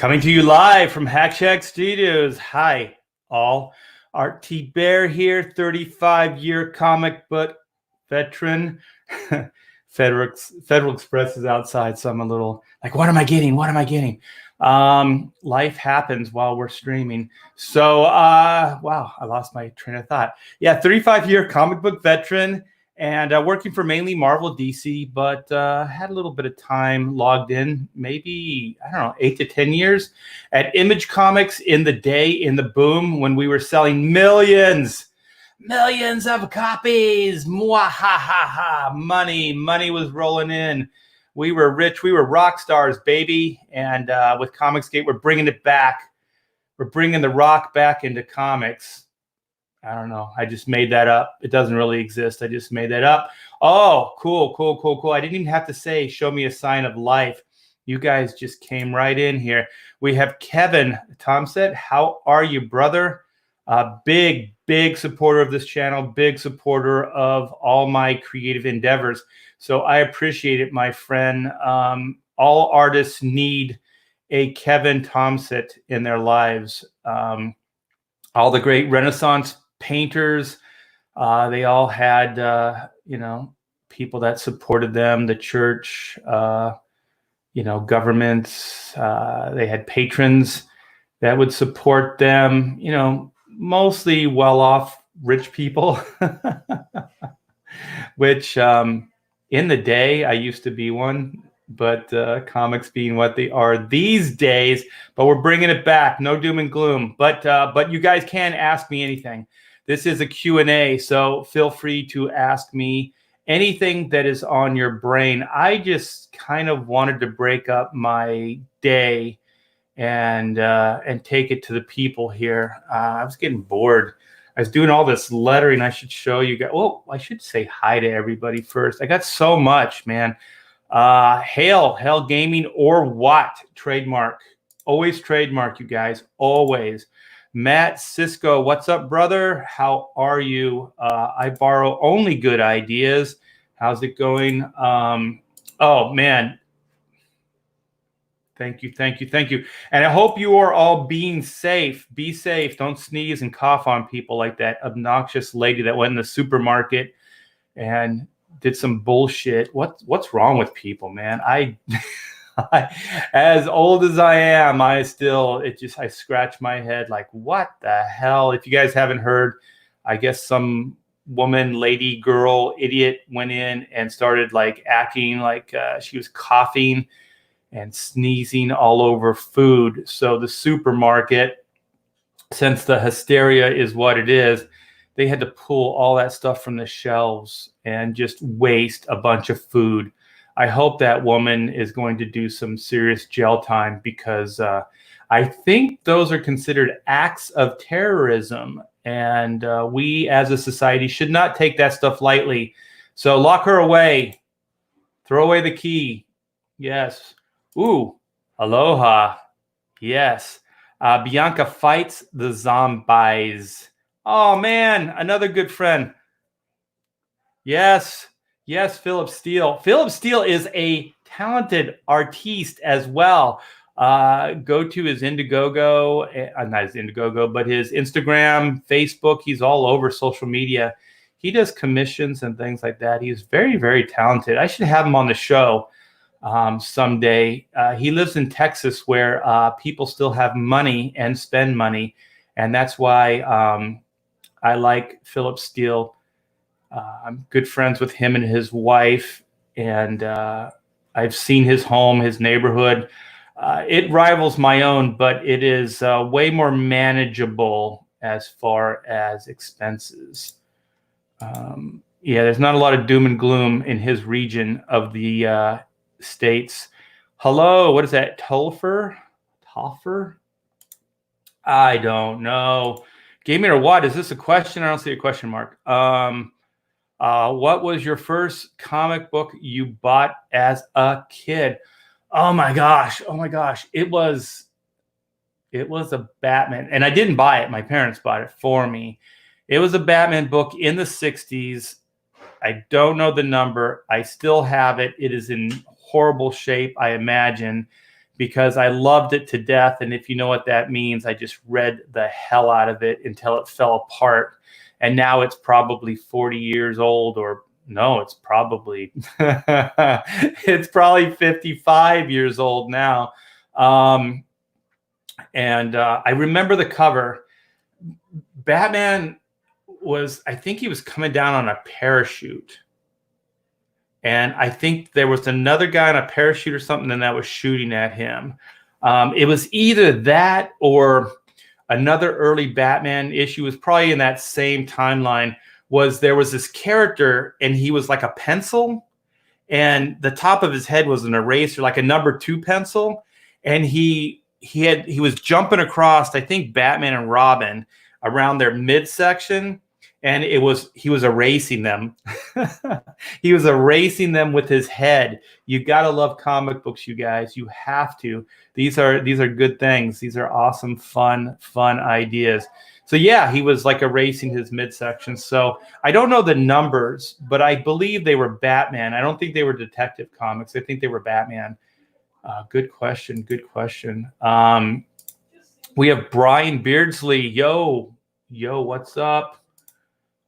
Coming to you live from Hack Shack Studios. Hi, all. Art T. Bear here, 35-year comic book veteran. Federal Express is outside, so I'm a little like, what am I getting? What am I getting? Life happens while we're streaming. So, wow, I lost my train of thought. Yeah, 35-year comic book veteran. And working for mainly Marvel, DC, but had a little bit of time logged in, maybe, I don't know, 8 to 10 years at Image Comics in the day, in the boom, when we were selling millions of copies. Mwahaha. Money was rolling in. We were rich. We were rock stars, baby. And with Comicsgate, we're bringing it back. We're bringing the rock back into comics. I don't know. I just made that up. It doesn't really exist. I just made that up. Oh, cool. I didn't even have to say, show me a sign of life. You guys just came right in here. We have Kevin. Tom said, how are you, brother? Big supporter of this channel. Big supporter of all my creative endeavors. So I appreciate it, my friend. All artists need a Kevin Tomset in their lives. All the great Renaissance painters, they all had, people that supported them, the church, governments, they had patrons that would support them, mostly well-off rich people, which in the day, I used to be one, but comics being what they are these days, but we're bringing it back. No doom and gloom, but you guys can ask me anything. This is a Q&A, so feel free to ask me anything that is on your brain. I just kind of wanted to break up my day and take it to the people here. I was getting bored. I was doing all this lettering. I should show you guys. Oh, I should say hi to everybody first. I got so much, man. Hail Gaming or what? Trademark. Always trademark, you guys. Always. Matt Cisco, what's up, brother? How are you? I borrow only good ideas. How's it going? Oh, man. Thank you. And I hope you are all being safe. Be safe. Don't sneeze and cough on people like that obnoxious lady that went in the supermarket and did some bullshit. What's wrong with people, man? I as old as I am, I scratch my head like, what the hell? If you guys haven't heard, I guess some woman, lady, girl, idiot went in and started like acting like she was coughing and sneezing all over food. So the supermarket, since the hysteria is what it is, they had to pull all that stuff from the shelves and just waste a bunch of food. I hope that woman is going to do some serious jail time because I think those are considered acts of terrorism. And we as a society should not take that stuff lightly. So lock her away. Throw away the key. Yes. Ooh, aloha. Yes. Bianca fights the zombies. Oh, man, another good friend. Yes, Philip Steele. Philip Steele is a talented artiste as well. Go to his Indiegogo, not his Indiegogo, but his Instagram, Facebook. He's all over social media. He does commissions and things like that. He's very, very talented. I should have him on the show someday. He lives in Texas where people still have money and spend money. And that's why I like Philip Steele. I'm good friends with him and his wife, and I've seen his home, his neighborhood. It rivals my own, but it is way more manageable as far as expenses. Yeah, there's not a lot of doom and gloom in his region of the states. Hello, what is that? Tolfer? I don't know. Gaming or what? Is this a question? I don't see a question mark. What was your first comic book you bought as a kid? Oh my gosh. It was a Batman, and I didn't buy it. My parents bought it for me. It was a Batman book in the 60s. I don't know the number. I still have it. It is in horrible shape, I imagine, because I loved it to death. And if you know what that means, I just read the hell out of it until it fell apart. And now it's probably 40 years old, or no, it's probably it's probably 55 years old now. And I remember the cover. Batman was, I think he was coming down on a parachute. And I think there was another guy on a parachute or something, and that was shooting at him. It was either that or another early Batman issue. Was probably in that same timeline. There was this character, and he was like a pencil, and the top of his head was an eraser, like a number 2 pencil, and he was jumping across, I think, Batman and Robin around their midsection, and he was erasing them. He was erasing them with his head. You gotta love comic books, you guys. You have to. These are good things. These are awesome, fun ideas. So yeah, he was like erasing his midsection. So I don't know the numbers, but I believe they were Batman. I don't think they were Detective Comics. I think they were Batman. Good question. Good question. We have Brian Beardsley. Yo, what's up?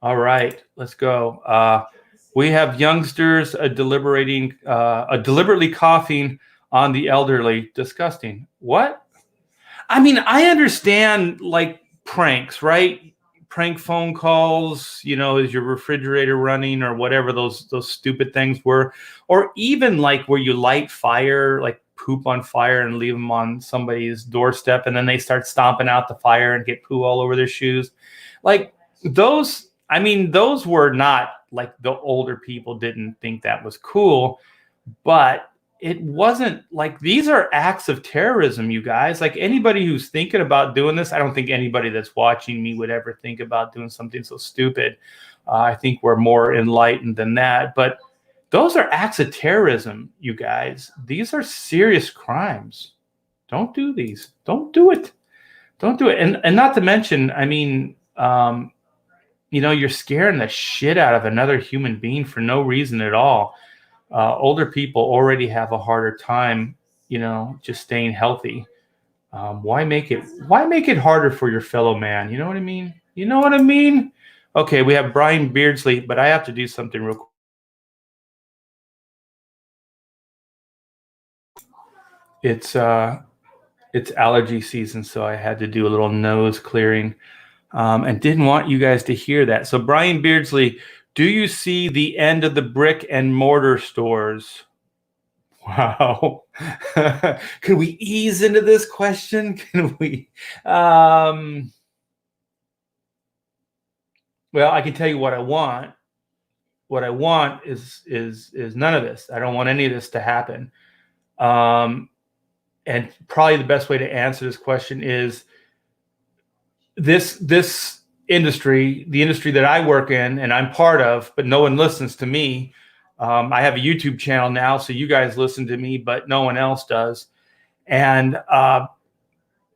All right, let's go. We have youngsters deliberately coughing on the elderly. Disgusting. What? I mean, I understand like pranks, right? Prank phone calls, is your refrigerator running or whatever those stupid things were, or even like where you light fire, like poop on fire and leave them on somebody's doorstep, and then they start stomping out the fire and get poo all over their shoes. Like those, I mean, those were not like, the older people didn't think that was cool, but it wasn't like, these are acts of terrorism, you guys. Like anybody who's thinking about doing this, I don't think anybody that's watching me would ever think about doing something so stupid. I think we're more enlightened than that, but those are acts of terrorism, you guys. These are serious crimes. Don't do these. Don't do it. Don't do it. And not to mention, I mean, you're scaring the shit out of another human being for no reason at all. Older people already have a harder time, just staying healthy. Why make it harder for your fellow man? You know what I mean? You know what I mean? Okay, we have Brian Beardsley, but I have to do something real quick. It's allergy season, so I had to do a little nose clearing, and didn't want you guys to hear that. So Brian Beardsley, do you see the end of the brick and mortar stores? Wow. Could we ease into this question? Can we? Well, I can tell you what I want. What I want is none of this. I don't want any of this to happen. And probably the best way to answer this question is this industry, the industry that I work in and I'm part of, but no one listens to me. I have a YouTube channel now, so you guys listen to me, but no one else does. And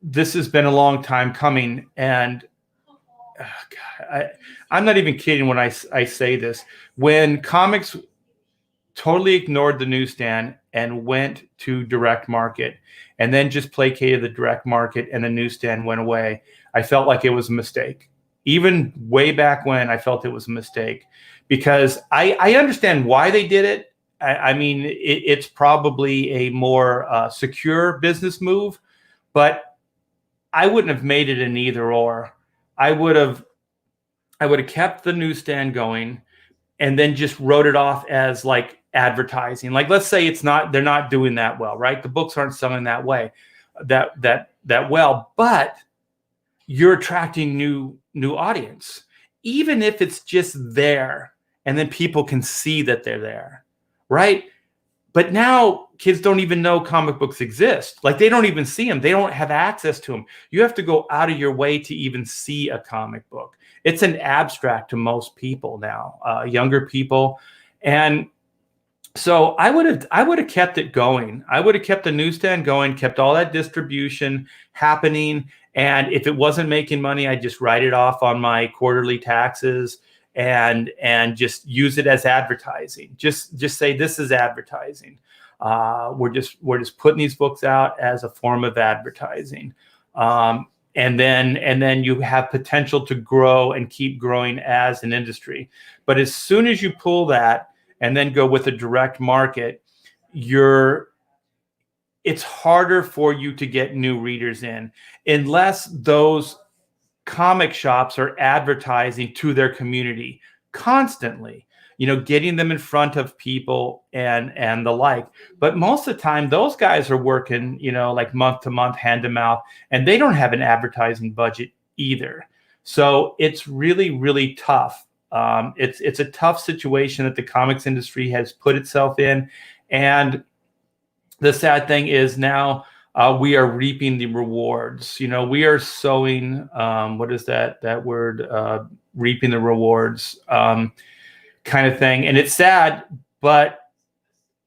this has been a long time coming. And God, I'm not even kidding when I say this. When comics totally ignored the newsstand and went to direct market, and then just placated the direct market and the newsstand went away, I felt like it was a mistake. Even way back when, I felt it was a mistake, because I understand why they did it. I mean, it's probably a more secure business move, but I wouldn't have made it an either or. I would have kept the newsstand going and then just wrote it off as like advertising. Like, let's say they're not doing that well, right? The books aren't selling that way, that well, but you're attracting new audience, even if it's just there and then people can see that they're there, right? But now kids don't even know comic books exist. Like, they don't even see them. They don't have access to them. You have to go out of your way to even see a comic book. It's an abstract to most people now, younger people. And so I would have kept it going. I would have kept the newsstand going, kept all that distribution happening. And if it wasn't making money, I'd just write it off on my quarterly taxes and just use it as advertising. Just say this is advertising. We're just putting these books out as a form of advertising. And then you have potential to grow and keep growing as an industry. But as soon as you pull that and then go with a direct market, it's harder for you to get new readers in unless those comic shops are advertising to their community constantly, getting them in front of people and the like. But most of the time, those guys are working, like month to month, hand to mouth, and they don't have an advertising budget either. So it's really, really tough. It's a tough situation that the comics industry has put itself in. And the sad thing is now we are reaping the rewards. We are sowing, what is that word? Reaping the rewards kind of thing. And it's sad, but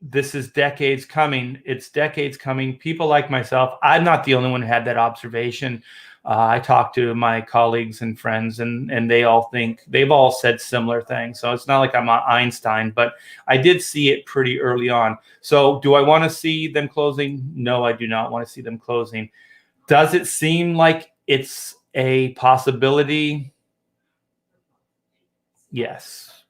this is decades coming. It's decades coming. People like myself, I'm not the only one who had that observation. I talked to my colleagues and friends, and they've all said similar things. So it's not like I'm Einstein, but I did see it pretty early on. So do I want to see them closing? No, I do not want to see them closing. Does it seem like it's a possibility? Yes,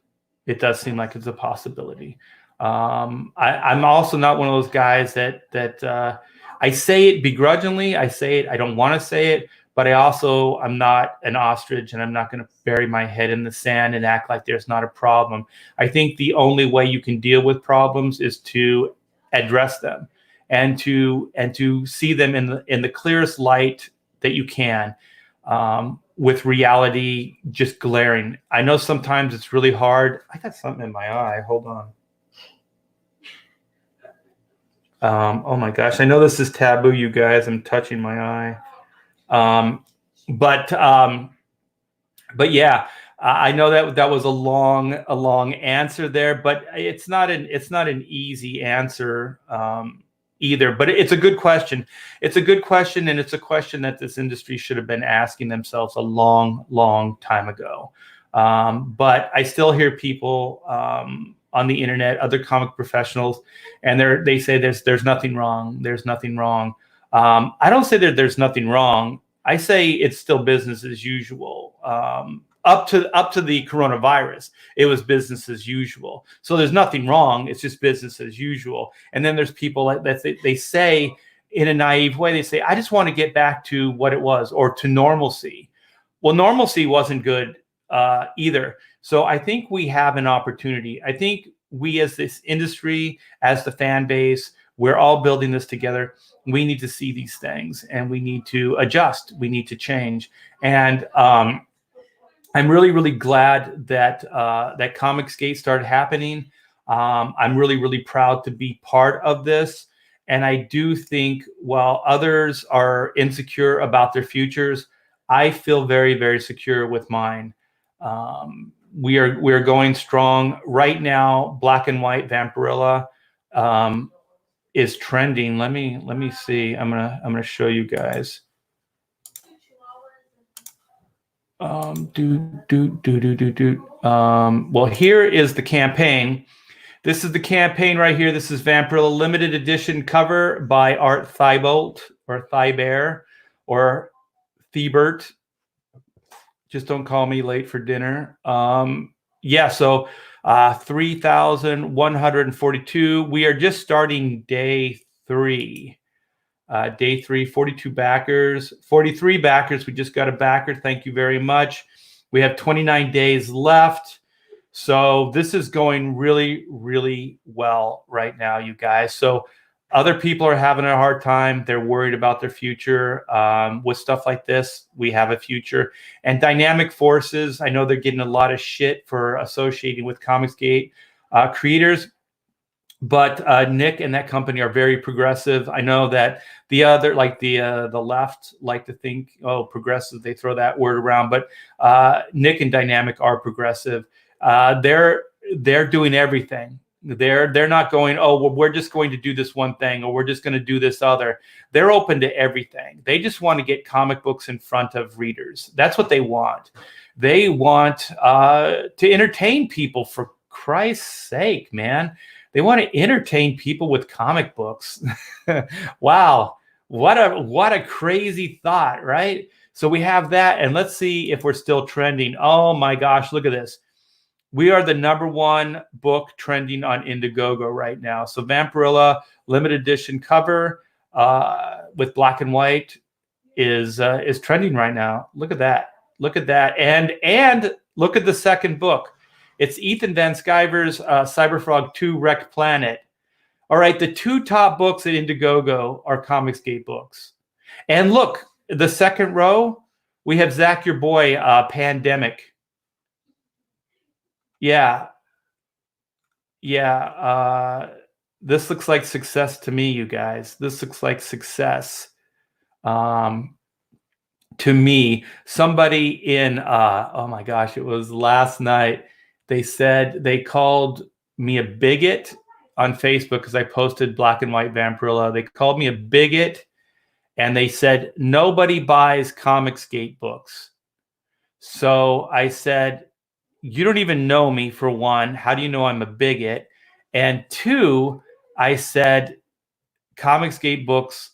it does seem like it's a possibility. I'm also not one of those guys that I say it begrudgingly. I say it, I don't want to say it, but I'm not an ostrich, and I'm not going to bury my head in the sand and act like there's not a problem. I think the only way you can deal with problems is to address them and to see them in the clearest light that you can, with reality just glaring. I know sometimes it's really hard. I got something in my eye. Hold on. Oh my gosh, I know this is taboo, you guys. I'm touching my eye. But yeah, I know that was a long answer there, but it's not an easy answer either. But it's a good question. It's a good question, and it's a question that this industry should have been asking themselves a long time ago. But I still hear people on the internet, other comic professionals, and they say there's nothing wrong. There's nothing wrong. I don't say that there's nothing wrong. I say it's still business as usual. Up to the coronavirus, it was business as usual. So there's nothing wrong. It's just business as usual. And then there's people that they say in a naive way, they say, I just want to get back to what it was, or to normalcy. Well, normalcy wasn't good either. So I think we have an opportunity. I think we, as this industry, as the fan base, we're all building this together. We need to see these things, and we need to adjust. We need to change. And I'm really, really glad that that Comicsgate started happening. I'm really, really proud to be part of this. And I do think while others are insecure about their futures, I feel very, very secure with mine. We are going strong right now. Black and White Vampirilla is trending. Let me see. I'm gonna show you guys. Well, here is the campaign. This is the campaign right here. This is Vampirilla limited edition cover by Art Thibault, or Thibaert, or Thiebert. Just don't call me late for dinner. Yeah, so 3,142. We are just starting day 3. Day 3, 42 backers, 43 backers. We just got a backer. Thank you very much. We have 29 days left. So this is going really, really well right now, you guys. So other people are having a hard time. They're worried about their future. With stuff like this, we have a future. And Dynamic Forces, I know they're getting a lot of shit for associating with Comicsgate creators. But Nick and that company are very progressive. I know that the other, like the left, like to think, oh, progressive, they throw that word around. But Nick and Dynamic are progressive. They're doing everything. They're not going, oh, well, we're just going to do this one thing, or we're just going to do this other. They're open to everything. They just want to get comic books in front of readers. That's what they want. They want to entertain people, for Christ's sake, man. They want to entertain people with comic books. Wow. What a crazy thought, right? So we have that, and let's see if we're still trending. Oh my gosh, look at this. We are the #1 book trending on Indiegogo right now. So Vampirilla limited edition cover with black and white is trending right now. Look at that. Look at that. And look at the second book. It's Ethan Van Sciver's Cyberfrog 2 Wrecked Planet. All right, the 2 top books at Indiegogo are Comicsgate books. And look, the second row, we have Zach, your boy, Pandemic. Yeah. This looks like success to me, you guys. This looks like success. To me, somebody in, oh my gosh, it was last night. They called me a bigot on Facebook because I posted black and white Vampirilla. They called me a bigot, and they said, nobody buys Comicsgate books. So I said, you don't even know me, for one. How do you know I'm a bigot? And two, I said, Comicsgate books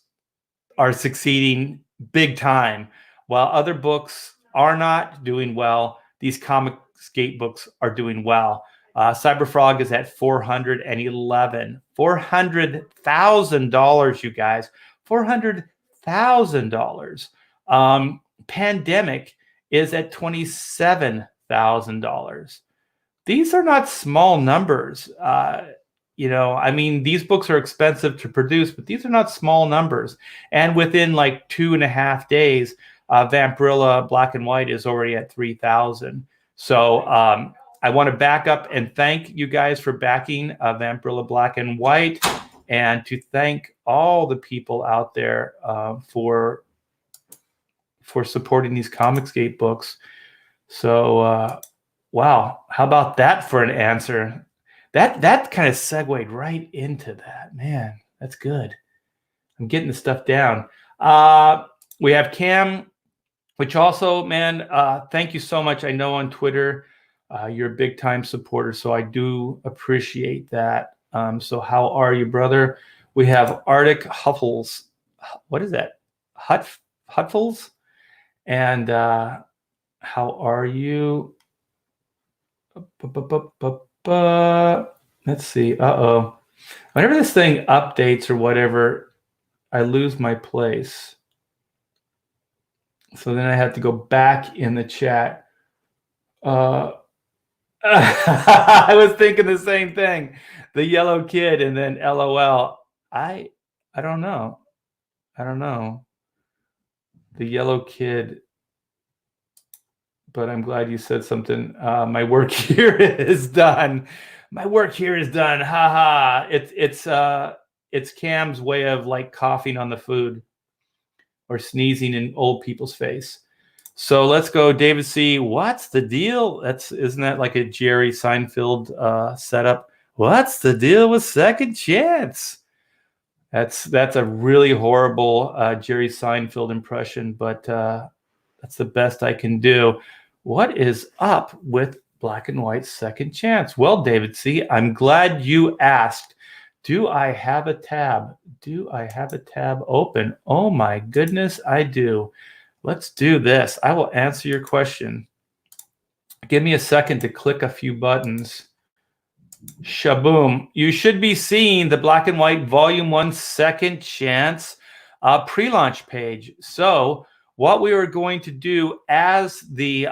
are succeeding big time. While other books are not doing well, these Comicsgate books are doing well. Cyberfrog is at $411,000, you guys. $400,000. Pandemic is at $27,000. These are not small numbers. I mean, these books are expensive to produce, but these are not small numbers. And within like 2.5 days, Vampirilla Black and White is already at 3,000. So I want to back up and thank you guys for backing Vampirilla Black and White, and to thank all the people out there for supporting these Comicsgate books. So, wow, how about that for an answer? That kind of segued right into that. Man, that's good. I'm getting the stuff down. We have Cam, which also, man, thank you so much. I know on Twitter you're a big time supporter, so I do appreciate that. So how are you, brother? We have Arctic Huffles. What is that? Hutfles? And how are you? Let's see. Whenever this thing updates or whatever, I lose my place. So then I have to go back in the chat. I was thinking the same thing. The yellow kid and then LOL. I don't know. The yellow kid. But I'm glad you said something. My work here is done. My work here is done. Ha ha. It's Cam's way of like coughing on the food or sneezing in old people's face. So let's go, David C. What's the deal? Isn't that like a Jerry Seinfeld setup? What's the deal with Second Chance? That's a really horrible Jerry Seinfeld impression, but that's the best I can do. What is up with Black and White Second Chance? Well, David C., I'm glad you asked. Do I have a tab? Do I have a tab open? Oh my goodness, I do. Let's do this. I will answer your question. Give me a second to click a few buttons. Shaboom. You should be seeing the Black and White Volume 1 Second Chance pre-launch page. So what we are going to do as the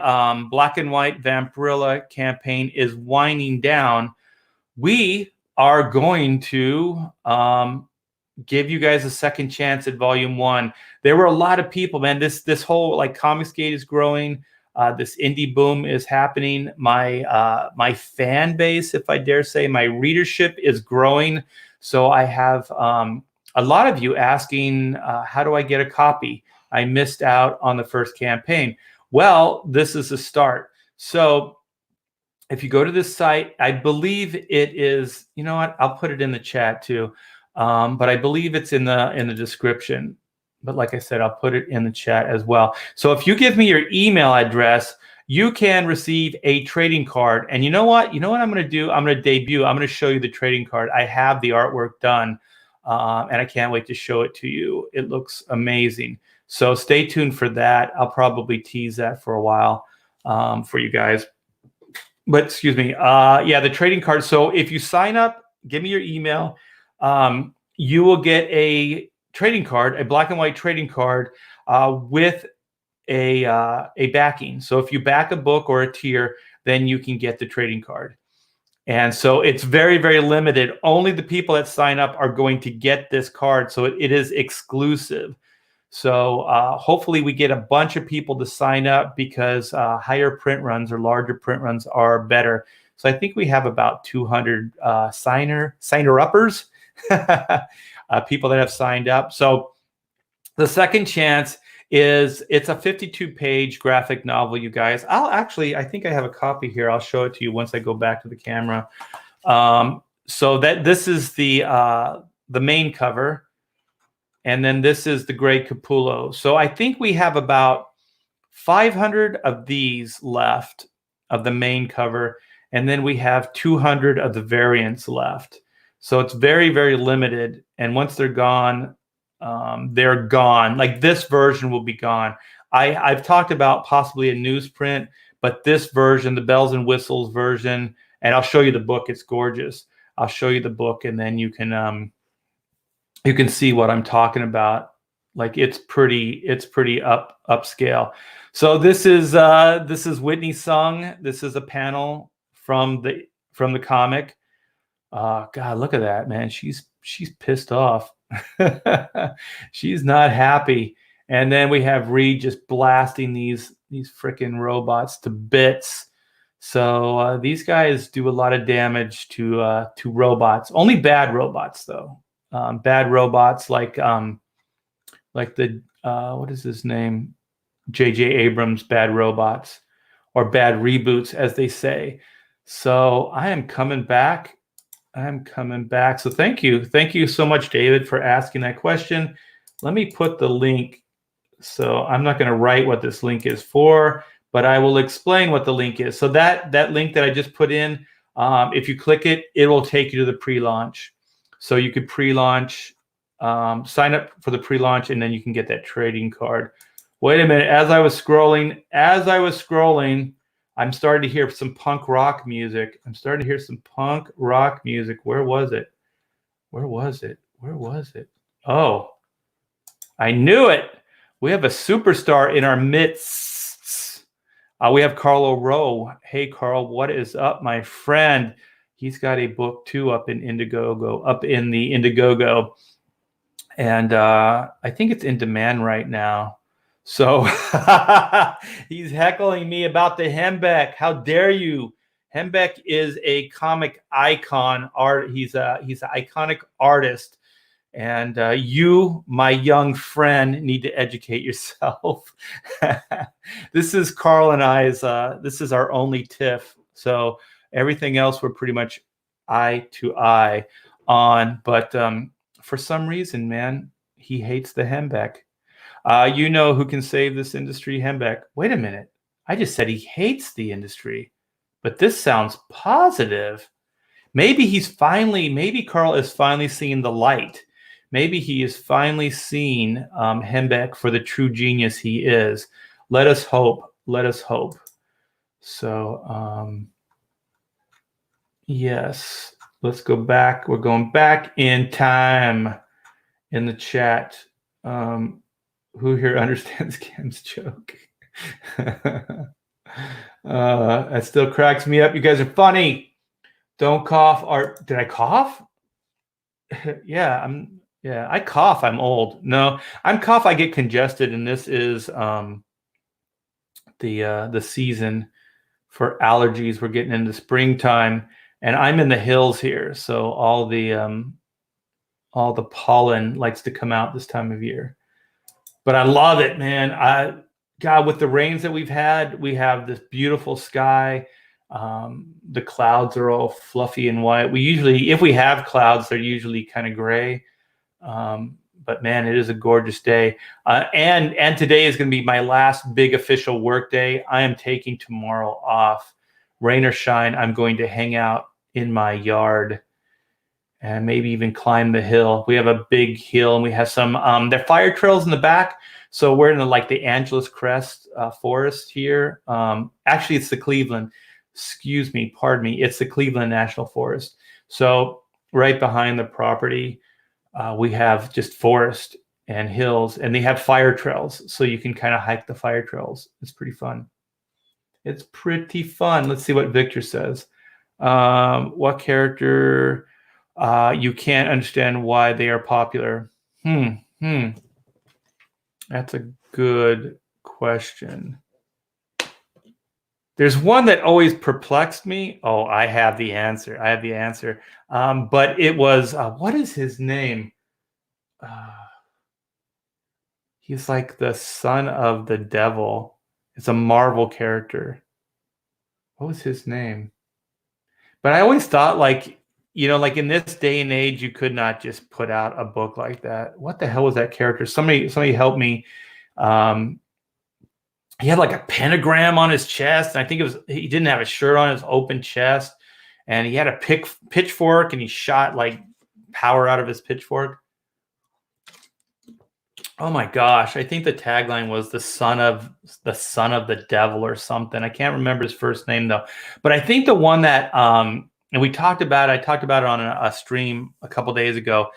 Black and White Vampirilla campaign is winding down, we are going to give you guys a second chance at Volume 1. There were a lot of people, man. This whole like Comicsgate is growing. This indie boom is happening. My fan base, if I dare say, my readership is growing. So I have a lot of you asking, how do I get a copy? I missed out on the first campaign. Well, this is a start. So if you go to this site, I believe it is, you know what? I'll put it in the chat too. But I believe it's in the description. But like I said, I'll put it in the chat as well. So if you give me your email address, you can receive a trading card. And you know what? You know what I'm going to do? I'm going to debut. I'm going to show you the trading card. I have the artwork done, and I can't wait to show it to you. It looks amazing. So stay tuned for that. I'll probably tease that for a while for you guys. But excuse me. Yeah, the trading card. So if you sign up, give me your email. You will get a trading card, a black and white trading card with a backing. So if you back a book or a tier, then you can get the trading card. And so it's very, very limited. Only the people that sign up are going to get this card. So it is exclusive. So hopefully we get a bunch of people to sign up because higher print runs or larger print runs are better. So I think we have about 200 signer-uppers, people that have signed up. So the second chance is it's a 52-page graphic novel, you guys. I think I have a copy here. I'll show it to you once I go back to the camera. So that this is the main cover. And then this is the gray Capullo. So I think we have about 500 of these left of the main cover. And then we have 200 of the variants left. So it's very, very limited. And once they're gone, they're gone. Like this version will be gone. I've talked about possibly a newsprint, but this version, the bells and whistles version, and I'll show you the book. It's gorgeous. I'll show you the book, and then you can see what I'm talking about. Like it's pretty upscale. So this is Whitney Sung. This is a panel from the comic. God, look at that, man. She's pissed off. She's not happy. And then we have Reed just blasting these freaking robots to bits. So these guys do a lot of damage to robots. Only bad robots, though. Bad robots like the what is his name? J.J. Abrams' bad robots, or bad reboots, as they say. So I am coming back. So thank you so much, David, for asking that question. Let me put the link. So I'm not going to write what this link is for, but I will explain what the link is. So that link that I just put in, if you click it, it will take you to the pre-launch. So you could pre-launch, sign up for the pre-launch, and then you can get that trading card. Wait a minute. As I was scrolling, I'm starting to hear some punk rock music. Where was it? Oh, I knew it. We have a superstar in our midst. We have Carlo Rowe. Hey, Carl, what is up, my friend? He's got a book too up in the Indiegogo. And I think it's in demand right now. So he's heckling me about the Hembeck. How dare you? Hembeck is a comic icon. He's an iconic artist. And you, my young friend, need to educate yourself. This is Carl and I's. This is our only tiff. So everything else we're pretty much eye to eye on. But for some reason, man, he hates the Hembeck. You know who can save this industry? Hembeck. Wait a minute. I just said he hates the industry, but this sounds positive. Maybe Carl is finally seeing the light. Maybe he is finally seeing Hembeck for the true genius he is. Let us hope. So, yes, let's go back. We're going back in time in the chat. Who here understands Cam's joke? That still cracks me up. You guys are funny. Don't cough. Did I cough? Yeah, I cough. I'm old. No, I'm cough. I get congested, and this is the season for allergies. We're getting into springtime, and I'm in the hills here, so all the pollen likes to come out this time of year. But I love it, man. God, with the rains that we've had, we have this beautiful sky. The clouds are all fluffy and white. If we have clouds, they're usually kind of gray. But man, it is a gorgeous day. And today is going to be my last big official work day. I am taking tomorrow off. Rain or shine, I'm going to hang out in my yard and maybe even climb the hill. We have a big hill and we have some, there are fire trails in the back. So we're in the Angeles Crest forest here. Actually, it's the Cleveland, pardon me. It's the Cleveland National Forest. So right behind the property, we have just forest and hills, and they have fire trails. So you can kind of hike the fire trails. It's pretty fun. It's pretty fun. Let's see what Victor says. What character you can't understand why they are popular? That's a good question. There's one that always perplexed me. Oh, I have the answer. But it was, what is his name? He's like the son of the devil. It's a Marvel character. What was his name? But I always thought in this day and age, you could not just put out a book like that. What the hell was that character? Somebody help me. He had like a pentagram on his chest. And I think he didn't have a shirt on his open chest. And he had a pitchfork and he shot like power out of his pitchfork. Oh my gosh. I think the tagline was the son of the devil or something. I can't remember his first name though. But I think the one that, and I talked about it on a stream a couple days ago.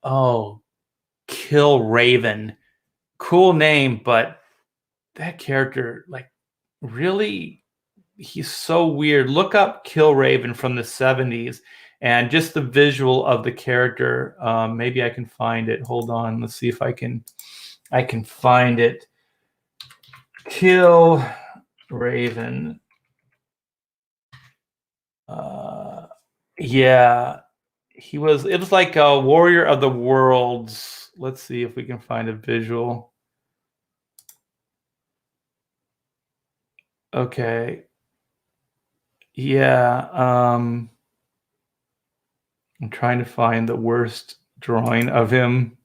Oh, Kill Raven. Cool name, but that character, really, he's so weird. Look up Kill Raven from the 70s and just the visual of the character. Maybe I can find it. Hold on. Let's see if I can find it. Kill Raven. Yeah, it was like a warrior of the worlds. Let's see if we can find a visual. Okay. Yeah. I'm trying to find the worst drawing of him.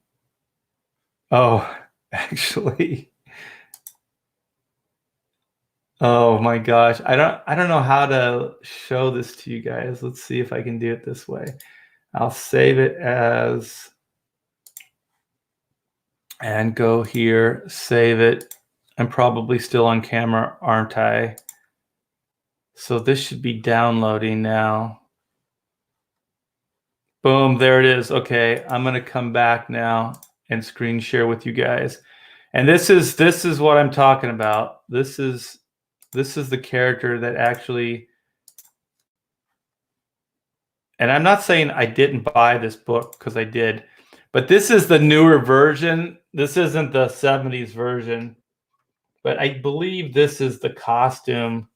Oh, actually. Oh my gosh. I don't know how to show this to you guys. Let's see if I can do it this way. I'll save it as and go here, save it. I'm probably still on camera, aren't I? So this should be downloading now. Boom, there it is. Okay, I'm going to come back now and screen share with you guys. And this is what I'm talking about. This is the character that actually, and I'm not saying I didn't buy this book because I did, but this is the newer version. This isn't the 70s version, but I believe this is the costume.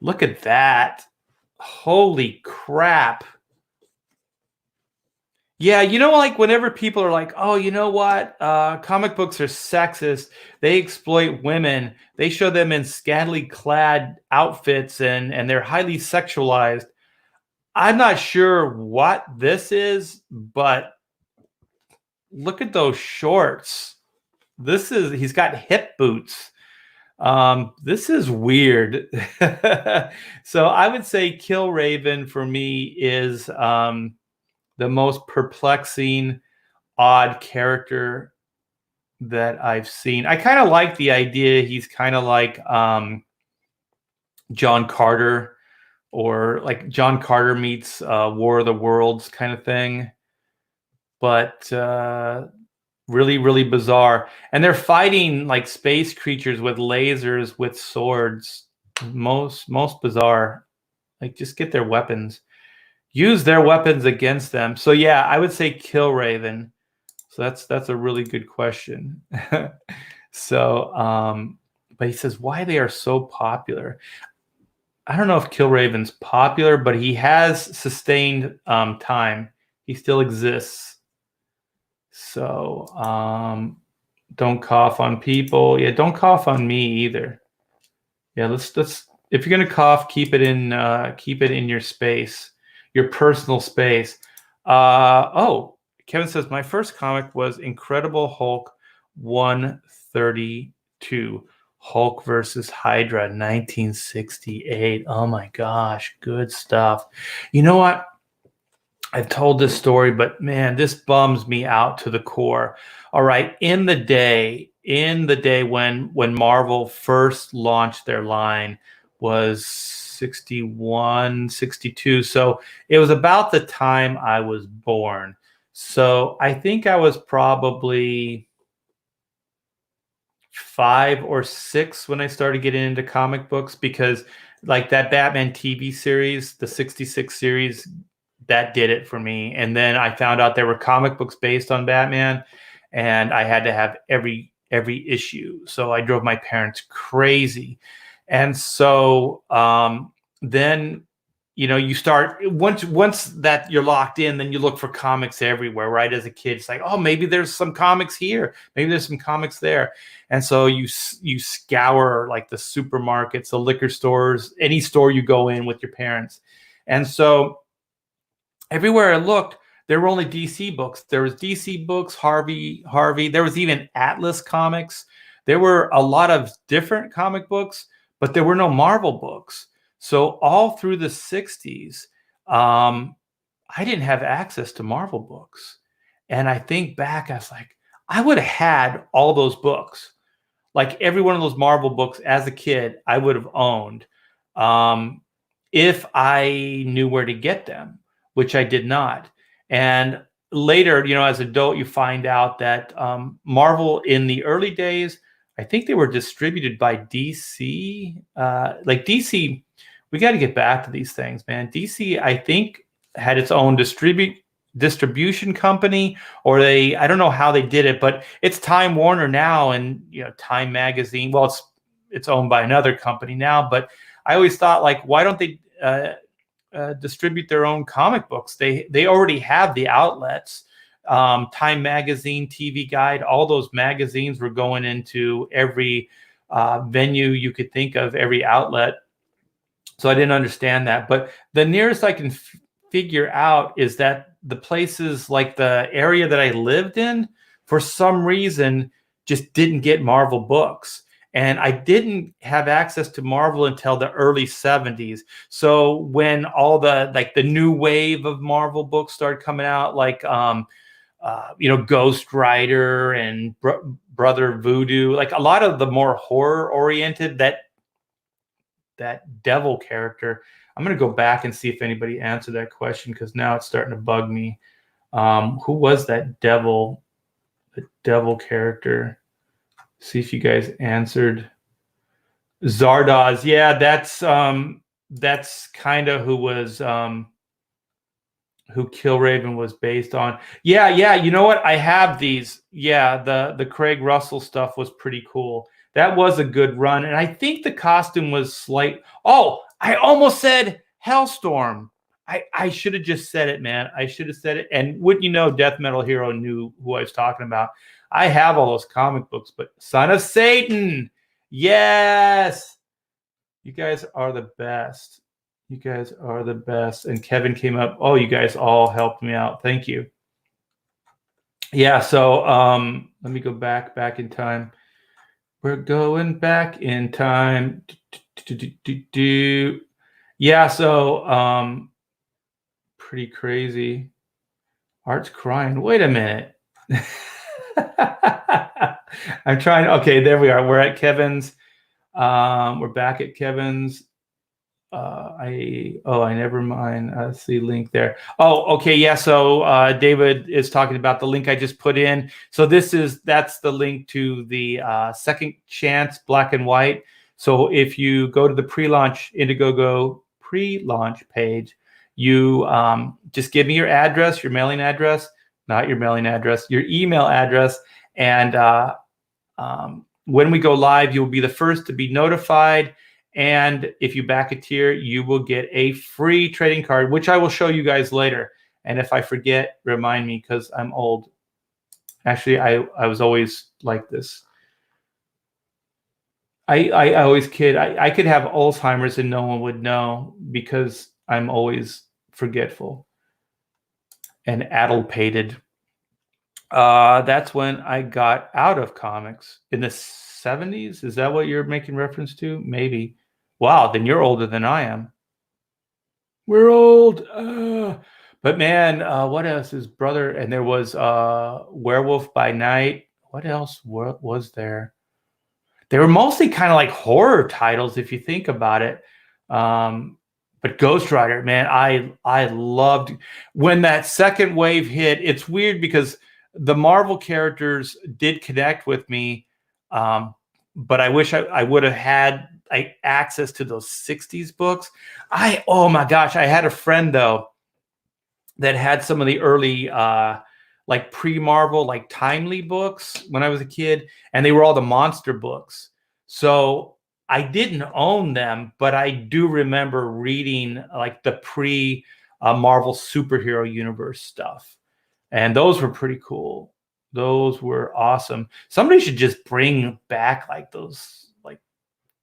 Look at that. Holy crap. Yeah, whenever people are like, oh, you know what? Comic books are sexist. They exploit women. They show them in scantily clad outfits and they're highly sexualized. I'm not sure what this is, but look at those shorts. He's got hip boots. This is weird. So I would say Kill Raven for me is the most perplexing, odd character that I've seen. I kind of like the idea. He's kind of like John Carter, or like John Carter meets War of the Worlds kind of thing. But really, really bizarre. And they're fighting like space creatures with lasers, with swords. Most bizarre. Like, just get their weapons. Use their weapons against them. So yeah, I would say Kill Raven. So that's a really good question. So, but he says why they are so popular. I don't know if Kill Raven's popular, but he has sustained time. He still exists. So don't cough on people. Yeah, don't cough on me either. Yeah, let's if you're gonna cough, keep it in your space. Your personal space. Oh, Kevin says, my first comic was Incredible Hulk 132. Hulk versus Hydra, 1968. Oh my gosh, good stuff. You know what? I've told this story, but man, this bums me out to the core. All right, in the day when Marvel first launched their line was 61, 62. So it was about the time I was born. So I think I was probably 5 or 6 when I started getting into comic books, because like that Batman TV series, the 66 series, that did it for me. And then I found out there were comic books based on Batman, and I had to have every issue. So I drove my parents crazy. And so then you start, once that you're locked in, then you look for comics everywhere, right? As a kid, it's like, oh, maybe there's some comics here, maybe there's some comics there. And so you scour like the supermarkets, the liquor stores, any store you go in with your parents. And so everywhere I looked, there were only DC books. There was DC books, Harvey. There was even Atlas Comics. There were a lot of different comic books, but there were no Marvel books. So all through the 60s, I didn't have access to Marvel books. And I think back, I was like, I would have had all those books. Like every one of those Marvel books as a kid, I would have owned, if I knew where to get them, which I did not. And later, as an adult, you find out that Marvel in the early days, I think they were distributed by DC. Like DC, we got to get back to these things, man. DC, I think, had its own distribution company, or I don't know how they did it, but it's Time Warner now, and Time Magazine. Well, it's owned by another company now, but I always thought, like, why don't they distribute their own comic books? They already have the outlets. Time Magazine, TV Guide, all those magazines were going into every venue you could think of, every outlet. So I didn't understand that. But the nearest I can figure out is that the places, like the area that I lived in, for some reason, just didn't get Marvel books. And I didn't have access to Marvel until the early 70s. So when all the new wave of Marvel books started coming out, like Ghost Rider and Brother Voodoo, like a lot of the more horror oriented, that devil character. I'm going to go back and see if anybody answered that question, because now it's starting to bug me. Who was that devil character? See if you guys answered. Zardoz. Yeah, that's kind of who Killraven was based on. Yeah. You know what? I have these. Yeah, the Craig Russell stuff was pretty cool. That was a good run. And I think the costume was slight. Oh, I almost said Hellstorm. I should have just said it, man. I should have said it. And wouldn't you know, Death Metal Hero knew who I was talking about. I have all those comic books, but Son of Satan. Yes. You guys are the best. You guys are the best. And Kevin came up. Oh, you guys all helped me out. Thank you. Yeah, so let me go back in time. We're going back in time. Yeah, so pretty crazy. Art's crying. Wait a minute. I'm trying. Okay, there we are. We're at Kevin's. We're back at Kevin's. I never mind. See link there. Oh, okay, yeah. So David is talking about the link I just put in. So that's the link to the Second Chance Black and White. So if you go to the pre-launch Indiegogo pre-launch page, you just give me your address, your mailing address, not your mailing address, your email address, and when we go live, you'll be the first to be notified. And if you back a tier, you will get a free trading card, which I will show you guys later. And if I forget, remind me, because I'm old. Actually, I was always like this. I always kid. I could have Alzheimer's and no one would know, because I'm always forgetful and addlepated. That's when I got out of comics in the 70s. Is that what you're making reference to? Maybe. Wow, then you're older than I am. We're old. But man, what else? His brother, and there was Werewolf by Night. What else was there? They were mostly kind of like horror titles, if you think about it. Um, but Ghost Rider, man, I loved when that second wave hit. It's weird because the Marvel characters did connect with me, but I wish I would have had like access to those '60s books. Oh my gosh, I had a friend though that had some of the early like pre-Marvel, like timely books when I was a kid, and they were all the monster books. So I didn't own them, but I do remember reading like the pre Marvel superhero universe stuff. And those were pretty cool. Those were awesome. Somebody should just bring back like those like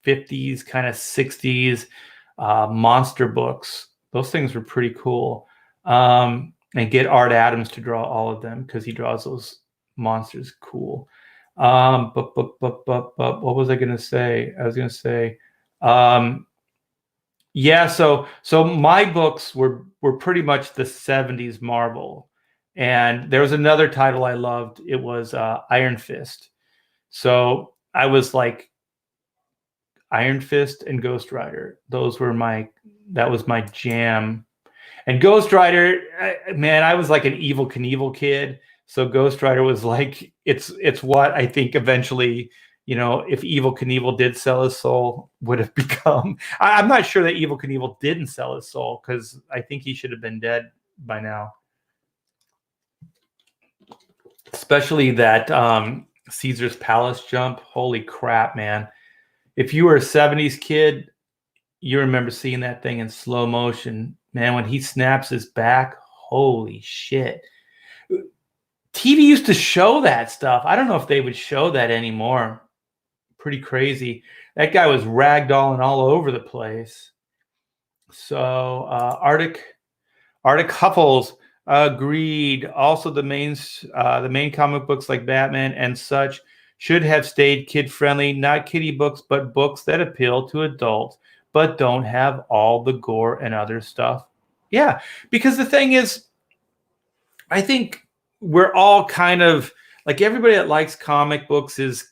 50s kind of 60s monster books. Those things were pretty cool. And get Art Adams to draw all of them because he draws those monsters cool. But what was I going to say? I was going to say, um, yeah. So my books were pretty much the '70s Marvel, and there was another title I loved. It was Iron Fist. So I was like Iron Fist and Ghost Rider. That was my jam. And Ghost Rider, man, I was like an Evil Knievel kid. So Ghost Rider was like, it's what I think eventually, if Evil Knievel did sell his soul, would have become. I'm not sure that Evil Knievel didn't sell his soul because I think he should have been dead by now. Especially that Caesar's Palace jump. Holy crap, man. If you were a 70s kid, you remember seeing that thing in slow motion. Man, when he snaps his back, holy shit. TV used to show that stuff. I don't know if they would show that anymore. Pretty crazy. That guy was ragdolling all over the place. So Arctic Huffles agreed. Also, the main comic books like Batman and such should have stayed kid friendly, not kiddie books, but books that appeal to adults, but don't have all the gore and other stuff. Yeah, because the thing is, I think we're all kind of like everybody that likes comic books is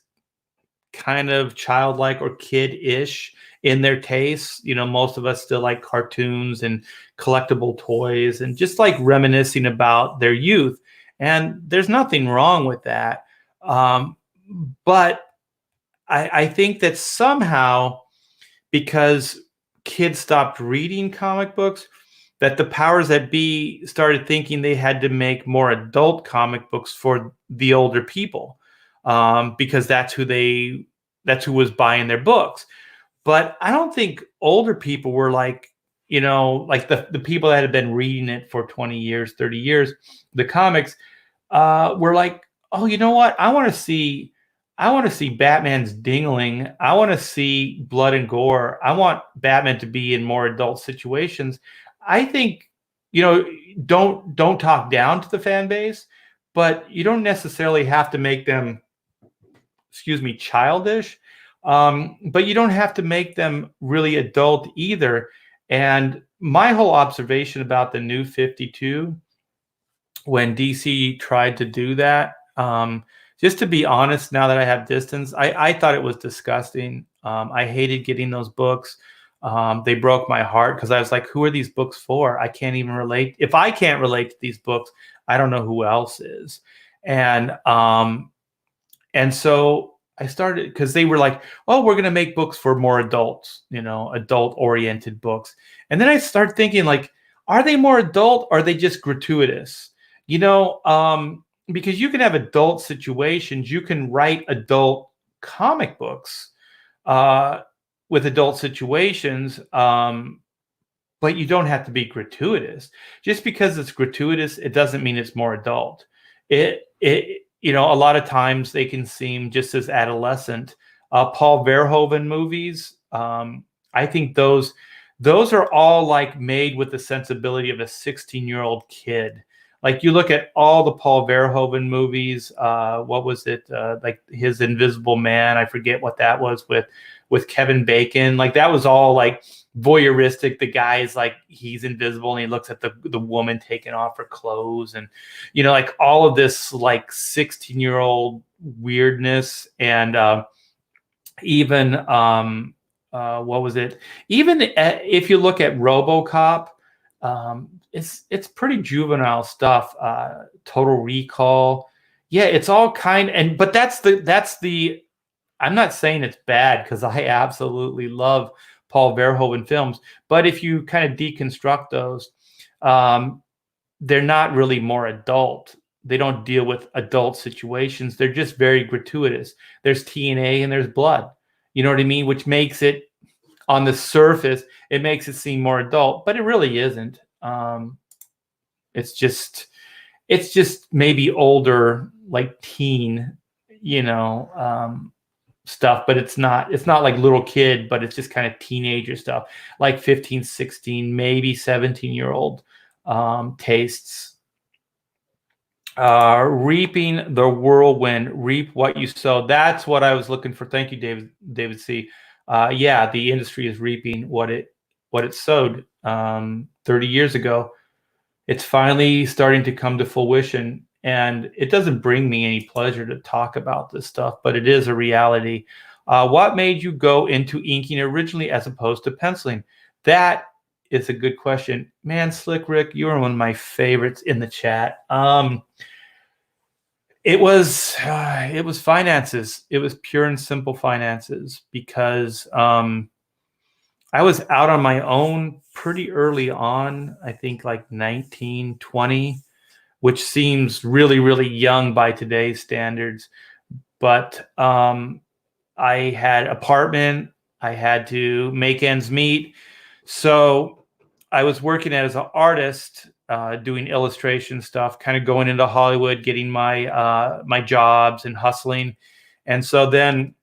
kind of childlike or kid-ish in their tastes. Most of us still like cartoons and collectible toys and just like reminiscing about their youth. And there's nothing wrong with that. But I think that somehow, because kids stopped reading comic books, that the powers that be started thinking they had to make more adult comic books for the older people, because that's who was buying their books. But I don't think older people were like, like the people that had been reading it for 20 years, 30 years, the comics, were like, oh, you know what? I want to see Batman's dingling. I want to see blood and gore. I want Batman to be in more adult situations. I think, don't talk down to the fan base, but you don't necessarily have to make them, childish. But you don't have to make them really adult either. And my whole observation about the New 52, when DC tried to do that, just to be honest, now that I have distance, I thought it was disgusting. I hated getting those books. They broke my heart because I was like, who are these books for? I can't even relate. If I can't relate to these books, I don't know who else is. And so I started, because they were like, oh, we're going to make books for more adults, adult oriented books. And then I started thinking, like, are they more adult or are they just gratuitous? Because you can have adult situations, you can write adult comic books with adult situations, but you don't have to be gratuitous. Just because it's gratuitous, it doesn't mean it's more adult. A lot of times they can seem just as adolescent. Paul Verhoeven movies, I think those are all like made with the sensibility of a 16-year-old kid. Like you look at all the Paul Verhoeven movies. What was it? Like his Invisible Man. I forget what that was with Kevin Bacon. Like that was all like voyeuristic. The guy is like he's invisible and he looks at the woman taking off her clothes, and like all of this like 16-year-old weirdness. And even what was it? Even if you look at RoboCop, it's pretty juvenile stuff. Total Recall, yeah, it's all but that's the. I'm not saying it's bad because I absolutely love Paul Verhoeven films, but if you kind of deconstruct those, they're not really more adult. They don't deal with adult situations. They're just very gratuitous. There's TNA and there's blood. You know what I mean? Which makes it, on the surface, it makes it seem more adult, but it really isn't. It's just maybe older, like teen, stuff, but it's not like little kid, but it's just kind of teenager stuff, like 15, 16, maybe 17-year-old tastes. Reaping the whirlwind, reap what you sow. That's what I was looking for. Thank you, David C. Yeah, the industry is reaping what it sowed 30 years ago. It's finally starting to come to fruition, and it doesn't bring me any pleasure to talk about this stuff, but it is a reality. What made you go into inking originally as opposed to penciling? That is a good question. Man, Slick Rick, you are one of my favorites in the chat. It was finances. It was pure and simple finances, because I was out on my own pretty early on. I think like 19, 20, which seems really, really young by today's standards. But I had apartment. I had to make ends meet. So I was working as an artist, doing illustration stuff, kind of going into Hollywood, getting my my jobs and hustling. And so then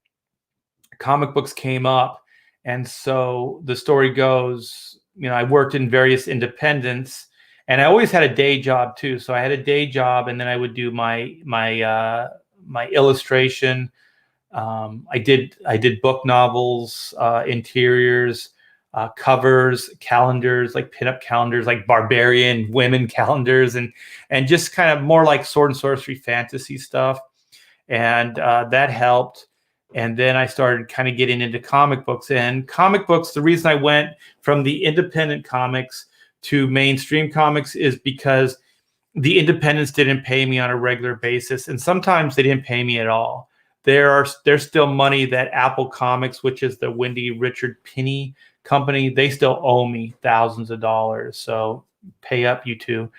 comic books came up. And so the story goes, I worked in various independents, and I always had a day job too. So I had a day job, and then I would do my illustration. I did book novels, interiors, covers, calendars, like pinup calendars, like barbarian women calendars, and just kind of more like sword and sorcery fantasy stuff. And that helped. And then I started kind of getting into comic books. And comic books, the reason I went from the independent comics to mainstream comics is because the independents didn't pay me on a regular basis, and sometimes they didn't pay me at all. There's still money that Apple Comics, which is the Wendy Richard Pinney company, they still owe me thousands of dollars. So pay up, you two.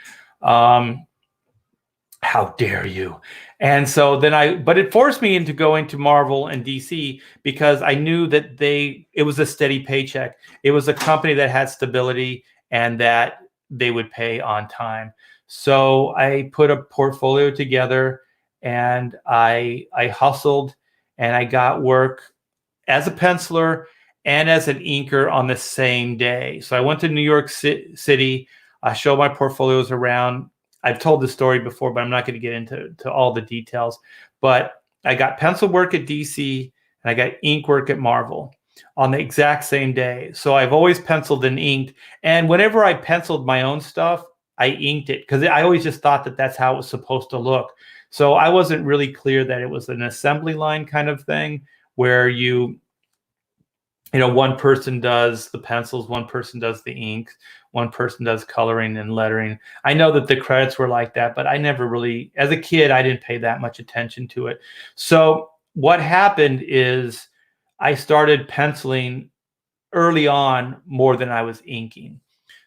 How dare you? And so then but it forced me into going to Marvel and DC, because I knew that it was a steady paycheck. It was a company that had stability and that they would pay on time. So I put a portfolio together, and I hustled, and I got work as a penciler and as an inker on the same day. So I went to New York City. I showed my portfolios around. I've told this story before, but I'm not going to get into all the details. But I got pencil work at DC, and I got ink work at Marvel on the exact same day. So I've always penciled and inked. And whenever I penciled my own stuff, I inked it, because I always just thought that that's how it was supposed to look. So I wasn't really clear that it was an assembly line kind of thing, where one person does the pencils, one person does the ink, one person does coloring and lettering. I know that the credits were like that, but I never really, as a kid, I didn't pay that much attention to it. So what happened is I started penciling early on more than I was inking.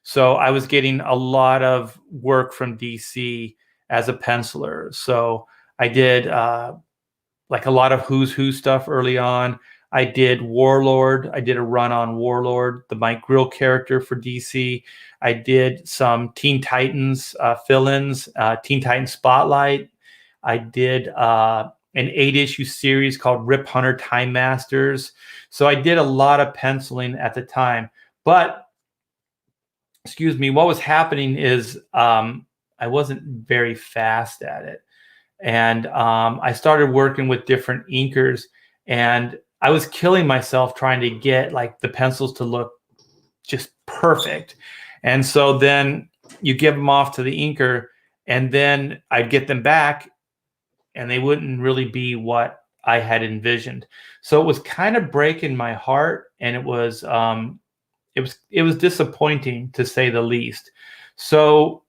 So I was getting a lot of work from DC as a penciler. So I did like a lot of Who's Who stuff early on. I did Warlord. I did a run on Warlord, the Mike Grill character for DC. I did some Teen Titans fill-ins, Teen Titans Spotlight. I did an 8-issue series called Rip Hunter Time Masters. So I did a lot of penciling at the time. But, excuse me, what was happening is very fast at it. And I started working with different inkers, and I was killing myself trying to get like the pencils to look just perfect. And so then you give them off to the inker, and then I'd get them back, and they wouldn't really be what I had envisioned. So it was kind of breaking my heart, and it was disappointing, to say the least. So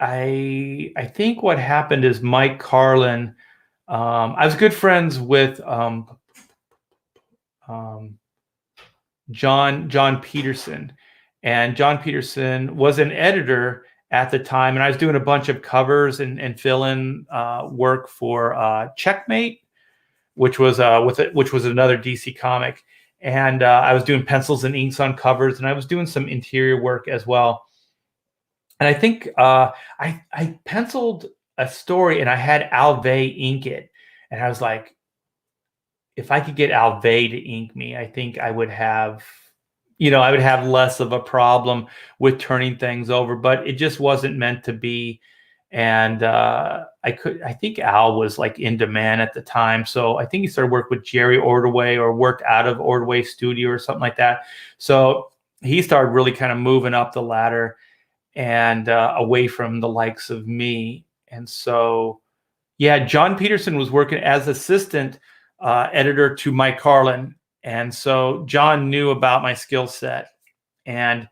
I think what happened is Mike Carlin. I was good friends with um, John Peterson, and John Peterson was an editor at the time, and I was doing a bunch of covers and fill-in work for Checkmate, which was which was another DC comic, and I was doing pencils and inks on covers, and I was doing some interior work as well. And I think I penciled a story, and I had Alvey ink it, and I was like, if I could get Alvey to ink me, I think I would have, I would have less of a problem with turning things over. But it just wasn't meant to be. And I think Al was like in demand at the time, so I think he started work with Jerry Ordway, or worked out of Ordway Studio or something like that. So he started really kind of moving up the ladder, and away from the likes of me. And so, yeah, John Peterson was working as assistant editor to Mike Carlin. And so John knew about my skill set. And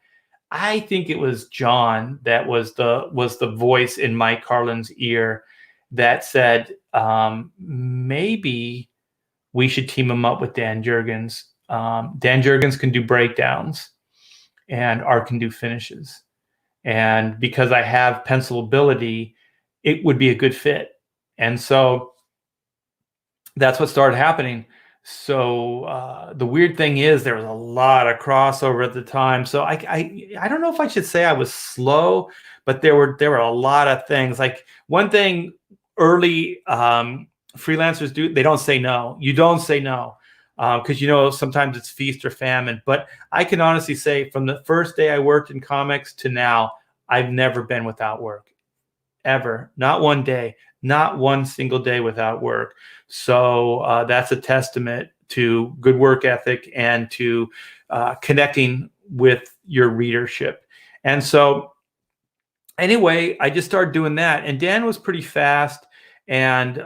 I think it was John that was the voice in Mike Carlin's ear that said, maybe we should team him up with Dan Jurgens. Dan Jurgens can do breakdowns, and Art can do finishes. And because I have pencil ability, it would be a good fit. And so that's what started happening. So the weird thing is there was a lot of crossover at the time. So I don't know if I should say I was slow, but there were a lot of things. Like, one thing early freelancers do, they don't say no. You don't say no, because sometimes it's feast or famine. But I can honestly say, from the first day I worked in comics to now, I've never been without work, ever. Not one day, not one single day without work. So that's a testament to good work ethic and to connecting with your readership. And so anyway, I just started doing that. And Dan was pretty fast, and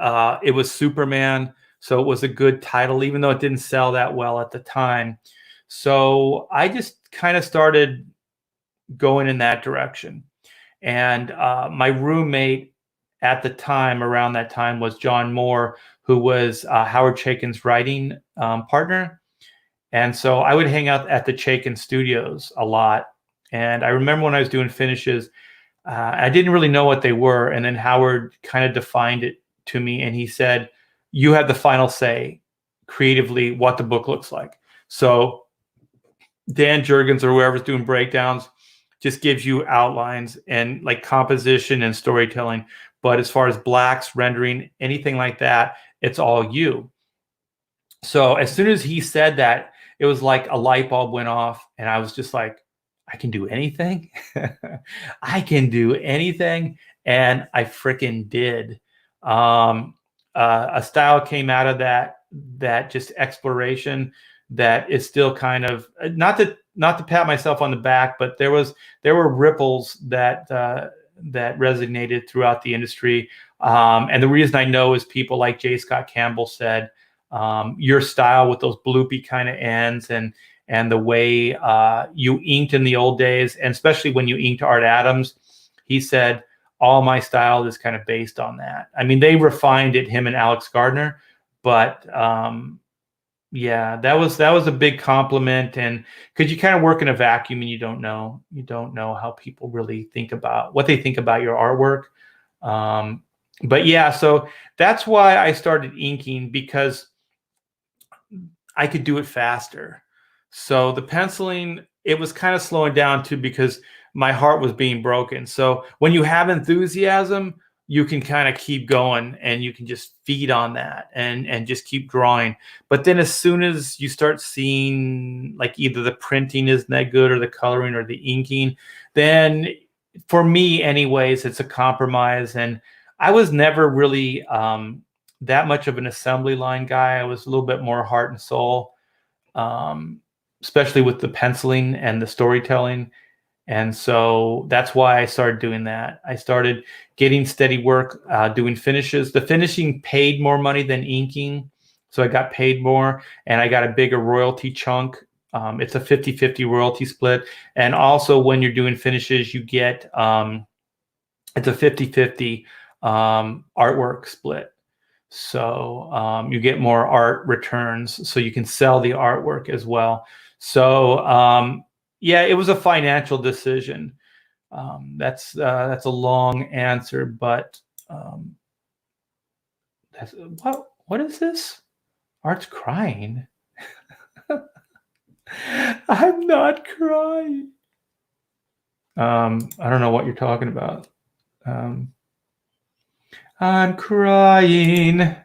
it was Superman. So it was a good title, even though it didn't sell that well at the time. So I just kind of started going in that direction. And my roommate at the time, around that time, was John Moore, who was Howard Chaykin's writing partner. And so I would hang out at the Chaykin studios a lot. And I remember when I was doing finishes, I didn't really know what they were. And then Howard kind of defined it to me, and he said, you have the final say creatively what the book looks like. So Dan Jurgens, or whoever's doing breakdowns, just gives you outlines and like composition and storytelling. But as far as blacks, rendering, anything like that, it's all you. So as soon as he said that, it was like a light bulb went off, and I was just like, I can do anything. I can do anything. And I freaking did. A style came out of that just exploration that is still kind of, not to pat myself on the back, but there were ripples that resonated throughout the industry. And the reason I know is people like J. Scott Campbell said, your style with those bloopy kind of ends, and the way you inked in the old days, and especially when you inked Art Adams, he said, all my style is kind of based on that. I mean, they refined it, him and Alex Gardner, but yeah, that was a big compliment. And because you kind of work in a vacuum, and you don't know how people really think about what they think about your artwork. But yeah, so that's why I started inking, because I could do it faster. So the penciling, it was kind of slowing down too, because my heart was being broken. So when you have enthusiasm, you can kind of keep going, and you can just feed on that and just keep drawing. But then as soon as you start seeing like either the printing isn't that good, or the coloring, or the inking, then for me anyways, it's a compromise. And I was never really that much of an assembly line guy. I was a little bit more heart and soul, especially with the penciling and the storytelling. And so that's why I started doing that. I started getting steady work, doing finishes. The finishing paid more money than inking. So I got paid more, and I got a bigger royalty chunk. It's a 50-50 royalty split. And also when you're doing finishes, you get, it's a 50-50 artwork split. So you get more art returns, so you can sell the artwork as well. So yeah, it was a financial decision. That's a long answer, but that's, what is this? Art's crying. I'm not crying. I don't know what you're talking about. I'm crying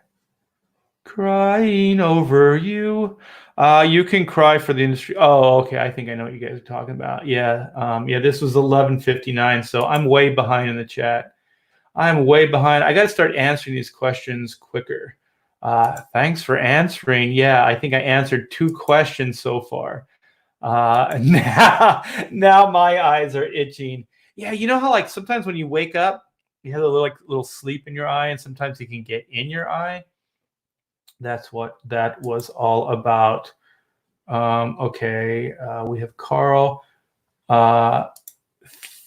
over you. You can cry for the industry. Oh, okay. I think I know what you guys are talking about. Yeah. Yeah, this was 11:59, so I'm way behind in the chat. I'm way behind. I got to start answering these questions quicker. Thanks for answering. Yeah, I think I answered 2 questions so far. Now my eyes are itching. Yeah, you know how like sometimes when you wake up, you have a little sleep in your eye, and sometimes it can get in your eye. That's what that was all about. Okay, we have Carl.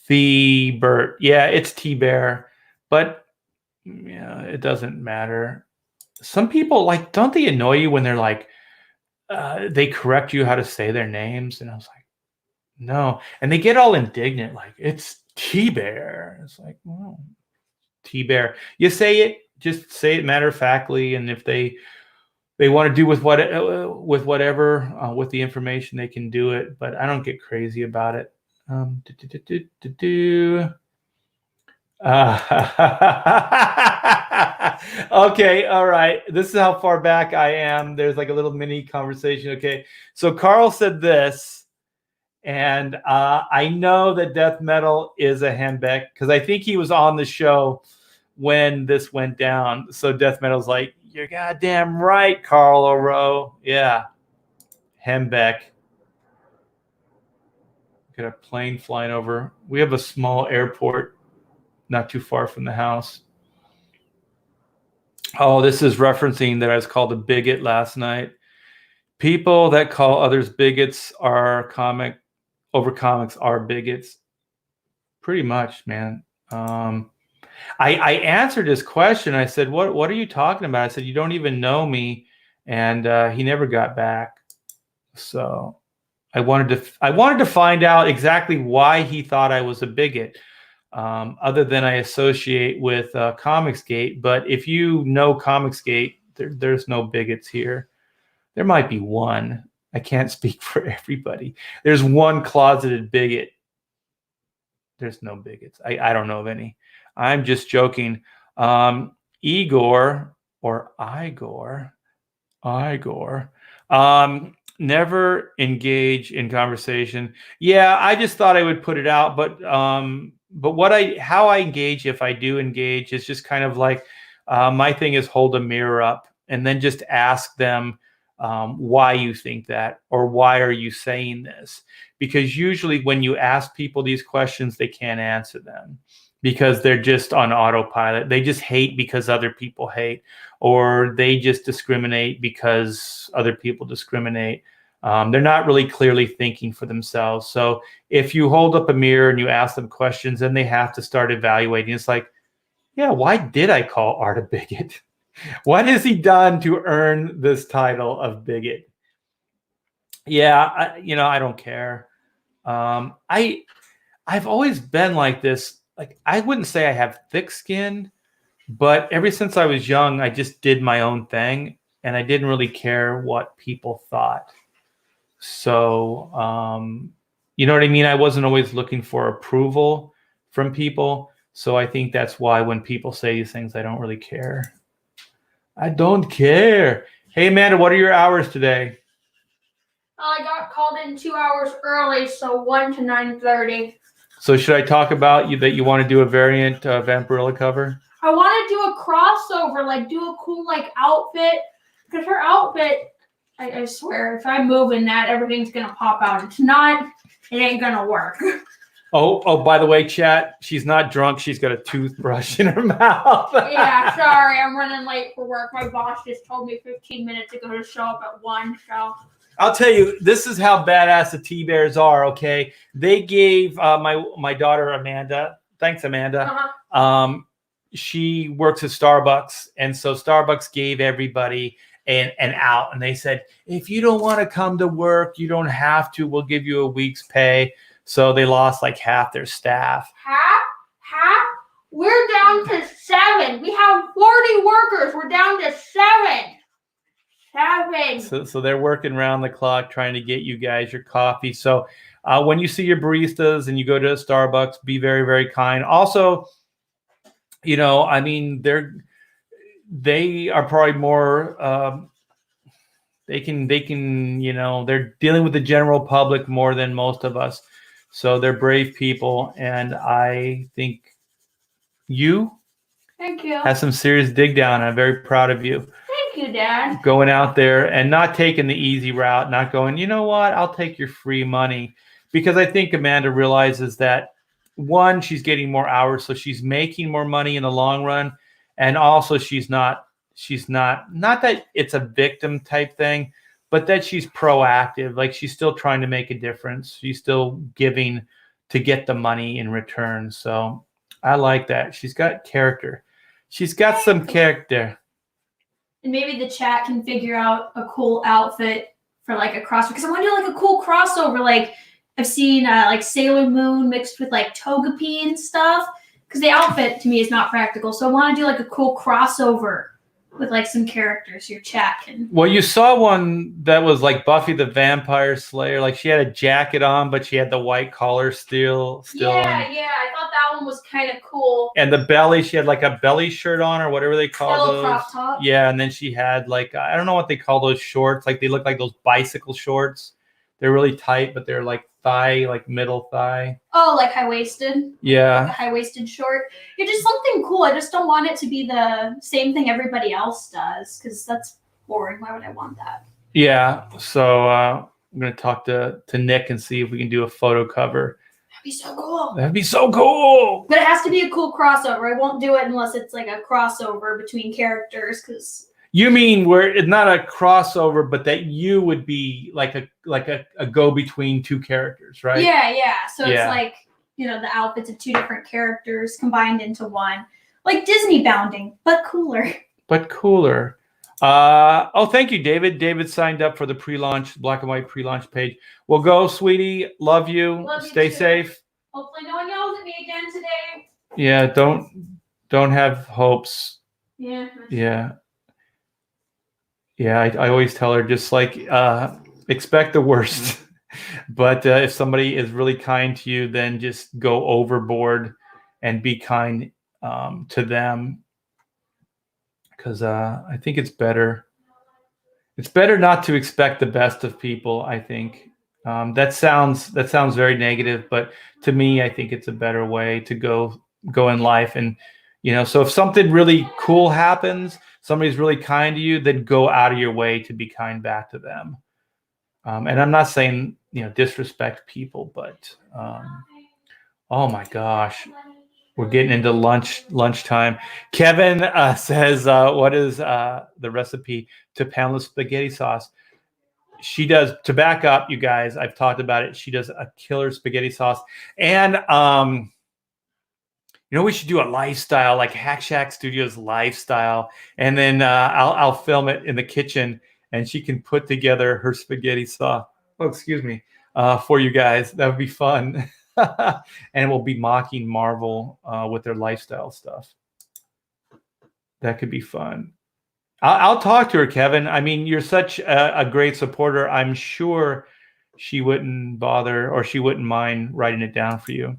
Thebert. Yeah, it's T-Bear, but yeah, it doesn't matter. Some people like, don't they annoy you when they're like, they correct you how to say their names? And I was like, no. And they get all indignant, like, it's T-Bear. It's like, well, T-Bear. You say it, just say it matter-of-factly, and if they want to do with whatever with the information, they can do it, but I don't get crazy about it. Okay, all right. This is how far back I am. There's like a little mini conversation. Okay, so Carl said this, and I know that death metal is a Hembeck because I think he was on the show when this went down. So death metal's like, you're goddamn right, Carl Oro. Yeah, Hembeck. Got a plane flying over. We have a small airport not too far from the house. Oh, this is referencing that I was called a bigot last night. People that call others bigots are comics are bigots. Pretty much, man. I answered his question. I said, what are you talking about? I said, you don't even know me. And he never got back. So I wanted to find out exactly why he thought I was a bigot, other than I associate with Comicsgate. But if you know Comicsgate, there's no bigots here. There might be one. I can't speak for everybody. There's one closeted bigot. There's no bigots. I don't know of any. I'm just joking. Igor or Igor. Never engage in conversation. Yeah, I just thought I would put it out, but how I engage, if I do engage, is just kind of like my thing is hold a mirror up and then just ask them why you think that, or why are you saying this? Because usually when you ask people these questions, they can't answer them because they're just on autopilot. They just hate because other people hate, or they just discriminate because other people discriminate. They're not really clearly thinking for themselves. So if you hold up a mirror and you ask them questions, then they have to start evaluating. It's like, yeah, why did I call Art a bigot? What has he done to earn this title of bigot? Yeah, I don't care. I've always been like this. Like, I wouldn't say I have thick skin, but ever since I was young, I just did my own thing, and I didn't really care what people thought. So, you know what I mean? I wasn't always looking for approval from people. So I think that's why when people say these things, I don't really care. I don't care. Hey, Amanda, what are your hours today? I got called in 2 hours early, so 1 to 9:30. So should I talk about that you want to do a variant Vampirilla cover? I want to do a crossover, like do a cool like outfit, because her outfit, I swear, if I move in that, everything's gonna pop out. If not, it ain't gonna work. Oh, by the way, chat, she's not drunk. She's got a toothbrush in her mouth. Yeah, sorry, I'm running late for work. My boss just told me 15 minutes ago to show up at 1, so. I'll tell you, this is how badass the T-Bears are, okay? They gave my daughter, Amanda, thanks, Amanda. She works at Starbucks, and so Starbucks gave everybody an out, and they said, if you don't want to come to work, you don't have to. We'll give you a week's pay. So they lost like half their staff. Half? We're down to 7. We have 40 workers. We're down to 7. 7. So they're working around the clock trying to get you guys your coffee. So when you see your baristas and you go to a Starbucks, be very, very kind. Also, you know, I mean, they are probably more. They can, you know, they're dealing with the general public more than most of us. So they're brave people, and I think Thank you. have some serious dig down. I'm very proud of you. Thank you, Dad. Going out there and not taking the easy route, not going, you know what, I'll take your free money. Because I think Amanda realizes that, one, she's getting more hours, so she's making more money in the long run. And also she's not that it's a victim type thing, but that she's proactive. Like, she's still trying to make a difference. She's still giving to get the money in return. So I like that. She's got character. She's got some character. And maybe the chat can figure out a cool outfit for like a crossover. Because I want to do like a cool crossover. Like, I've seen like Sailor Moon mixed with like Togepi and stuff. Because the outfit to me is not practical. So I want to do like a cool crossover with like some characters your chat can. Well, you saw one that was like Buffy the Vampire Slayer. Like, she had a jacket on, but she had the white collar still. Yeah, I thought that one was kind of cool. And the belly, she had like a belly shirt on or whatever they call those. Crop top. Yeah, and then she had like, I don't know what they call those shorts. Like, they look like those bicycle shorts. They're really tight, but they're like thigh, like middle thigh. Oh, like high-waisted? Yeah. Like a high-waisted short. Yeah, just something cool. I just don't want it to be the same thing everybody else does, because that's boring. Why would I want that? Yeah, so I'm going to talk to Nick and see if we can do a photo cover. That'd be so cool. That'd be so cool. But it has to be a cool crossover. I won't do it unless it's like a crossover between characters, because... You mean where it's not a crossover, but that you would be like a go-between two characters, right? Yeah. So it's like, you know, the outfits of two different characters combined into one. Like Disney bounding, but cooler. Oh, thank you, David. David signed up for the pre-launch, black and white pre-launch page. Well, go, sweetie. Love you. Stay safe. Hopefully no one yells at me again today. Yeah, don't have hopes. Yeah. Yeah, I always tell her, just like, expect the worst. But if somebody is really kind to you, then just go overboard and be kind to them. Because I think it's better. It's better not to expect the best of people, I think. That sounds very negative, but to me, I think it's a better way to go in life. And, you know, so if something really cool happens, somebody's really kind to you, then go out of your way to be kind back to them. And I'm not saying, you know, disrespect people, but oh my gosh, we're getting into lunchtime. Kevin says, what is the recipe to Pamela's spaghetti sauce? She does, to back up, you guys, I've talked about it. She does a killer spaghetti sauce. And you know, we should do a lifestyle, like Hack Shack Studios lifestyle. And then I'll film it in the kitchen, and she can put together her spaghetti sauce. Oh, excuse me, for you guys. That would be fun. And we'll be mocking Marvel with their lifestyle stuff. That could be fun. I'll talk to her, Kevin. I mean, you're such a great supporter. I'm sure she wouldn't bother, or she wouldn't mind writing it down for you.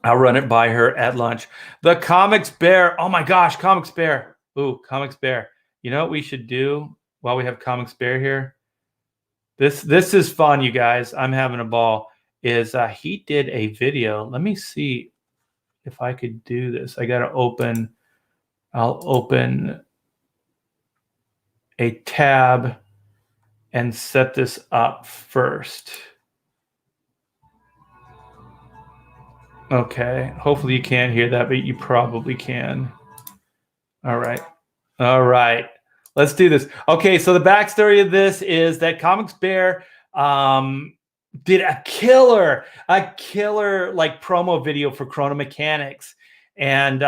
I'll run it by her at lunch. The Comics Bear. Oh my gosh, Comics Bear. Ooh, Comics Bear. You know what we should do while we have Comics Bear here? This is fun, you guys. I'm having a ball. is he did a video. Let me see if I could do this. I got to open. I'll open a tab and set this up first. Okay. Hopefully you can't hear that, but you probably can. All right. All right. Let's do this. Okay. So the backstory of this is that Comics Bear did a killer like promo video for Chrono Mechanics. And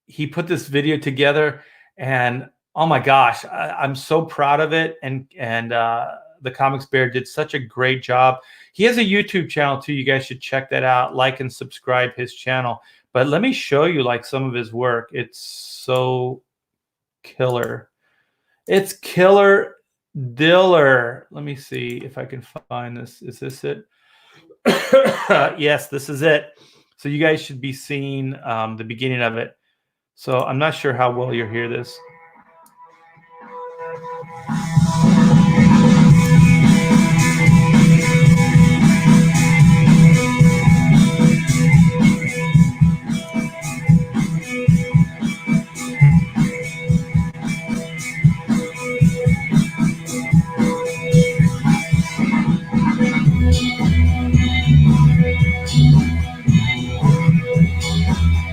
he put this video together, and oh my gosh, I'm so proud of it. And the Comics Bear did such a great job. He has a YouTube channel too. You guys should check that out. Like and subscribe his channel. But let me show you like some of his work. It's so killer. It's killer diller. Let me see if I can find this. Is this it? Yes, this is it. So you guys should be seeing the beginning of it. So I'm not sure how well you'll hear this.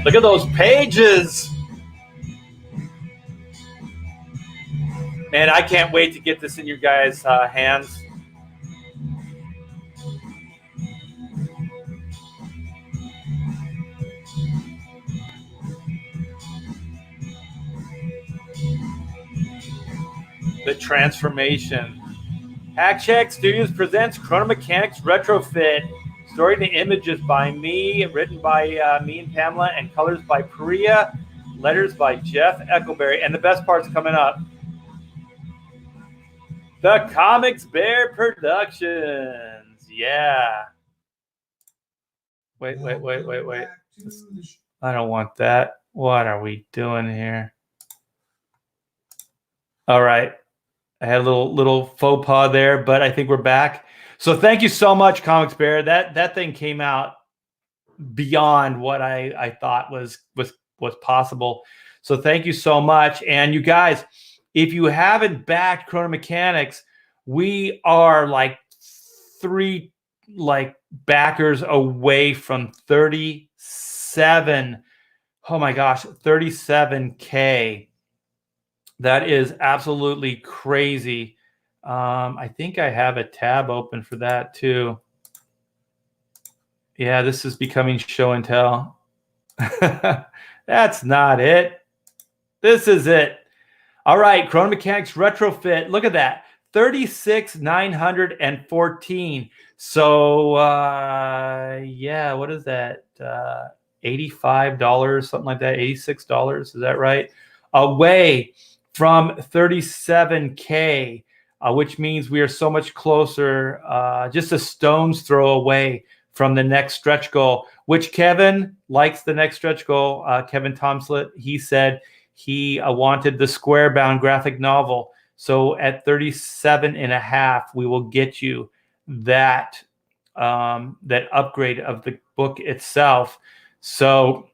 Look at those pages. Man, I can't wait to get this in your guys' hands. The transformation. Hack Check Studios presents Chrono Mechanics Retrofit. Story to images by me, written by me and Pamela, and colors by Priya, letters by Jeff Eckleberry. And the best part's coming up. The Comics Bear Productions. Yeah. Wait. I don't want that. What are we doing here? All right. I had a little faux pas there, but I think we're back. So thank you so much, Comics Bear. That thing came out beyond what I thought was possible. So thank you so much. And you guys, if you haven't backed Chrono Mechanics, we are like 3 backers away from 37. Oh my gosh, 37K. That is absolutely crazy. I think I have a tab open for that too. Yeah, this is becoming show and tell. That's not it. This is it. All right, Chrono Mechanics Retrofit. Look at that. 36,914. So yeah, what is that? $85, something like that. $86. Is that right? Away from 37K, which means we are so much closer, just a stone's throw away from the next stretch goal, which Kevin likes the next stretch goal. Kevin Tomslet, he said he wanted the square bound graphic novel. So at 37.5, we will get you that, that upgrade of the book itself. So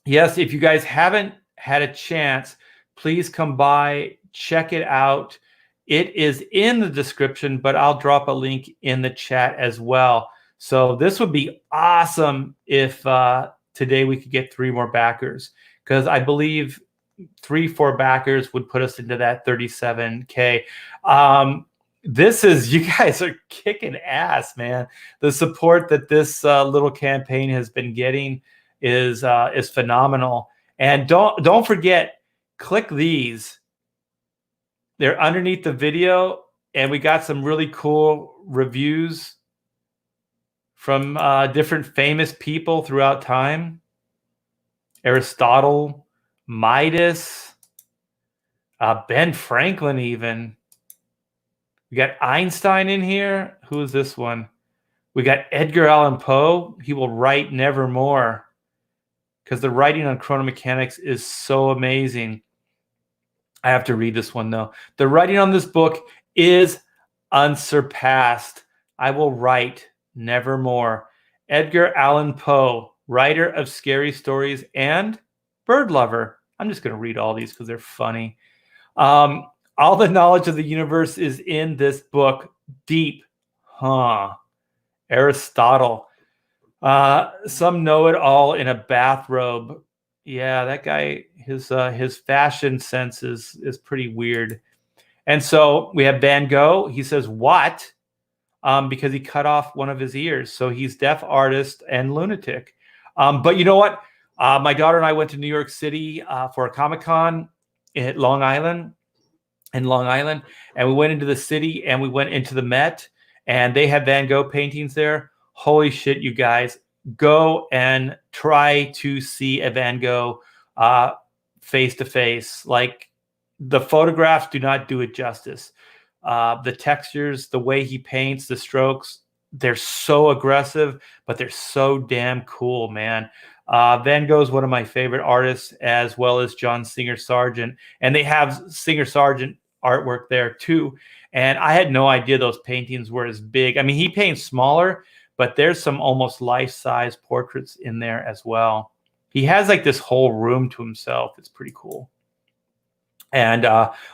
yes, if you guys haven't had a chance, please come by, check it out. It is in the description, but I'll drop a link in the chat as well. So this would be awesome if today we could get 3 more backers, because I believe 3-4 backers would put us into that 37K. This is, you guys are kicking ass, man. The support that this little campaign has been getting is phenomenal. And don't forget, click these. They're underneath the video, and we got some really cool reviews from different famous people throughout time. Aristotle, Midas, Ben Franklin even. We got Einstein in here. Who is this one? We got Edgar Allan Poe. He will write nevermore, because the writing on Chrono Mechanics is so amazing. I have to read this one, though. The writing on this book is unsurpassed. I will write nevermore. Edgar Allan Poe, writer of scary stories and bird lover. I'm just going to read all these because they're funny. All the knowledge of the universe is in this book. Deep. Huh. Aristotle. Some know it all in a bathrobe. Yeah, that guy, his fashion sense is pretty weird. And so we have Van Gogh. He says, what? Because he cut off one of his ears. So he's deaf artist and lunatic. But you know what? My daughter and I went to New York City for a Comic-Con at Long Island, and we went into the city and we went into the Met, and they had Van Gogh paintings there. Holy shit, you guys. Go and try to see a Van Gogh face to face. Like, the photographs do not do it justice. The textures, the way he paints, the strokes, they're so aggressive, but they're so damn cool, man. Van Gogh is one of my favorite artists, as well as John Singer Sargent. And they have Singer Sargent artwork there too. And I had no idea those paintings were as big. I mean, he paints smaller, but there's some almost life-size portraits in there as well. He has like this whole room to himself. It's pretty cool. And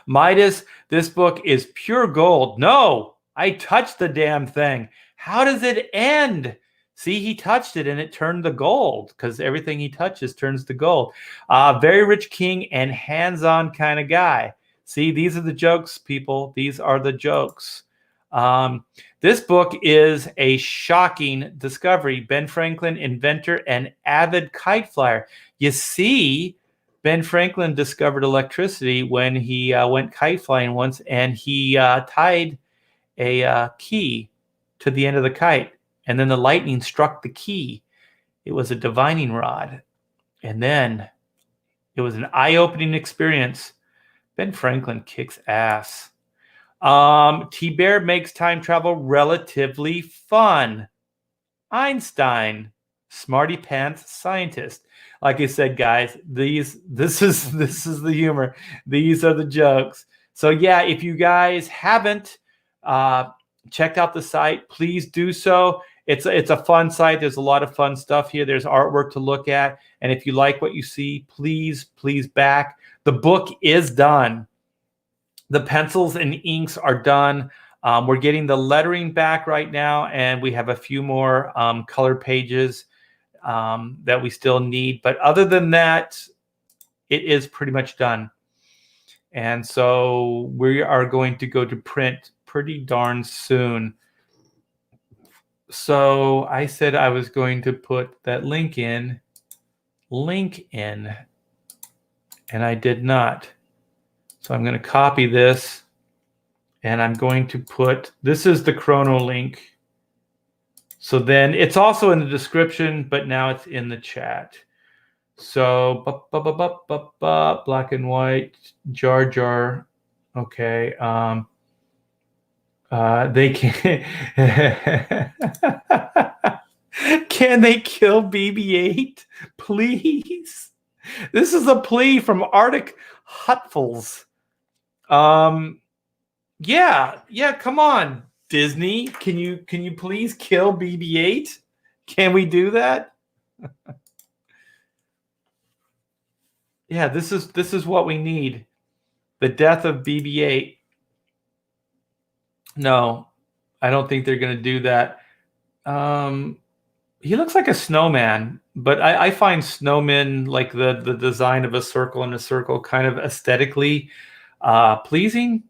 Midas, this book is pure gold. No, I touched the damn thing. How does it end? See, he touched it and it turned to gold, because everything he touches turns to gold. Very rich king and hands-on kind of guy. See, these are the jokes, people. These are the jokes. This book is a shocking discovery. Ben Franklin, inventor and avid kite flyer. You see, Ben Franklin discovered electricity when he went kite flying once, and he tied a key to the end of the kite, and then the lightning struck the key. It was a divining rod, and then it was an eye-opening experience. Ben Franklin kicks ass. T-Bear makes time travel relatively fun. Einstein, smarty pants scientist. Like I said, guys, this is the humor. These are the jokes. So yeah, if you guys haven't checked out the site, please do so. It's a fun site. There's a lot of fun stuff here. There's artwork to look at, and if you like what you see, please back. The book is done. The pencils and inks are done. We're getting the lettering back right now, and we have a few more color pages that we still need. But other than that, it is pretty much done. And so we are going to go to print pretty darn soon. So I said I was going to put that link in, and I did not. So I'm going to copy this, and I'm going to put, this is the chrono link. So then it's also in the description, but now it's in the chat. So black and white, Jar Jar. Okay. They can can they kill BB-8? Please. This is a plea from Arctic Hutfuls. Yeah, come on, Disney. Can you please kill BB-8? Can we do that? Yeah, this is what we need. The death of BB-8. No, I don't think they're going to do that. He looks like a snowman, but I find snowmen, like the design of a circle in a circle, kind of aesthetically pleasing.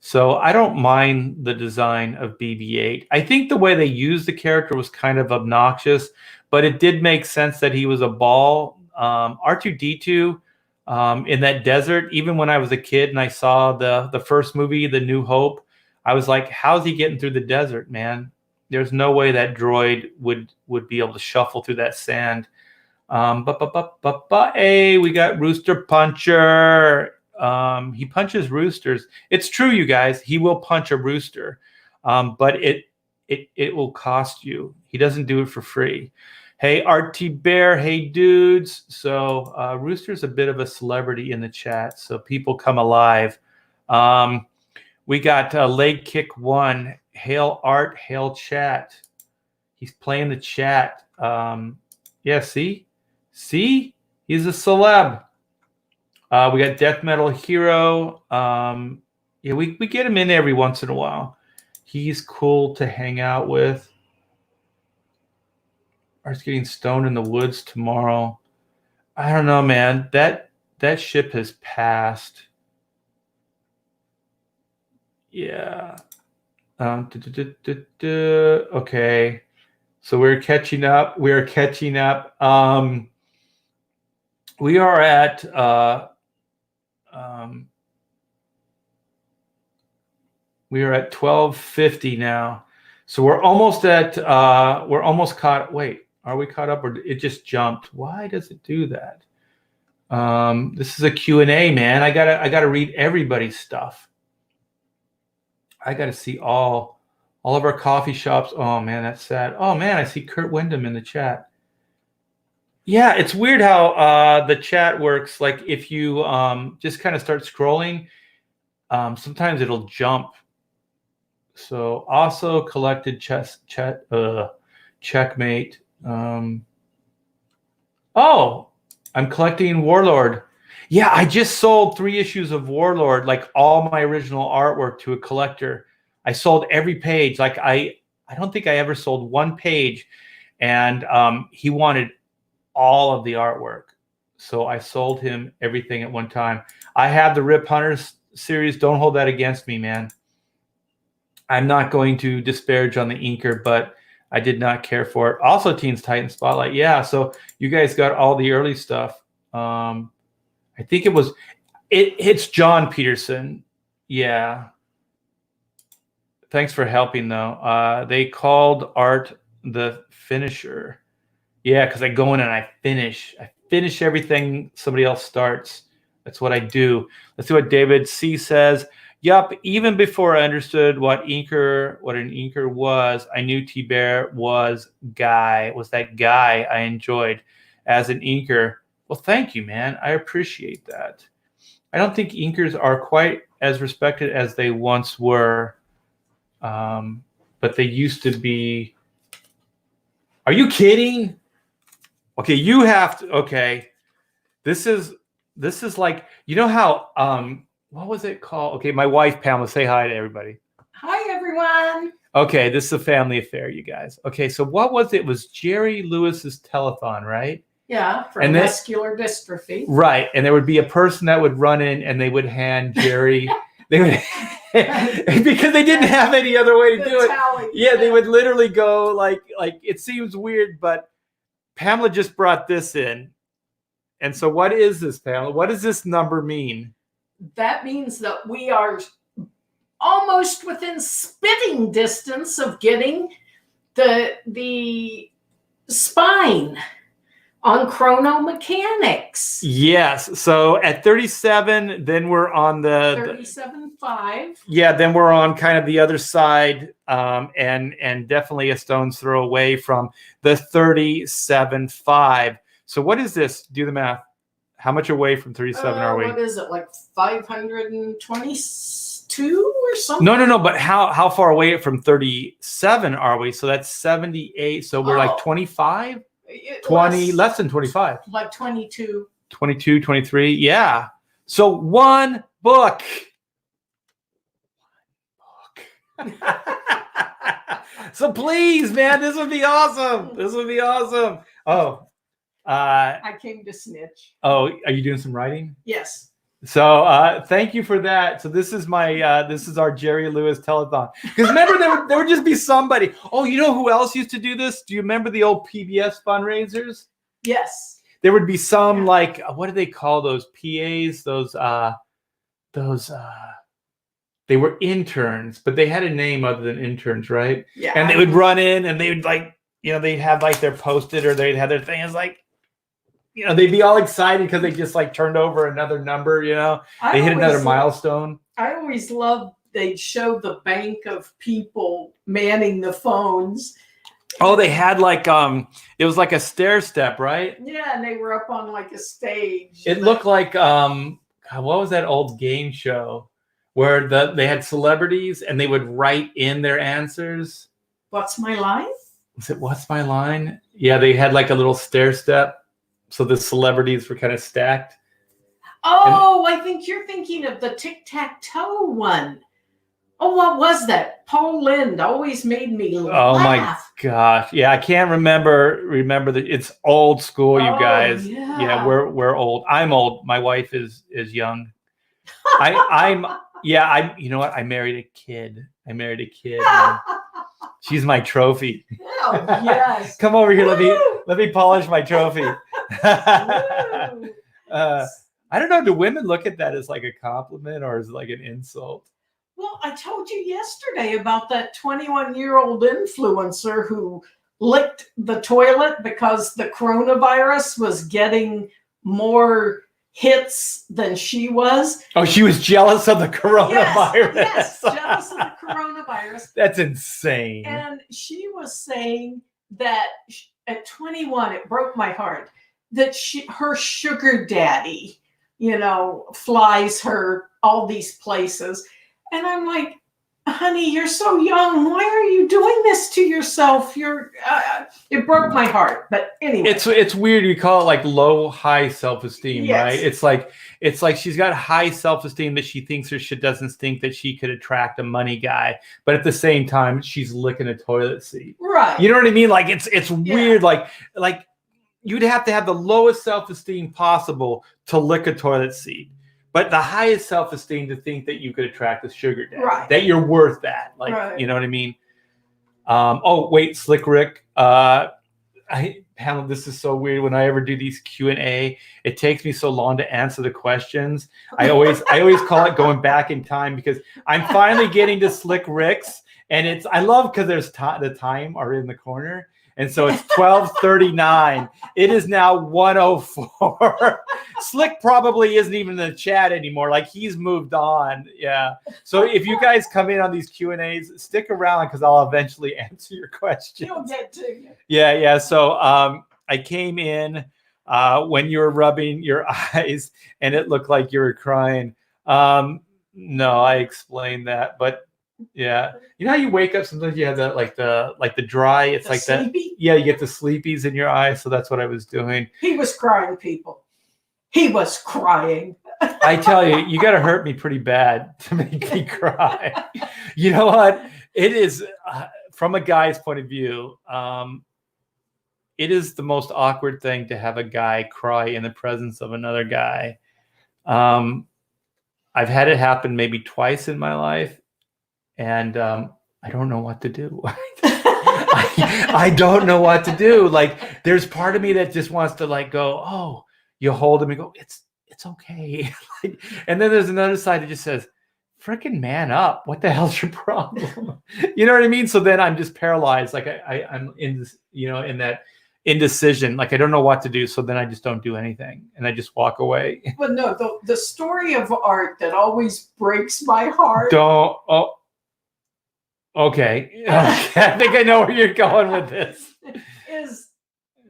So I don't mind the design of BB-8. I think the way they used the character was kind of obnoxious, but it did make sense that he was a ball. R2-D2 in that desert, even when I was a kid and I saw the first movie, The New Hope, I was like, how's he getting through the desert, man? There's no way that droid would be able to shuffle through that sand. Hey, we got Rooster Puncher. He punches roosters. It's true, you guys. He will punch a rooster, but it will cost you. He doesn't do it for free. Hey, RT Bear. Hey, dudes. So Rooster's a bit of a celebrity in the chat, so people come alive. We got leg kick 1. Hail art, hail chat. He's playing the chat. Yeah, see, he's a celeb. We got death metal hero. Yeah, we get him in every once in a while. He's cool to hang out with. Art's getting stoned in the woods tomorrow. I don't know, man. That ship has passed. Yeah. Okay. So we're catching up. We are at 12:50 now. So we're almost caught. Wait, are we caught up or it just jumped? Why does it do that? This is a Q&A, man. I gotta read everybody's stuff. I gotta see all of our coffee shops. Oh man, that's sad. Oh man, I see Kurt Wyndham in the chat. Yeah, it's weird how the chat works. Like if you just kind of start scrolling, sometimes it'll jump. So also collected checkmate. Oh, I'm collecting Warlord. Yeah, I just sold 3 issues of Warlord, like all my original artwork to a collector. I sold every page. Like I don't think I ever sold one page, and he wanted all of the artwork. So I sold him everything at one time. I have the Rip Hunters series. Don't hold that against me, man. I'm not going to disparage on the inker, but I did not care for it. Also, Teens Titan Spotlight. Yeah, so you guys got all the early stuff. I think it's John Peterson. Yeah. Thanks for helping, though. They called Art the finisher. Yeah, because I go in and I finish everything somebody else starts. That's what I do. Let's see what David C says. Yup, even before I understood what an inker was, I knew T-Bear was that guy I enjoyed as an inker. Well, thank you, man. I appreciate that. I don't think inkers are quite as respected as they once were, but they used to be. Are you kidding? Okay, you have to. Okay, this is like, you know how what was it called? Okay, my wife Pamela, say hi to everybody. Hi everyone. Okay, this is a family affair, you guys. Okay, so what was it? It was Jerry Lewis's telethon, right? Yeah, for muscular dystrophy. Right, and there would be a person that would run in and they would hand Jerry. They would because they didn't have any other way to do it. Yeah, they would literally go like it seems weird, but Pamela just brought this in. And so what is this, Pamela? What does this number mean? That means that we are almost within spitting distance of getting the spine on chrono mechanics. Yes. So at 37, then we're on the 37.5. Yeah, then we're on kind of the other side, and definitely a stone's throw away from the 37.5. So what is this? Do the math. How much away from 37 are we? What is it, like 522 or something? No. But how far away from 37 are we? So that's 78. So we're like 25, 20, less than 25. Like 22. 22, 23. Yeah. So one book. So please, man, this would be awesome. Oh. I came to snitch. Oh, are you doing some writing? Yes. So thank you for that. So this is our Jerry Lewis telethon. Because remember, there would just be somebody. Oh, you know who else used to do this? Do you remember the old PBS fundraisers? Yes. There would be some like, what do they call those PAs? Those they were interns, but they had a name other than interns, right? Yeah. And they would run in and they would they'd have like their Post-it or they'd have their thing. It's like, they'd be all excited because they just like turned over another number, they hit another milestone. I always loved, they'd show the bank of people manning the phones. Oh, they had like, it was like a stair step, right? Yeah, and they were up on like a stage. It looked like, what was that old game show where they had celebrities and they would write in their answers. What's my line? Was it What's My Line? Yeah, they had like a little stair step, so the celebrities were kind of stacked. Oh, I think you're thinking of the tic-tac-toe one. Oh, what was that? Paul Lynde always made me laugh. Oh my gosh. Yeah, I can't remember that. It's old school, you guys. Yeah, we're old. I'm old. My wife is young. I'm you know what? I married a kid. And she's my trophy. Oh, yes. Come over here. Let me polish my trophy. I don't know. Do women look at that as like a compliment or as like an insult? Well, I told you yesterday about that 21-year-old influencer who licked the toilet because the coronavirus was getting more hits than she was. Oh, she was jealous of the coronavirus. Yes, jealous of the coronavirus. That's insane. And she was saying that at 21, it broke my heart, that her sugar daddy, flies her all these places. And I'm like, honey, you're so young. Why are you doing this to yourself? It broke my heart. But anyway, it's weird. We call it like high self-esteem, yes. Right? It's like she's got high self-esteem that she thinks her shit doesn't stink, that she could attract a money guy, but at the same time, she's licking a toilet seat. Right. You know what I mean? Like it's weird. Like you'd have to have the lowest self-esteem possible to lick a toilet seat. But the highest self-esteem to think that you could attract a sugar daddy, right. that you're worth that. Like, right. You know what I mean? Oh, wait, Slick Rick. Pamela, this is so weird. When I ever do these Q&A, it takes me so long to answer the questions. I always call it going back in time because I'm finally getting to Slick Rick's. And I love because there's the time are in the corner. And so it's 12:39. It is now 1:04. Slick probably isn't even in the chat anymore. Like he's moved on. Yeah. So if you guys come in on these Q&As, stick around because I'll eventually answer your questions. He'll get to you. Yeah. So I came in when you were rubbing your eyes and it looked like you were crying. No, I explained that, but yeah, you know how you wake up sometimes you have that like the dry. It's the like sleepy? that. Yeah, you get the sleepies in your eyes. So that's what I was doing. He was crying, people. He was crying. I tell you, you got to hurt me pretty bad to make me cry. You know what? It is from a guy's point of view. It is the most awkward thing to have a guy cry in the presence of another guy. I've had it happen maybe twice in my life. And I don't know what to do. I don't know what to do. Like, there's part of me that just wants to like go, oh, you hold him and go, it's okay. And then there's another side that just says, freaking man up. What the hell's your problem? You know what I mean? So then I'm just paralyzed. Like I'm in this, in that indecision. Like I don't know what to do. So then I just don't do anything and I just walk away. But no, the story of art that always breaks my heart. Okay. I think I know where you're going with this. Is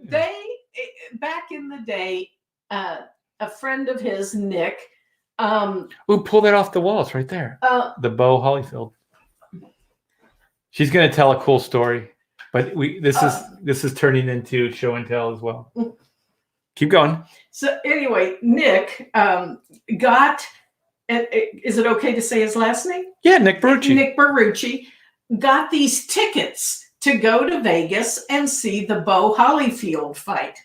back in the day, a friend of his, Nick. Pull that off the wall. It's right there. The Bo Holyfield. She's going to tell a cool story, but this is turning into show and tell as well. Keep going. So anyway, Nick got. Is it okay to say his last name? Yeah, Nick Barucci. Nick Barucci got these tickets to go to Vegas and see the Bo Holyfield fight.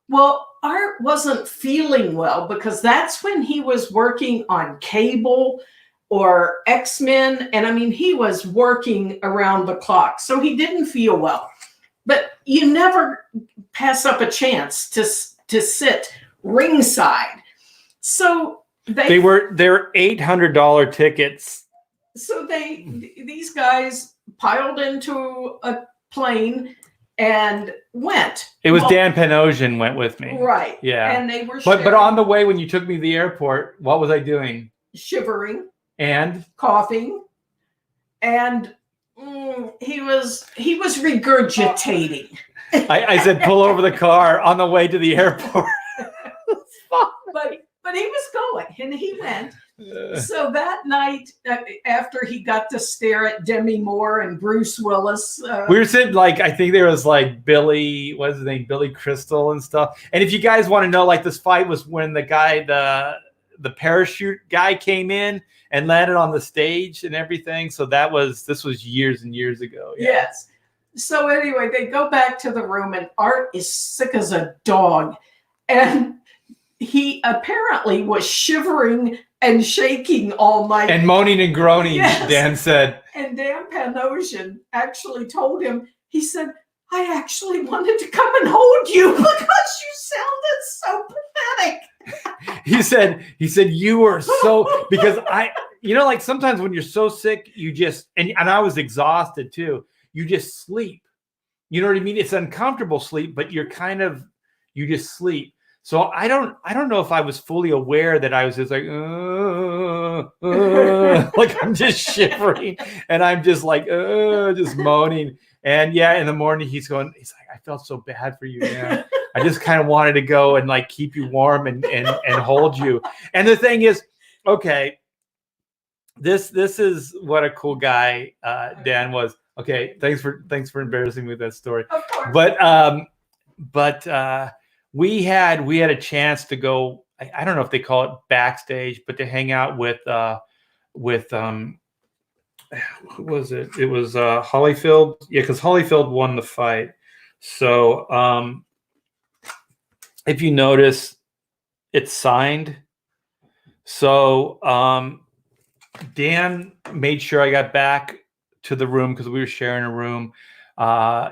Well, Art wasn't feeling well because that's when he was working on Cable or X-Men. And I mean, he was working around the clock. So he didn't feel well. But you never pass up a chance to sit ringside. So they're $800 tickets. So these guys piled into a plane and went. It was Dan Panosian went with me. Right. Yeah. And they were but on the way when you took me to the airport, what was I doing? Shivering. And coughing. And he was regurgitating. I said pull over the car on the way to the airport. But he was going and he went. So that night, after he got to stare at Demi Moore and Bruce Willis, We were sitting like, I think there was like Billy, what's his name, Billy Crystal and stuff. And if you guys want to know, like this fight was when the guy, the parachute guy came in and landed on the stage and everything. So this was years and years ago. Yeah. yes. So anyway, they go back to the room and Art is sick as a dog. And he apparently was shivering and shaking all night. And moaning and groaning, Yes. Dan said. And Dan Panosian actually told him, he said, I actually wanted to come and hold you because you sounded so pathetic. He said you were so, because like sometimes when you're so sick, you just, and I was exhausted too, you just sleep. You know what I mean? It's uncomfortable sleep, but you just sleep. So I don't know if I was fully aware that I was just like, like I'm just shivering and I'm just like, just moaning. And yeah, in the morning he's like, I felt so bad for you, man. I just kind of wanted to go and like keep you warm and hold you. And the thing is, okay, this is what a cool guy Dan was. Okay, thanks for embarrassing me with that story. Of course. But we had a chance to go. I don't know if they call it backstage, but to hang out with who was it? It was Holyfield. Yeah, because Holyfield won the fight. So if you notice, it's signed. So Dan made sure I got back to the room because we were sharing a room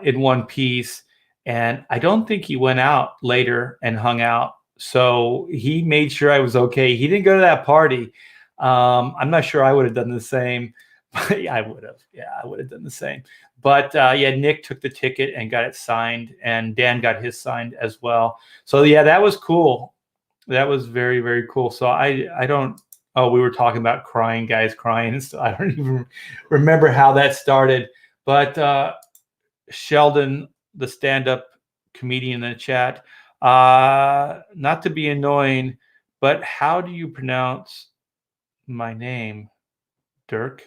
in one piece. And I don't think he went out later and hung out. So he made sure I was okay. He didn't go to that party. I'm not sure I would have done the same. But yeah, I would have. Yeah, I would have done the same. But yeah, Nick took the ticket and got it signed. And Dan got his signed as well. So yeah, that was cool. That was very, very cool. So I don't. Oh, we were talking about guys crying and stuff. I don't even remember how that started. But Sheldon, the stand-up comedian in the chat, not to be annoying, but how do you pronounce my name? Dirk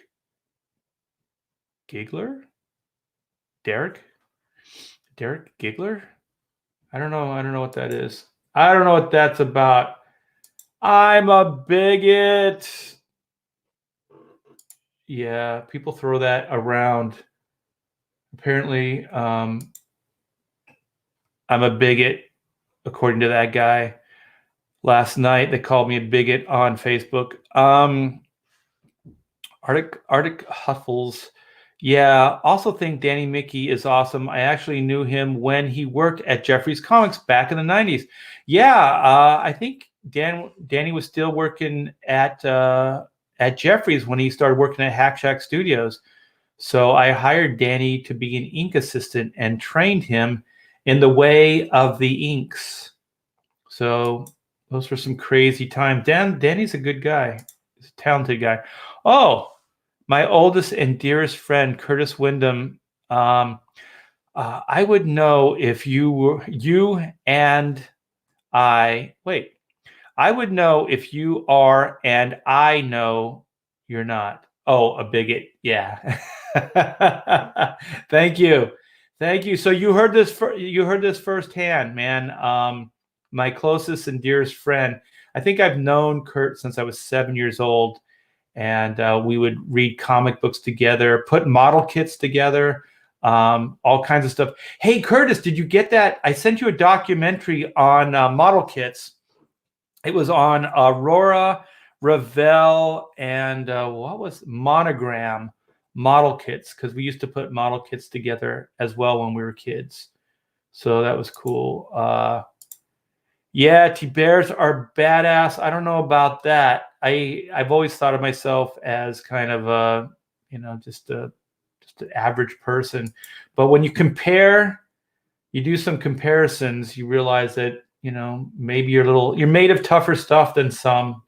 Giggler? Derek Giggler? I don't know what that is. I don't know what that's about. I'm a bigot. Yeah, people throw that around. Apparently, I'm a bigot, according to that guy. Last night, they called me a bigot on Facebook. Arctic Huffles. Yeah, also think Danny Mickey is awesome. I actually knew him when he worked at Jeffrey's Comics back in the 90s. Yeah, I think Danny was still working at Jeffrey's when he started working at Hack Shack Studios. So I hired Danny to be an ink assistant and trained him in the way of the inks. So those were some crazy times. Danny's a good guy. He's a talented guy. Oh, my oldest and dearest friend, Curtis Wyndham. I would know if I would know if you are and I know you're not. Oh, a bigot. Yeah. Thank you. So you heard this firsthand, man. My closest and dearest friend. I think I've known Kurt since I was 7 years old, and we would read comic books together, put model kits together, all kinds of stuff. Hey, Curtis, did you get that? I sent you a documentary on model kits. It was on Aurora, Revell, and what was Monogram model kits, because we used to put model kits together as well when we were kids. So that was cool. Yeah, T-Bears are badass. I don't know about that. I've always thought of myself as kind of a, just an average person. But when you do some comparisons, you realize that, maybe you're made of tougher stuff than some.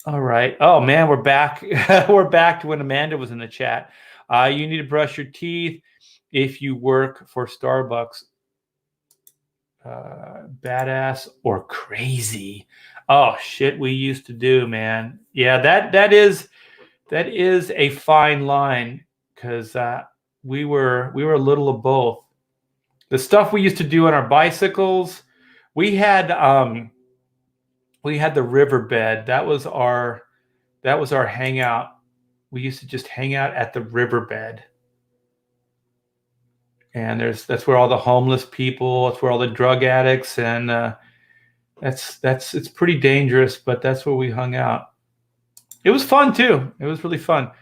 All right. Oh man, we're back. We're back to when Amanda was in the chat. You need to brush your teeth if you work for Starbucks. Badass or crazy. Oh shit, we used to do, man. Yeah, that is a fine line because we were a little of both. The stuff we used to do on our bicycles, we had the riverbed. That was our hangout. We used to just hang out at the riverbed. And that's where all the homeless people, that's where all the drug addicts, and it's pretty dangerous, but that's where we hung out. It was fun too. It was really fun.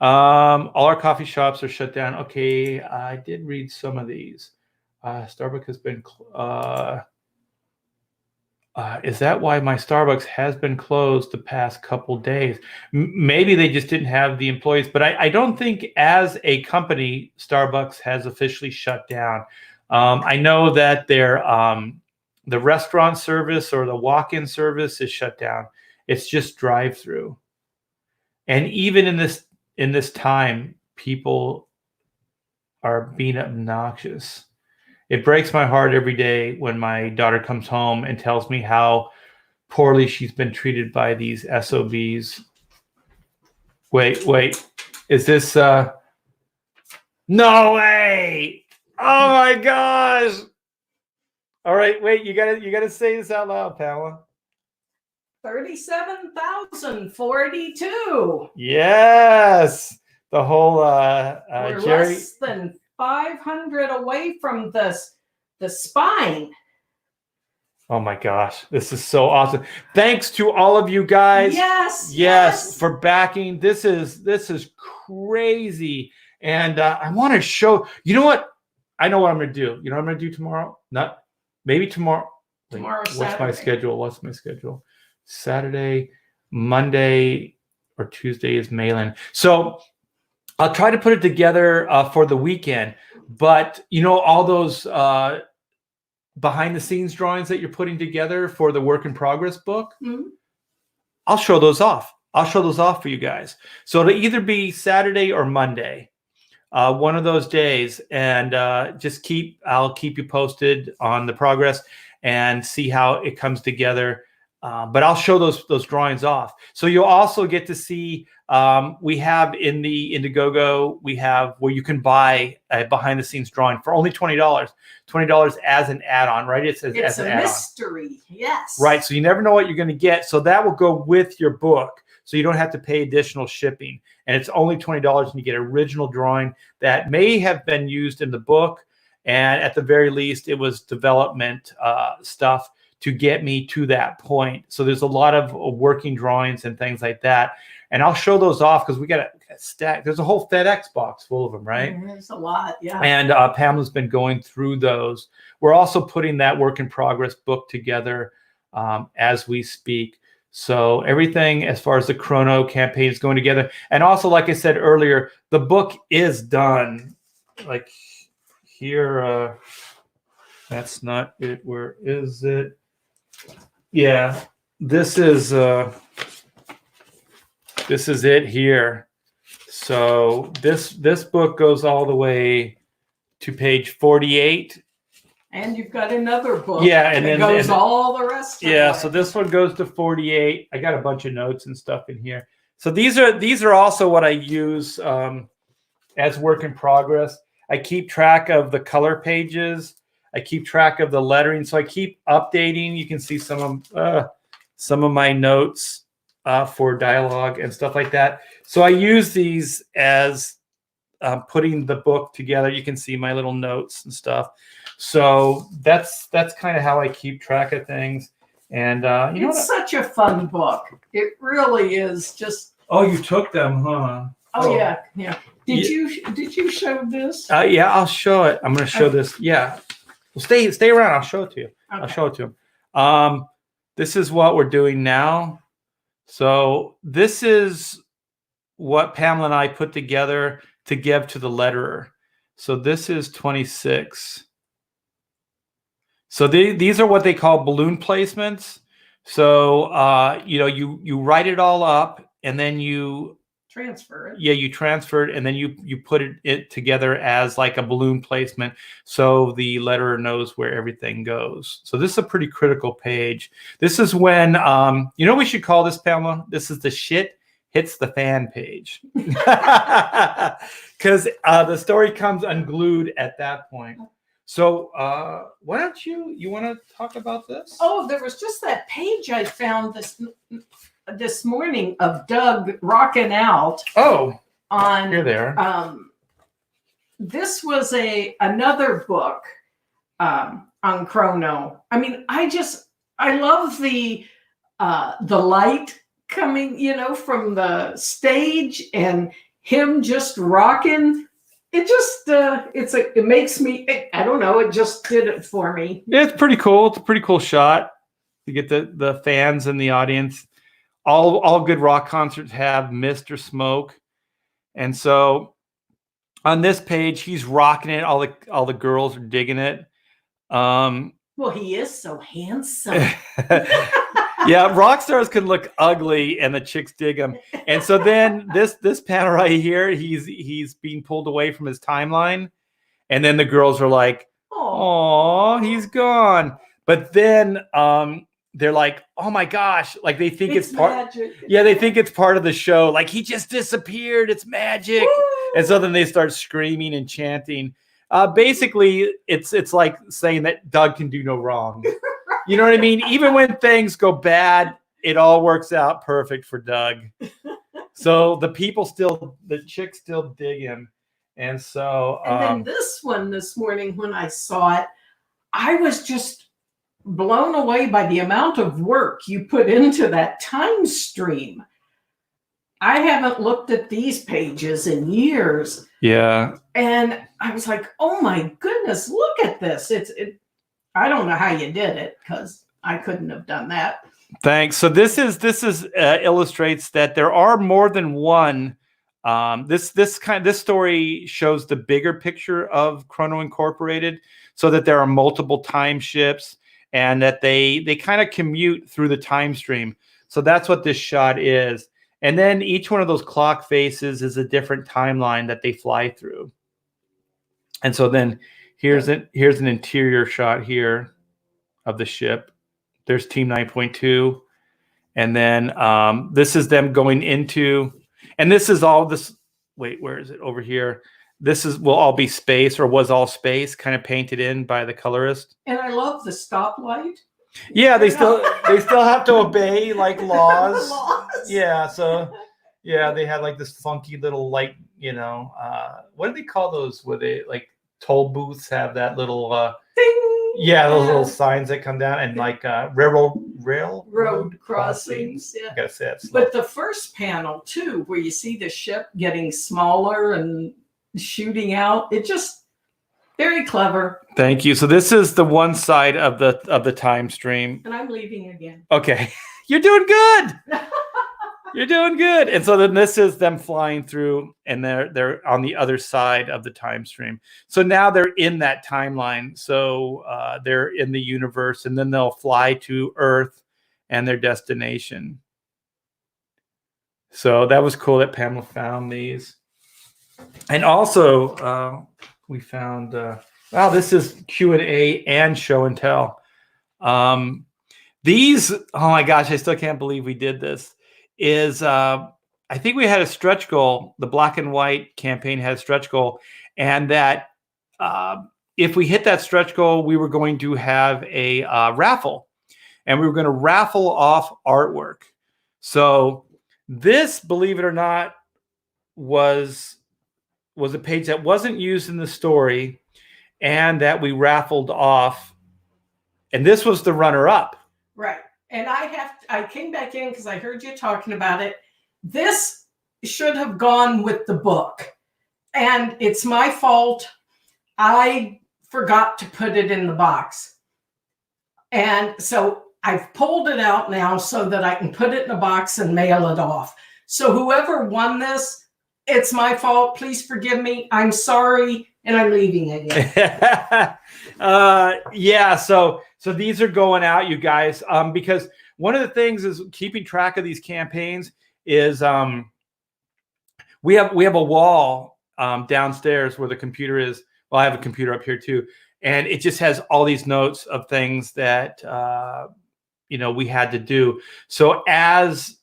All our coffee shops are shut down. Okay, I did read some of these. Starbucks has been. Is that why my Starbucks has been closed the past couple days? Maybe they just didn't have the employees, but I don't think as a company, Starbucks has officially shut down. I know that the restaurant service or the walk-in service is shut down. It's just drive-through. And even in this time, people are being obnoxious. It breaks my heart every day when my daughter comes home and tells me how poorly she's been treated by these SOBs. Wait. Is this no way? Oh my gosh. All right, wait, you gotta say this out loud, Pamela. 37,042. Yes. The whole We're Jerry. less than 500 away from the spine. Oh my gosh, this is so awesome. Thanks to all of you guys. Yes. For backing. This is crazy. And I want to show, you know what? I know what I'm going to do. You know what I'm going to do tomorrow? Maybe tomorrow. Tomorrow's What's my Saturday. schedule? Saturday, Monday, or Tuesday is mail-in. So I'll try to put it together for the weekend. But all those behind the scenes drawings that you're putting together for the work in progress book, I'll show those off. For you guys. So it'll either be Saturday or Monday, one of those days, and I'll keep you posted on the progress and see how it comes together. But I'll show those drawings off. So you'll also get to see, we have in the Indiegogo, we have where you can buy a behind the scenes drawing for only $20 as an add-on, right? It's a mystery. Yes. Right. So you never know what you're going to get. So that will go with your book. So you don't have to pay additional shipping. And it's only $20 and you get original drawing that may have been used in the book. And at the very least, it was development stuff to get me to that point. So there's a lot of working drawings and things like that. And I'll show those off because we got a stack. There's a whole FedEx box full of them, right? There's a lot, yeah. And Pamela's been going through those. We're also putting that work in progress book together as we speak. So everything as far as the Chrono campaign is going together. And also, like I said earlier, the book is done. Like here, that's not it. Where is it? Yeah, this is it here. So this book goes all the way to page 48. And you've got another book. Yeah, and then it goes all the rest of yeah, it. so this one goes to 48. I got a bunch of notes and stuff in here. So these are also what I use as work in progress. I keep track of the color pages. I keep track of the lettering. So I keep updating. You can see some of my notes for dialogue and stuff like that. So I use these as putting the book together. You can see my little notes and stuff. So that's kind of how I keep track of things. And it's such a fun book. It really is. Just you took them, huh? Oh yeah. Did you show this? Yeah, I'll show it. I'm going to show this. Yeah, well, stay around. I'll show it to you. Okay. I'll show it to him. This is what we're doing now. So this is what Pamela and I put together to give to the letterer. So this is 26. So these are what they call balloon placements. So you write it all up and then you transfer it. Yeah, you transfer it, and then you put it together as like a balloon placement, so the letterer knows where everything goes. So this is a pretty critical page. This is when you know what we should call this, Pamela? This is the shit hits the fan page, because the story comes unglued at that point. So why don't you want to talk about this? Oh, there was just that page I found this morning of Doug rocking out. Oh, on you're there. This was another book on Chrono. I mean, I love the light coming, from the stage and him just rocking. It just it makes me, I don't know, it just did it for me. Yeah, it's pretty cool. It's a pretty cool shot. You get the fans in the audience. All good rock concerts have mist or smoke. And so on this page, he's rocking it. All the girls are digging it. Well, he is so handsome. Yeah, rock stars can look ugly and the chicks dig him. And so then this panel right here, he's being pulled away from his timeline. And then the girls are like, "Oh, he's gone." But then they're like, "Oh my gosh!" Like they think it's part. Magic. Yeah, they think it's part of the show. Like he just disappeared. It's magic. Woo! And so then they start screaming and chanting. Basically, it's like saying that Doug can do no wrong. You know what I mean? Even when things go bad, it all works out perfect for Doug. So the chicks still dig him. And so and then this one this morning when I saw it, I was just blown away by the amount of work you put into that time stream. I haven't looked at these pages in years. Yeah. And I was like, oh my goodness, look at this. I don't know how you did it because I couldn't have done that. Thanks. So this illustrates that there are more than one. This story shows the bigger picture of Chrono Incorporated, so that there are multiple time ships and that they kind of commute through the time stream. So that's what this shot is. And then each one of those clock faces is a different timeline that they fly through. And so then here's an interior shot here of the ship. There's Team 9.2. And then this is them going into, and this is all this, wait, where is it? Over here. This will all be space, or was all space, kind of painted in by the colorist. And I love the stoplight. Yeah, they still have to obey like laws. Laws. Yeah, so yeah, they had like this funky little light, what do they call those? Where they like toll booths have that little Ding! Yeah, those little signs that come down, and like road crossings. Yeah. I gotta say that slow. But the first panel too, where you see the ship getting smaller and shooting out, it just very clever. Thank you. So this is the one side of the time stream. And I'm leaving again. Okay, you're doing good. You're doing good. And so then this is them flying through, and they're on the other side of the time stream. So now they're in that timeline. So they're in the universe, and then they'll fly to Earth and their destination. So that was cool that Pamela found these. And also we found, wow, this is Q&A and show and tell. These, oh my gosh, I still can't believe we did this. I think we had a stretch goal. The Black and White campaign had a stretch goal, and that if we hit that stretch goal, we were going to have a raffle, and we were going to raffle off artwork. So this, believe it or not, was a page that wasn't used in the story, and that we raffled off, and this was the runner-up. Right. And I came back in because I heard you talking about it. This should have gone with the book. And it's my fault. I forgot to put it in the box. And so I've pulled it out now so that I can put it in a box and mail it off. So whoever won this, it's my fault. Please forgive me. I'm sorry. And I'm leaving again. Yeah, so these are going out, you guys, because one of the things is keeping track of these campaigns is We have a wall downstairs where the computer is. Well, I have a computer up here too, and it just has all these notes of things that we had to do. So as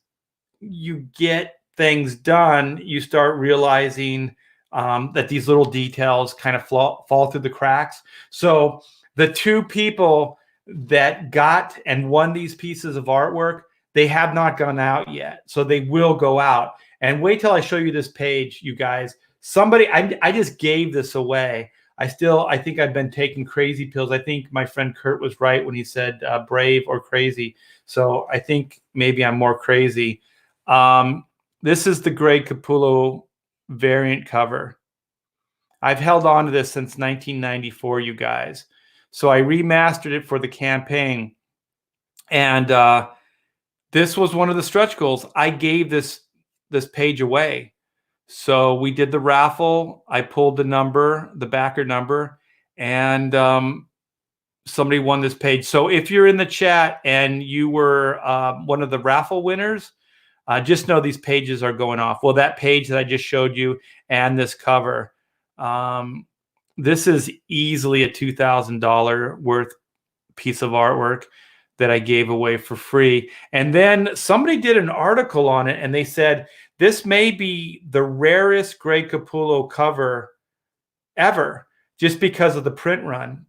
you get things done, you start realizing that these little details kind of fall through the cracks. So the two people that got and won these pieces of artwork, they have not gone out yet. So they will go out. And wait till I show you this page, you guys. I just gave this away. I think I've been taking crazy pills. I think my friend Kurt was right when he said brave or crazy. So I think maybe I'm more crazy. This is the Greg Capullo variant cover. I've held on to this since 1994, you guys. So I remastered it for the campaign. And this was one of the stretch goals. I gave this page away. So we did the raffle. I pulled the backer number, and somebody won this page. So if you're in the chat and you were one of the raffle winners, just know these pages are going off. Well, that page that I just showed you and this cover, this is easily a $2,000 worth piece of artwork that I gave away for free. And then somebody did an article on it, and they said, this may be the rarest Greg Capullo cover ever, just because of the print run.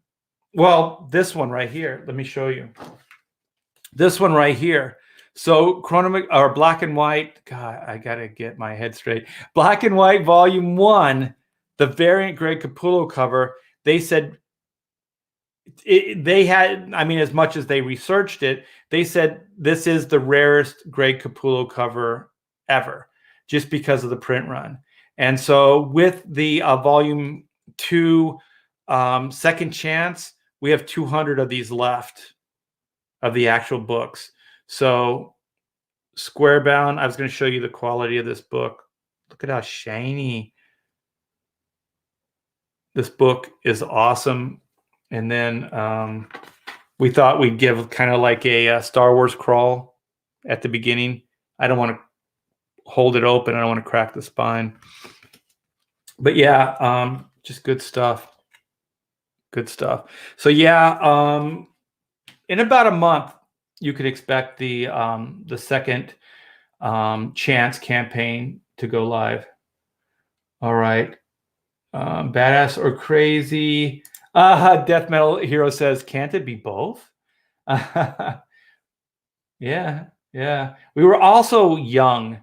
Well, this one right here, let me show you. This one right here. So black and white, God, I got to get my head straight. Black and white volume 1, the variant Greg Capullo cover, they said they had, as much as they researched it, they said this is the rarest Greg Capullo cover ever, just because of the print run. And so with the volume 2 second chance, we have 200 of these left of the actual books. So square bound, I was going to show you the quality of this book. Look at how shiny. This book is awesome. And then we thought we'd give kind of like a Star Wars crawl at the beginning. I don't want to hold it open. I don't want to crack the spine. But yeah, just good stuff. Good stuff. So yeah, in about a month, you could expect the second chance campaign to go live. All right. Badass or crazy? Death Metal Hero says, can't it be both? Yeah. We were also young.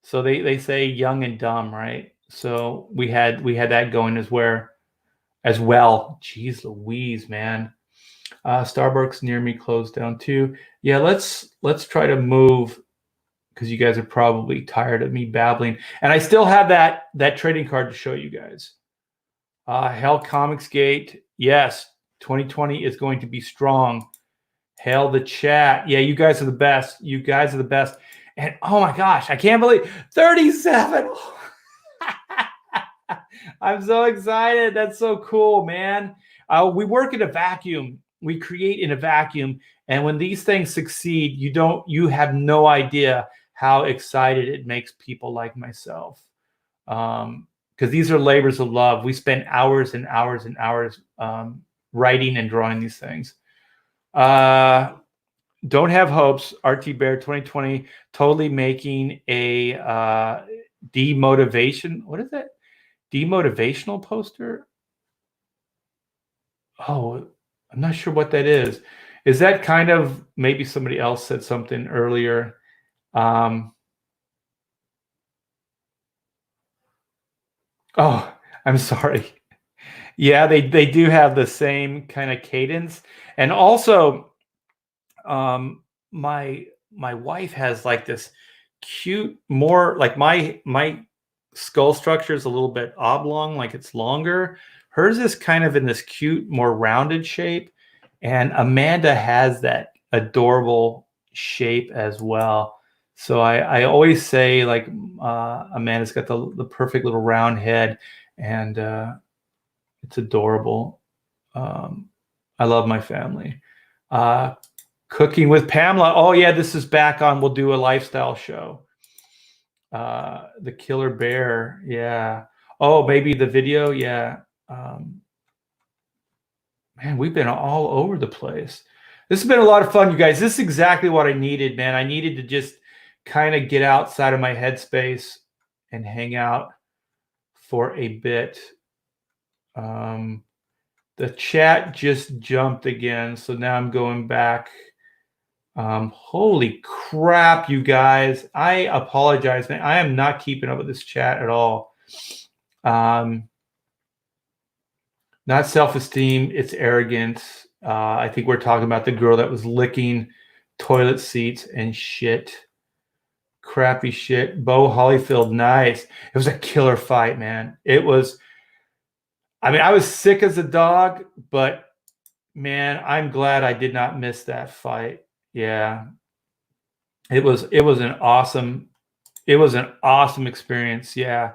So they say young and dumb, right? So we had that going as well. Jeez Louise, man. Starbucks near me closed down too. Yeah, let's try to move, because you guys are probably tired of me babbling. And I still have that trading card to show you guys. Hell Comics Gate. Yes, 2020 is going to be strong. Hail the chat. Yeah, you guys are the best. You guys are the best. And oh my gosh, I can't believe 37. I'm so excited. That's so cool, man. We work in a vacuum. We create in a vacuum. And when these things succeed, you have no idea how excited it makes people like myself. Because these are labors of love. We spend hours and hours and hours writing and drawing these things. Don't have hopes. RT Bear 2020 totally making a demotivation. What is it? Demotivational poster? Oh, I'm not sure what that is. Is that kind of, maybe somebody else said something earlier? Oh, I'm sorry. Yeah, they do have the same kind of cadence. And also, my wife has like this cute, more like my skull structure is a little bit oblong, like it's longer. Hers is kind of in this cute, more rounded shape. And Amanda has that adorable shape as well. So I always say, like, Amanda's got the perfect little round head, and it's adorable. I love my family. Cooking with Pamela. Oh yeah, this is back on. We'll do a lifestyle show. The killer bear. Yeah. Oh, maybe the video. Yeah. Man, we've been all over the place. This has been a lot of fun, you guys. This is exactly what I needed, man. I needed to just kind of get outside of my headspace and hang out for a bit. The chat just jumped again, so now I'm going back. Holy crap, you guys. I apologize, man. I am not keeping up with this chat at all. Not self-esteem, it's arrogance. I think we're talking about the girl that was licking toilet seats and shit. Crappy shit. Bo Holyfield, nice. It was a killer fight, man. It was, I mean, I was sick as a dog, but man, I'm glad I did not miss that fight. Yeah. It was an awesome experience. Yeah.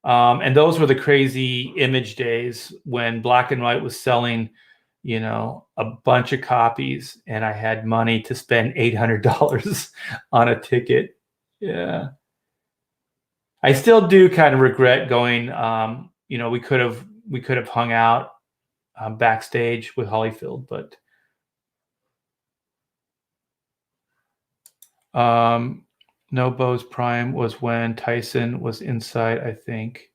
And those were the crazy image days when Black and White was selling, you know, a bunch of copies, and I had money to spend $800 on a ticket. Yeah. I still do kind of regret going. You know, we could have hung out backstage with Holyfield, but no, Bo's prime was when Tyson was inside, I think.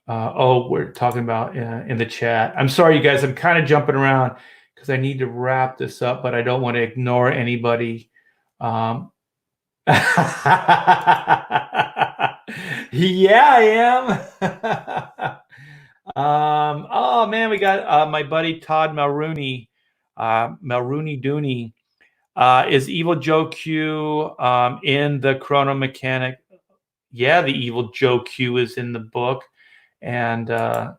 Oh, we're talking about in the chat. I'm sorry, you guys. I'm kind of jumping around because I need to wrap this up, but I don't want to ignore anybody. Yeah, I am. Oh man, we got my buddy Todd Mulrooney, Mulrooney Dooney. Is Evil Joe Q in the Chrono Mechanic? Yeah, the Evil Joe Q is in the book. And yeah,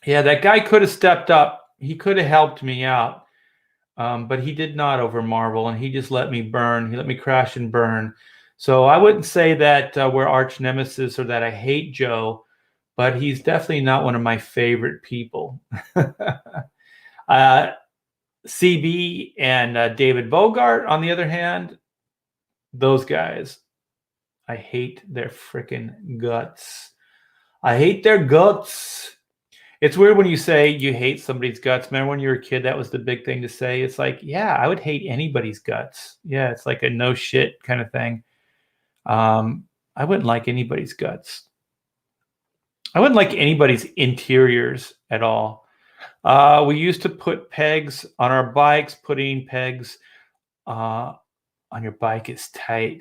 that guy could have stepped up. He could have helped me out. But he did not over Marvel, and he just let me burn. He let me crash and burn. So I wouldn't say that we're arch nemesis or that I hate Joe, but he's definitely not one of my favorite people. CB and David Bogart, on the other hand, those guys, I hate their freaking guts. I hate their guts. It's weird when you say you hate somebody's guts. Remember when you were a kid, that was the big thing to say. It's like, yeah, I would hate anybody's guts. Yeah, it's like a no shit kind of thing. I wouldn't like anybody's guts. I wouldn't like anybody's interiors at all. We used to put pegs on our bikes. Putting pegs on your bike is tight.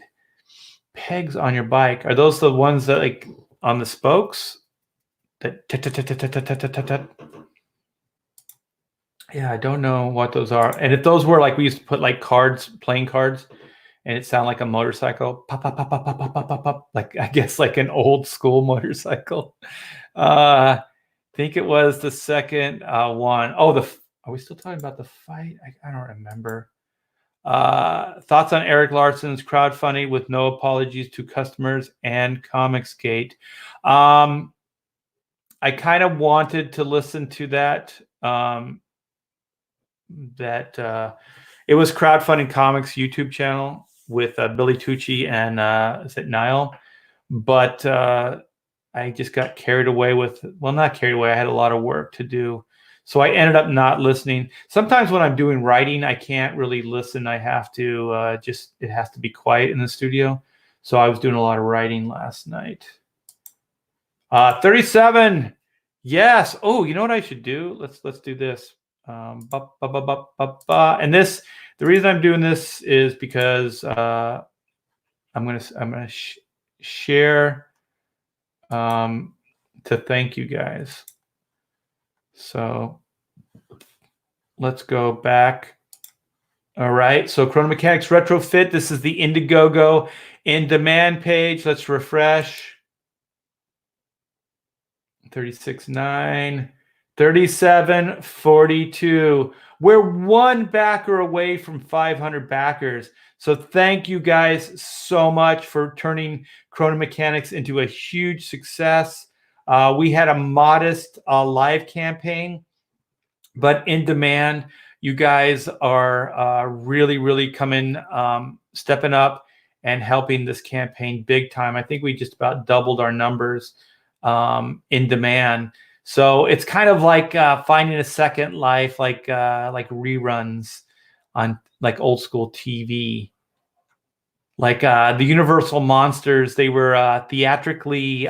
Pegs on your bike. Are those the ones that like on the spokes? Yeah, I don't know what those are. And if those were like, we used to put like cards, playing cards, and it sounded like a motorcycle. Pop, pop, pop, pop, pop, pop, pop, pop, pop. Like, I guess like an old school motorcycle. I think it was the second one. Oh, are we still talking about the fight? I don't remember. Thoughts on Eric Larson's crowdfunding with no apologies to customers and Comicsgate. I kind of wanted to listen to that. It was Crowdfunding Comics YouTube channel with Billy Tucci and is it Niall? But I just got carried away with, well, not carried away. I had a lot of work to do. So I ended up not listening. Sometimes when I'm doing writing, I can't really listen. I have to it has to be quiet in the studio. So I was doing a lot of writing last night. 37. Yes. Oh, you know what I should do? Let's do this. And this, the reason I'm doing this is because I'm gonna share to thank you guys. So let's go back. All right. So Chrono Mechanics Retrofit. This is the Indiegogo in demand page. Let's refresh. 36.9, 37.42. We're one backer away from 500 backers. So thank you guys so much for turning Chrono Mechanics into a huge success. We had a modest live campaign, but in demand, you guys are really, really coming, stepping up and helping this campaign big time. I think we just about doubled our numbers in demand. So it's kind of like finding a second life, like reruns on like old school TV. Like the Universal Monsters, they were theatrically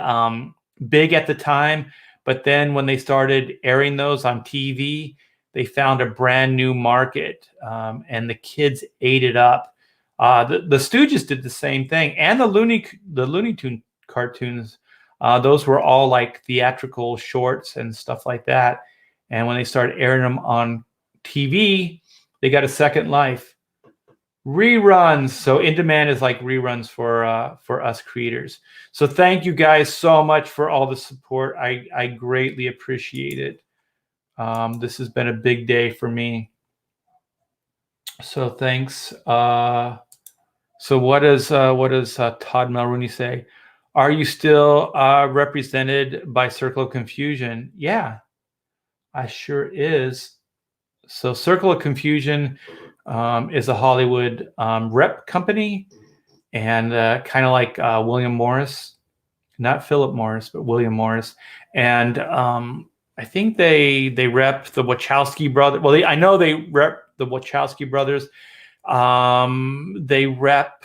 big at the time, but then when they started airing those on TV, they found a brand new market, and the kids ate it up. The Stooges did the same thing, and the Looney Tune cartoons. Those were all like theatrical shorts and stuff like that. And when they started airing them on TV, they got a second life. Reruns. So in demand is like reruns for us creators. So thank you guys so much for all the support. I greatly appreciate it. This has been a big day for me. So thanks. So what does Todd Mulrooney say? Are you still represented by Circle of Confusion? Yeah, I sure is. So Circle of Confusion is a Hollywood rep company, and kind of like William Morris, not Philip Morris, but William Morris. And I think they rep the Wachowski brothers. Well, I know they rep the Wachowski brothers. They rep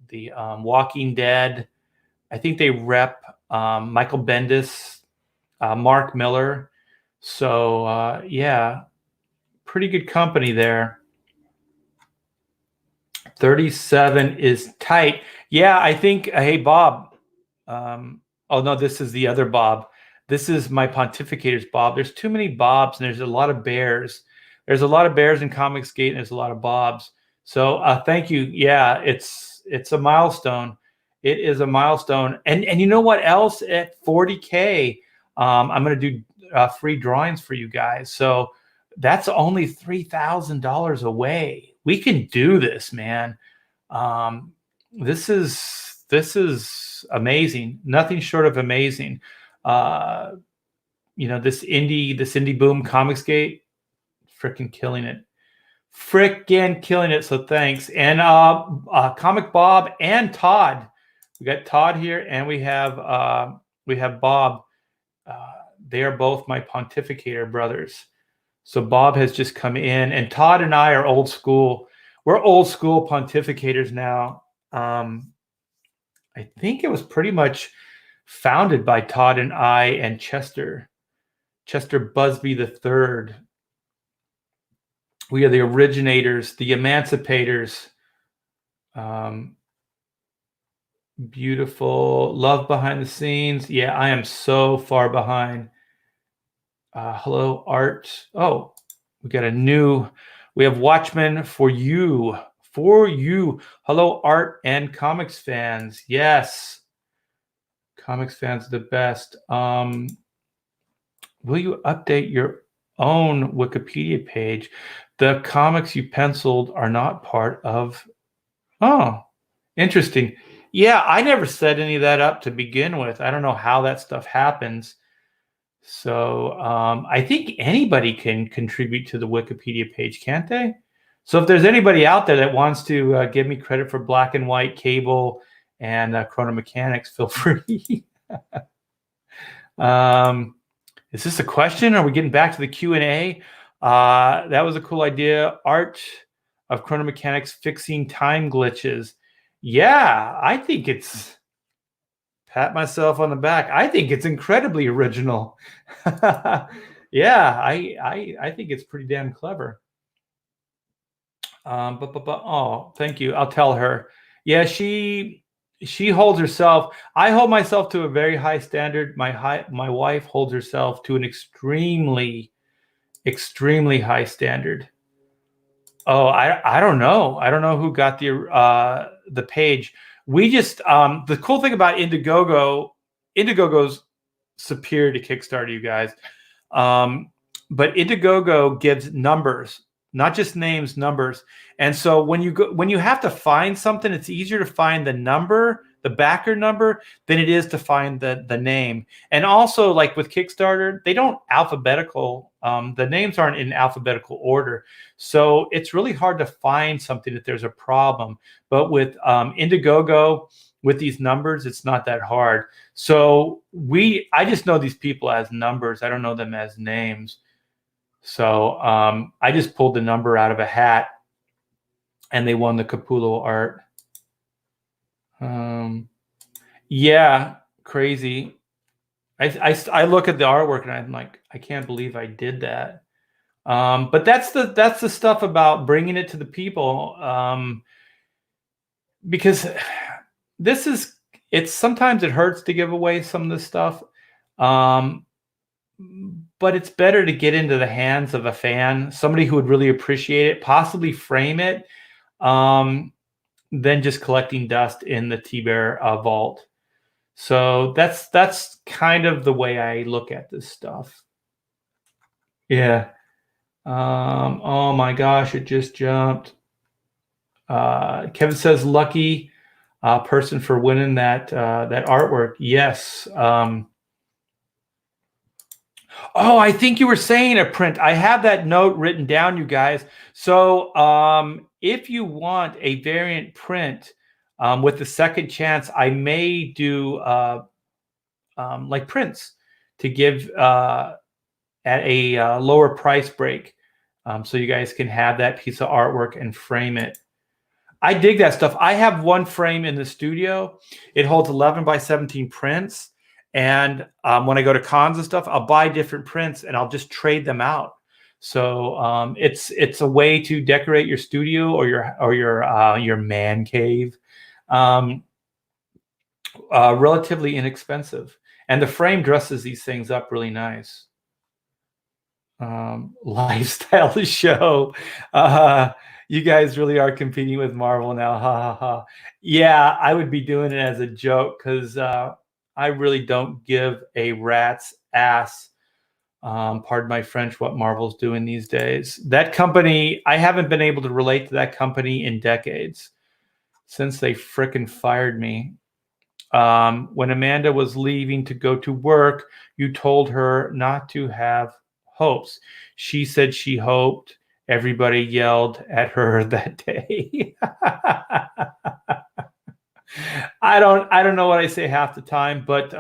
the Walking Dead. I think they rep Michael Bendis, Mark Miller. So yeah, pretty good company there. 37 is tight. Yeah, I think, hey, Bob. Oh, no, this is the other Bob. This is my pontificators, Bob. There's too many Bobs, and there's a lot of bears. There's a lot of bears in Comicsgate, and there's a lot of Bobs. So thank you. Yeah, it's a milestone. It is a milestone. And you know what else? At 40K, I'm going to do free drawings for you guys. So that's only $3,000 away. We can do this, man. This is amazing. Nothing short of amazing. You know, this indie boom, Comicsgate, freaking killing it. So thanks. And Comic Bob and Todd. We got Todd here, and we have Bob. They are both my pontificator brothers. So Bob has just come in, and Todd and I are old school. We're old school pontificators now. I think it was pretty much founded by Todd and I and Chester Busby III. We are the originators, the emancipators. Beautiful. Love behind the scenes. Yeah, I am so far behind. Hello, Art. Oh, we have Watchmen for you. Hello, Art and comics fans. Yes. Comics fans are the best. Will you update your own Wikipedia page? The comics you penciled are not part of. Oh, interesting. Yeah, I never set any of that up to begin with. I don't know how that stuff happens. So I think anybody can contribute to the Wikipedia page, can't they? So if there's anybody out there that wants to give me credit for Black and White, Cable, and Chrono Mechanics, feel free. Is this a question? Are we getting back to the Q&A? That was a cool idea. Art of Chrono Mechanics fixing time glitches. Yeah, I think it's... Pat myself on the back. I think it's incredibly original. Yeah, I think it's pretty damn clever. Oh, thank you. I'll tell her. Yeah, she holds herself. I hold myself to a very high standard. My wife holds herself to an extremely high standard. Oh, I don't know. I don't know who got the page. We just the cool thing about Indiegogo's superior to Kickstarter, you guys. But Indiegogo gives numbers, not just names, numbers. And so when you have to find something, it's easier to find the number the backer number than it is to find the name. And also, like with Kickstarter, they don't alphabetical, the names aren't in alphabetical order. So it's really hard to find something if there's a problem. But with Indiegogo, with these numbers, it's not that hard. So I just know these people as numbers. I don't know them as names. So I just pulled the number out of a hat, and they won the Capullo art. Yeah, crazy. I look at the artwork and I'm like, I can't believe I did that. But that's the stuff about bringing it to the people. Because sometimes it hurts to give away some of this stuff. But it's better to get into the hands of a fan, somebody who would really appreciate it, possibly frame it, than just collecting dust in the T-Bear vault. So that's kind of the way I look at this stuff. Yeah. Oh my gosh, it just jumped. Kevin says, lucky person for winning that artwork. Yes. Oh, I think you were saying a print. I have that note written down, you guys. So if you want a variant print with the second chance, I may do like prints to give at a lower price break, so you guys can have that piece of artwork and frame it. I dig that stuff. I have one frame in the studio. It holds 11 by 17 prints. And when I go to cons and stuff, I'll buy different prints and I'll just trade them out. So it's a way to decorate your studio or your man cave, relatively inexpensive. And the frame dresses these things up really nice. Lifestyle show. You guys really are competing with Marvel now. Ha ha ha. Yeah, I would be doing it as a joke because I really don't give a rat's ass, pardon my French, what Marvel's doing these days. That company, I haven't been able to relate to that company in decades, since they frickin' fired me. When Amanda was leaving to go to work, you told her not to have hopes. She said she hoped. Everybody yelled at her that day. I don't know what I say half the time, but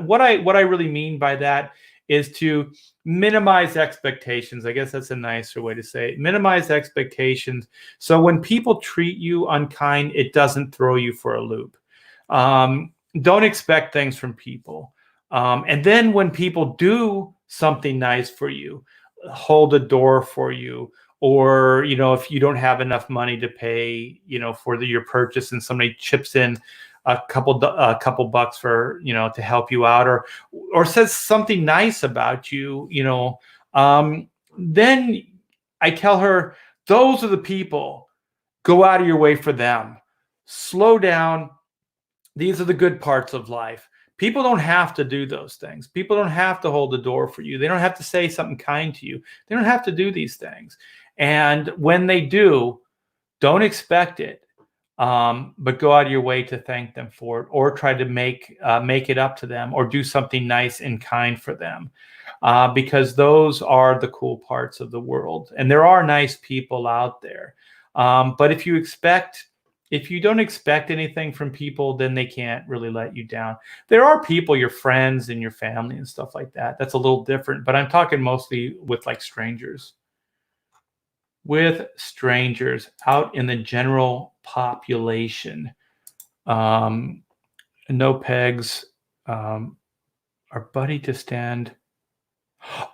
what I really mean by that is to minimize expectations. I guess that's a nicer way to say it. Minimize expectations. So when people treat you unkind, it doesn't throw you for a loop. Don't expect things from people. And then when people do something nice for you, hold a door for you, or if you don't have enough money to pay for your purchase and somebody chips in a couple bucks for to help you out, or says something nice about you, then I tell her, those are the people. Go out of your way for them. Slow down. These are the good parts of life. People don't have to do those things. People don't have to hold the door for you. They don't have to say something kind to you. They don't have to do these things. And when they do, don't expect it, but go out of your way to thank them for it, or try to make it up to them, or do something nice and kind for them, because those are the cool parts of the world. And there are nice people out there. But if you don't expect anything from people, then they can't really let you down. There are people, your friends and your family and stuff like that. That's a little different, but I'm talking mostly with like strangers. With strangers out in the general population. No pegs. Our buddy to stand.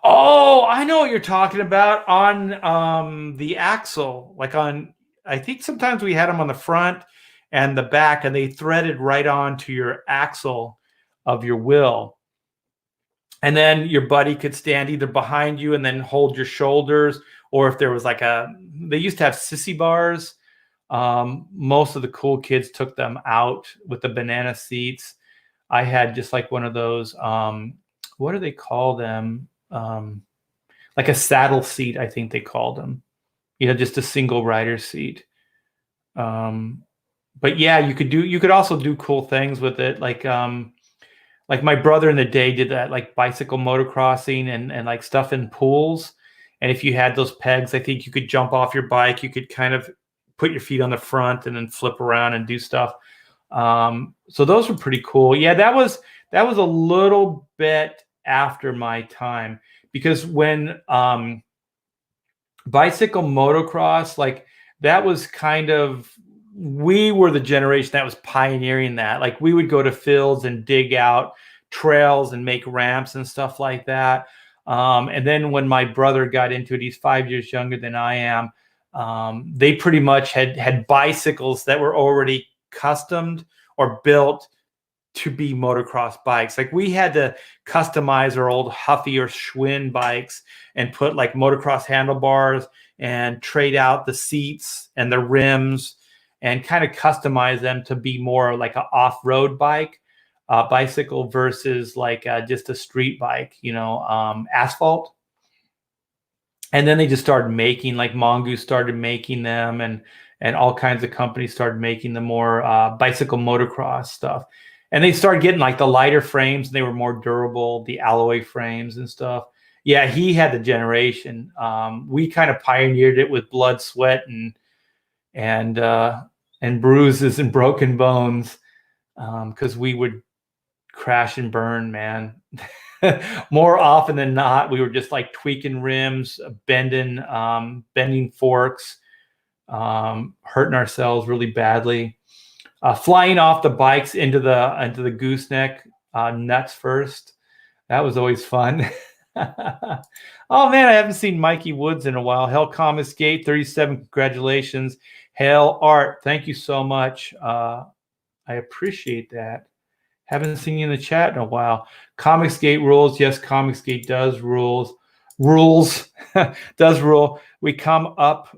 Oh, I know what you're talking about, on the axle, like on, I think sometimes we had them on the front and the back, and they threaded right onto your axle of your wheel. And then your buddy could stand either behind you and then hold your shoulders, or if there was like they used to have sissy bars. Most of the cool kids took them out with the banana seats. I had just like one of those, what do they call them? Like a saddle seat, I think they called them. Just a single rider seat. but yeah, you could also do cool things with it. Like my brother in the day did that, like bicycle motocrossing and like stuff in pools. And if you had those pegs, I think you could jump off your bike. You could kind of put your feet on the front and then flip around and do stuff. So those were pretty cool. Yeah, that was a little bit after my time, because when bicycle motocross, like that was kind of, we were the generation that was pioneering that. Like we would go to fields and dig out trails and make ramps and stuff like that. And then when my brother got into it, he's 5 years younger than I am. They pretty much had bicycles that were already customed or built to be motocross bikes. Like we had to customize our old Huffy or Schwinn bikes and put like motocross handlebars and trade out the seats and the rims and kind of customize them to be more like an off-road bicycle versus like just a street bike, asphalt. And then they just started making, like Mongoose started making them, and all kinds of companies started making the more bicycle motocross stuff. And they started getting like the lighter frames, and they were more durable, the alloy frames and stuff. Yeah, he had the generation. We kind of pioneered it with blood, sweat, and bruises and broken bones, because we would crash and burn, man. More often than not, we were just like tweaking rims, bending forks, hurting ourselves really badly. Flying off the bikes into the gooseneck nuts first. That was always fun. Oh man, I haven't seen Mikey Woods in a while. Hell Comics Gate 37, congratulations. Hell Art, thank you so much. I appreciate that. Haven't seen you in the chat in a while. Comicsgate rules. Yes, Comicsgate does rules. Does rule. We came up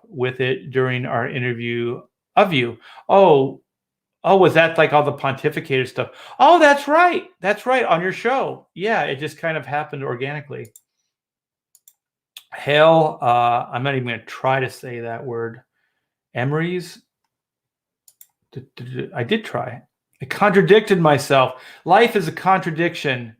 with it during our interview of you. Oh, was that like all the pontificator stuff? Oh, that's right. That's right. On your show. Yeah, it just kind of happened organically. Hell, I'm not even going to try to say that word. Emery's. I did try. I contradicted myself. Life is a contradiction.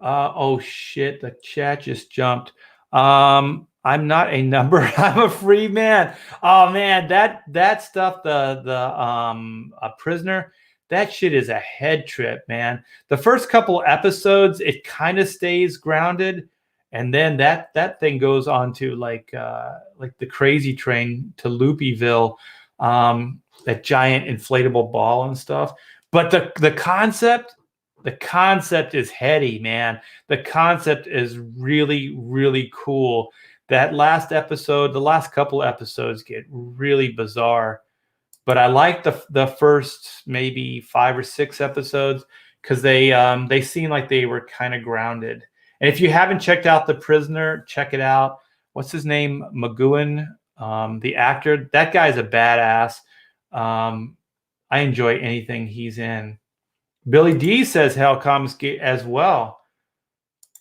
Oh shit, the chat just jumped. I'm not a number. I'm a free man. Oh man, that stuff, a prisoner, that shit is a head trip, man. The first couple episodes, it kind of stays grounded, and then that thing goes on to like the crazy train to Loopyville, that giant inflatable ball and stuff. But the concept is heady, man. The concept is really, really cool. That last episode, the last couple episodes get really bizarre. But I like the first maybe 5 or 6 episodes because they seem like they were kind of grounded. And if you haven't checked out The Prisoner, check it out. What's his name? McGowan, the actor. That guy's a badass. I enjoy anything he's in. Billy D says Hell Comics Gate as well.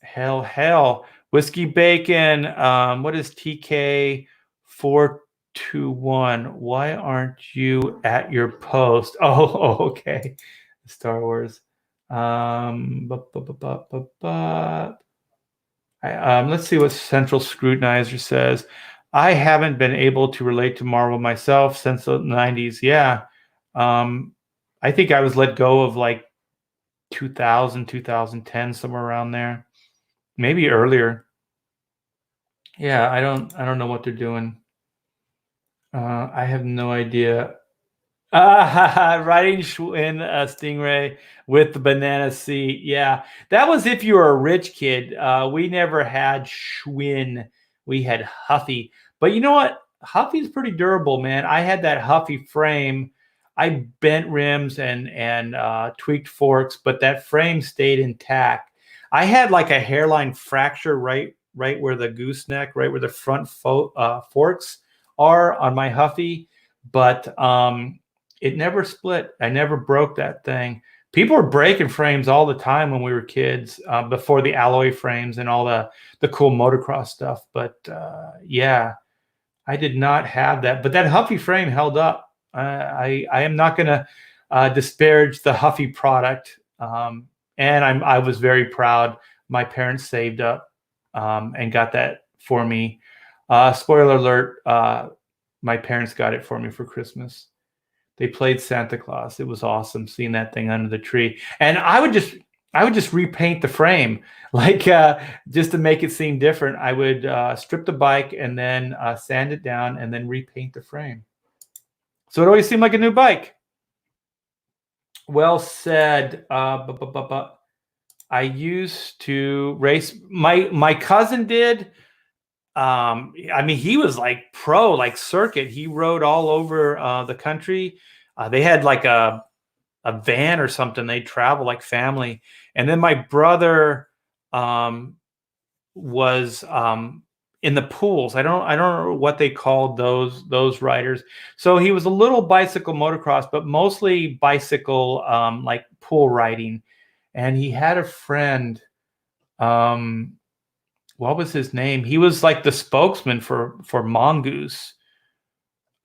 Hell. Whiskey Bacon. What is TK421? Why aren't you at your post? Oh, okay. Star Wars. Let's see what Central Scrutinizer says. I haven't been able to relate to Marvel myself since the 90s. Yeah. I think I was let go of like 2000, 2010, somewhere around there. Maybe earlier. Yeah, I don't know what they're doing. I have no idea. Riding in a Stingray with the banana seat. Yeah, that was if you were a rich kid. We never had Schwinn. We had Huffy. But you know what? Huffy's pretty durable, man. I had that Huffy frame. I bent rims and tweaked forks, but that frame stayed intact. I had like a hairline fracture right where the gooseneck, right where the front forks are on my Huffy, but it never split. I never broke that thing. People were breaking frames all the time when we were kids, before the alloy frames and all the cool motocross stuff. But yeah, I did not have that. But that Huffy frame held up. I am not going to disparage the Huffy product. And I was very proud. My parents saved up and got that for me. Spoiler alert, my parents got it for me for Christmas. They played Santa Claus. It was awesome seeing that thing under the tree. And I would just repaint the frame, like just to make it seem different. I would strip the bike and then sand it down and then repaint the frame. So it always seemed like a new bike. Well said. I used to race. My cousin did. I mean, he was like pro, like circuit. He rode all over the country. They had like a van or something. They travel like family. And then my brother was in the pools. I don't know what they called those riders. So he was a little bicycle motocross, but mostly bicycle like pool riding. And he had a friend. What was his name? He was like the spokesman for Mongoose.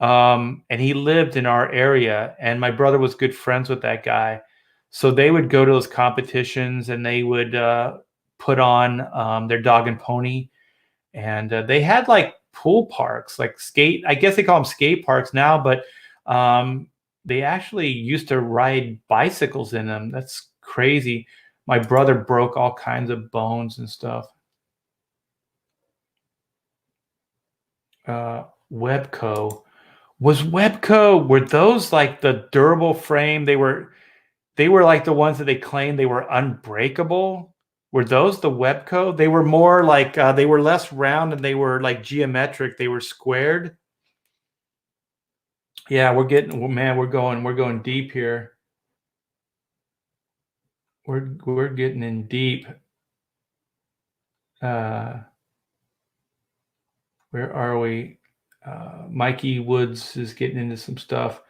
And he lived in our area, and my brother was good friends with that guy. So they would go to those competitions and they would put on their dog and pony. And they had like pool parks, like skate. I guess they call them skate parks now, but they actually used to ride bicycles in them. That's crazy. My brother broke all kinds of bones and stuff. Webco. Were those like the durable frame? They were like the ones that they claimed they were unbreakable. Were those the Webco? They were more like they were less round and they were like geometric. They were squared. Yeah, we're going deep here. We're getting in deep. Where are we? Mikey Woods is getting into some stuff.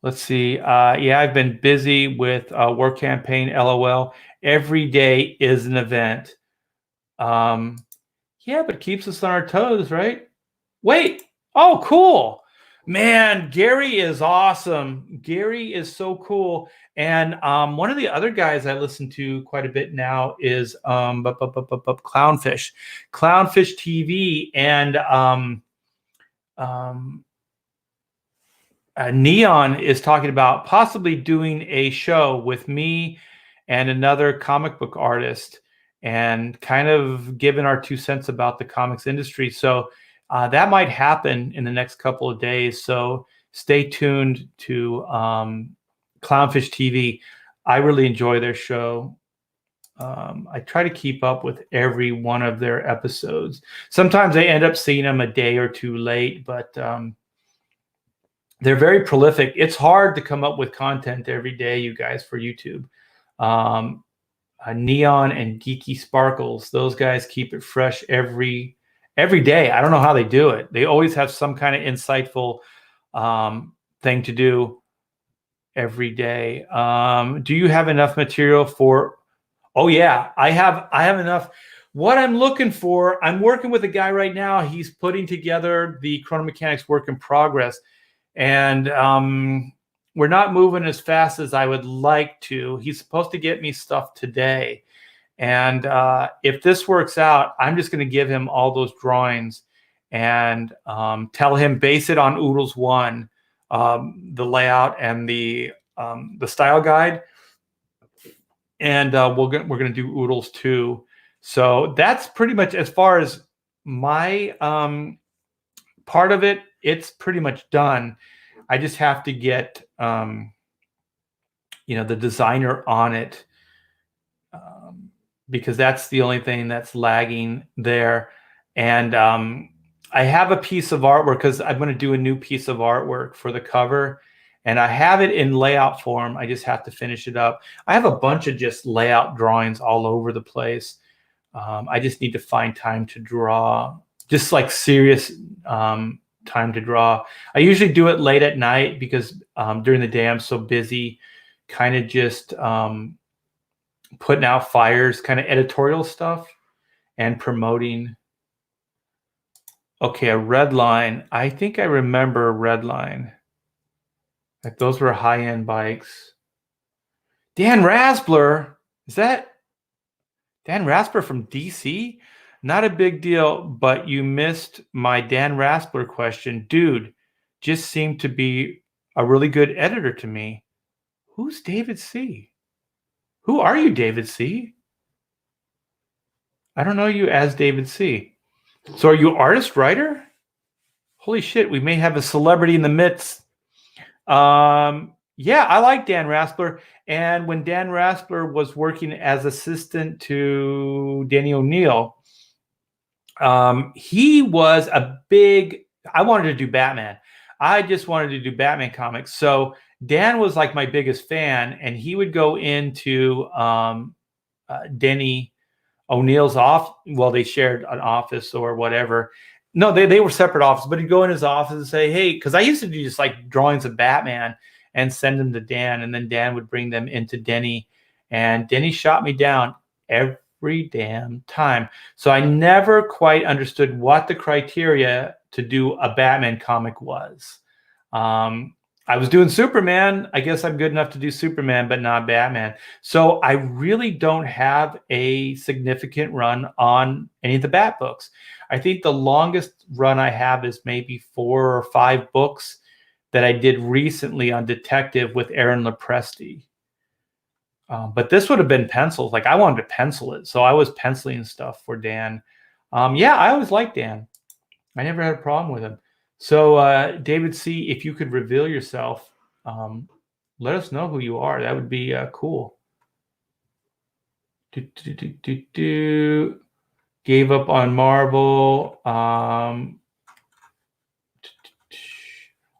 Let's see. Yeah, I've been busy with work campaign. LOL. Every day is an event. Yeah, but it keeps us on our toes, right? Wait. Oh, cool. Man, Gary is awesome. Gary is so cool. And one of the other guys I listen to quite a bit now is Clownfish TV, and Neon is talking about possibly doing a show with me and another comic book artist and kind of giving our 2 cents about the comics industry. So that might happen in the next couple of days. So stay tuned to Clownfish TV. I really enjoy their show. I try to keep up with every one of their episodes. Sometimes I end up seeing them a day or two late, but they're very prolific. It's hard to come up with content every day, you guys, for YouTube. Neon and Geeky Sparkles, those guys keep it fresh every day. I don't know how they do it. They always have some kind of insightful thing to do every day. Do you have enough material for? Oh yeah, I have enough. What I'm looking for, I'm working with a guy right now. He's putting together the Chrono Mechanics work in progress. And we're not moving as fast as I would like to. He's supposed to get me stuff today. And if this works out, I'm just going to give him all those drawings and tell him base it on Oodles 1, the layout and the style guide. And we're going to do Oodles 2. So that's pretty much as far as my part of it. It's pretty much done. I just have to get, the designer on it because that's the only thing that's lagging there. And I have a piece of artwork because I'm going to do a new piece of artwork for the cover. And I have it in layout form. I just have to finish it up. I have a bunch of just layout drawings all over the place. I just need to find time to draw, just like serious time to draw. I usually do it late at night because during the day I'm so busy kind of just putting out fires, kind of editorial stuff and promoting. Okay, a red line. I think I remember a red line. Like those were high-end bikes. Dan Raspler, is that Dan Raspler from DC? Not a big deal, but you missed my Dan Raspler question. Dude, just seemed to be a really good editor to me. Who's David C? Who are you, David C? I don't know you as David C. So are you artist, writer? Holy shit, we may have a celebrity in the midst. Yeah, I like Dan Raspler. And when Dan Raspler was working as assistant to Danny O'Neill, he was a big, I wanted to do Batman. I just wanted to do Batman comics. So Dan was like my biggest fan, and he would go into Denny O'Neill's office. Well, they shared an office or whatever. No, they were separate offices, but he'd go in his office and say, hey, because I used to do just like drawings of Batman and send them to Dan, and then Dan would bring them into Denny, and Denny shot me down every damn time. So I never quite understood what the criteria to do a Batman comic was. I was doing Superman. I guess I'm good enough to do Superman, but not Batman. So I really don't have a significant run on any of the Bat books. I think the longest run I have is maybe 4 or 5 books that I did recently on Detective with Aaron Lopresti. But this would have been pencils. Like I wanted to pencil it. So I was penciling stuff for Dan. Yeah, I always liked Dan. I never had a problem with him. So David C., if you could reveal yourself, let us know who you are. That would be cool. Gave up on Marvel.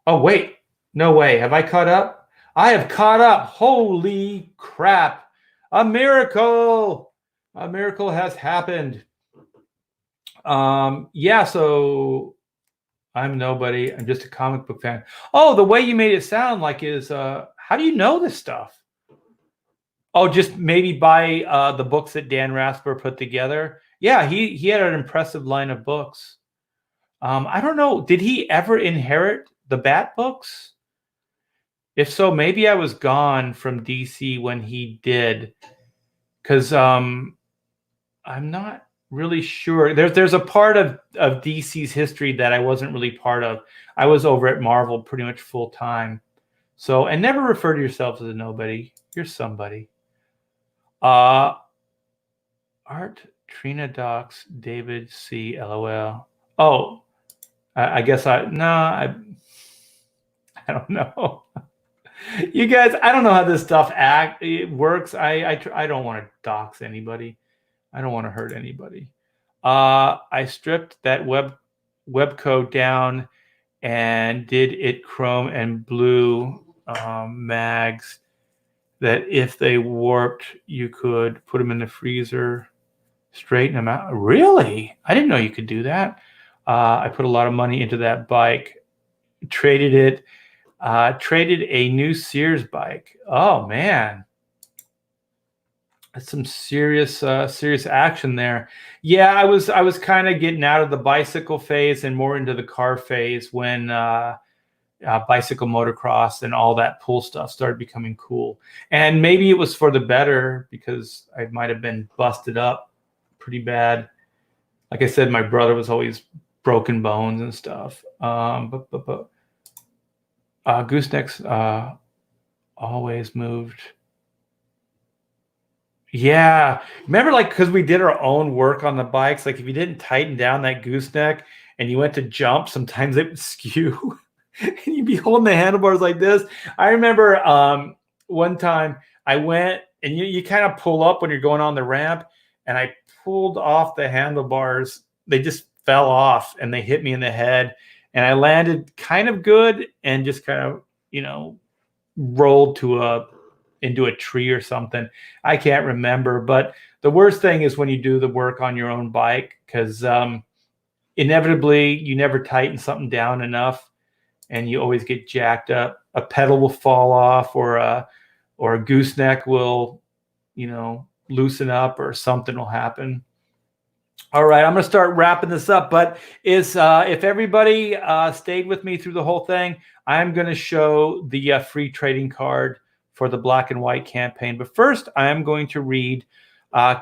Oh, wait. No way. Have I caught up? I have caught up. Holy crap. A miracle. A miracle has happened. Yeah, so I'm nobody. I'm just a comic book fan. Oh, the way you made it sound like is, how do you know this stuff? Oh, just maybe by the books that Dan Raspler put together. Yeah, he had an impressive line of books. I don't know. Did he ever inherit the Bat books? If so, maybe I was gone from DC when he did, because I'm not really sure. There's a part of DC's history that I wasn't really part of. I was over at Marvel pretty much full time. So, and never refer to yourself as a nobody. You're somebody. Art Trina Docs David C. LOL. Oh, I guess I don't know. You guys, I don't know how this stuff works. I don't want to dox anybody. I don't want to hurt anybody. I stripped that web code down and did it chrome and blue mags that if they warped, you could put them in the freezer, straighten them out. Really? I didn't know you could do that. I put a lot of money into that bike, traded it, traded a new Sears bike. Oh man. That's some serious action there. Yeah, I was kind of getting out of the bicycle phase and more into the car phase when bicycle motocross and all that pool stuff started becoming cool. And maybe it was for the better because I might have been busted up pretty bad. Like I said, my brother was always broken bones and stuff. Goosenecks always moved. Yeah. Remember, like, because we did our own work on the bikes, like if you didn't tighten down that gooseneck and you went to jump, sometimes it would skew and you'd be holding the handlebars like this. I remember one time I went and you kind of pull up when you're going on the ramp, and I pulled off the handlebars. They just fell off and they hit me in the head, and I landed kind of good and just kind of, rolled into a tree or something. I can't remember, but the worst thing is when you do the work on your own bike, because inevitably you never tighten something down enough and you always get jacked up. A pedal will fall off, or a gooseneck will, loosen up, or something will happen. All right, I'm going to start wrapping this up. But if everybody stayed with me through the whole thing, I'm going to show the free trading card for the black and white campaign. But first, I am going to read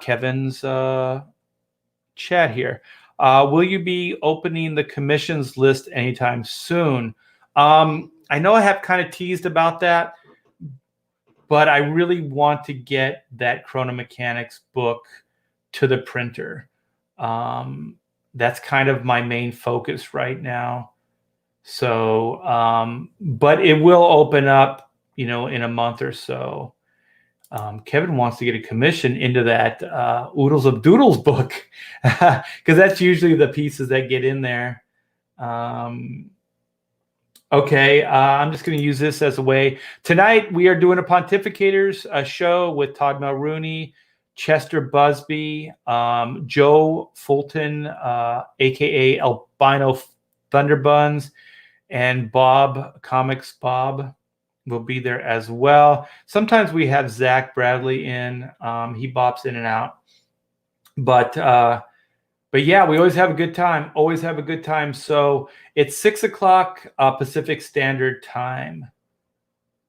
Kevin's chat here. Will you be opening the commissions list anytime soon? I know I have kind of teased about that, but I really want to get that Chrono Mechanics book to the printer. That's kind of my main focus right now. So, but it will open up, in a month or so. Kevin wants to get a commission into that Oodles of Doodles book because that's usually the pieces that get in there. Okay, I'm just going to use this as a way. Tonight, we are doing a Pontificators show with Todd Mulrooney, Chester Busby, Joe Fulton, a.k.a. Albino Thunderbuns, and Bob, Comics Bob, will be there as well. Sometimes we have Zach Bradley in. He bops in and out. But yeah, we always have a good time. Always have a good time. So it's 6 o'clock Pacific Standard Time.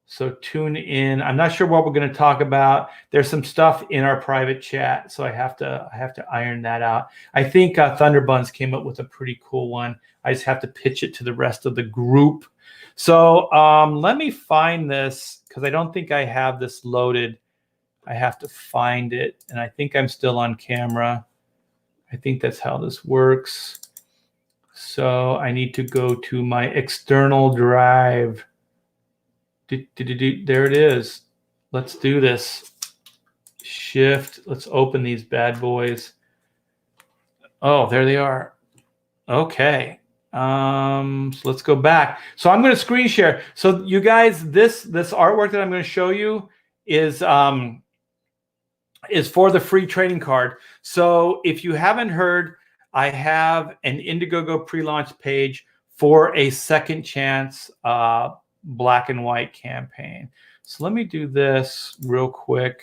So tune in. I'm not sure what we're going to talk about. There's some stuff in our private chat, so I have to iron that out. I think Thunderbuns came up with a pretty cool one. I just have to pitch it to the rest of the group. So let me find this because I don't think I have this loaded. I have to find it, and I think I'm still on camera. I think that's how this works. So I need to go to my external drive. There it is. Let's do this. Shift. Let's open these bad boys. Oh, there they are. Okay. So let's go back. So I'm going to screen share. So you guys, this artwork that I'm going to show you is for the free trading card. So if you haven't heard, I have an Indiegogo pre-launch page for a second chance black and white campaign. So let me do this real quick.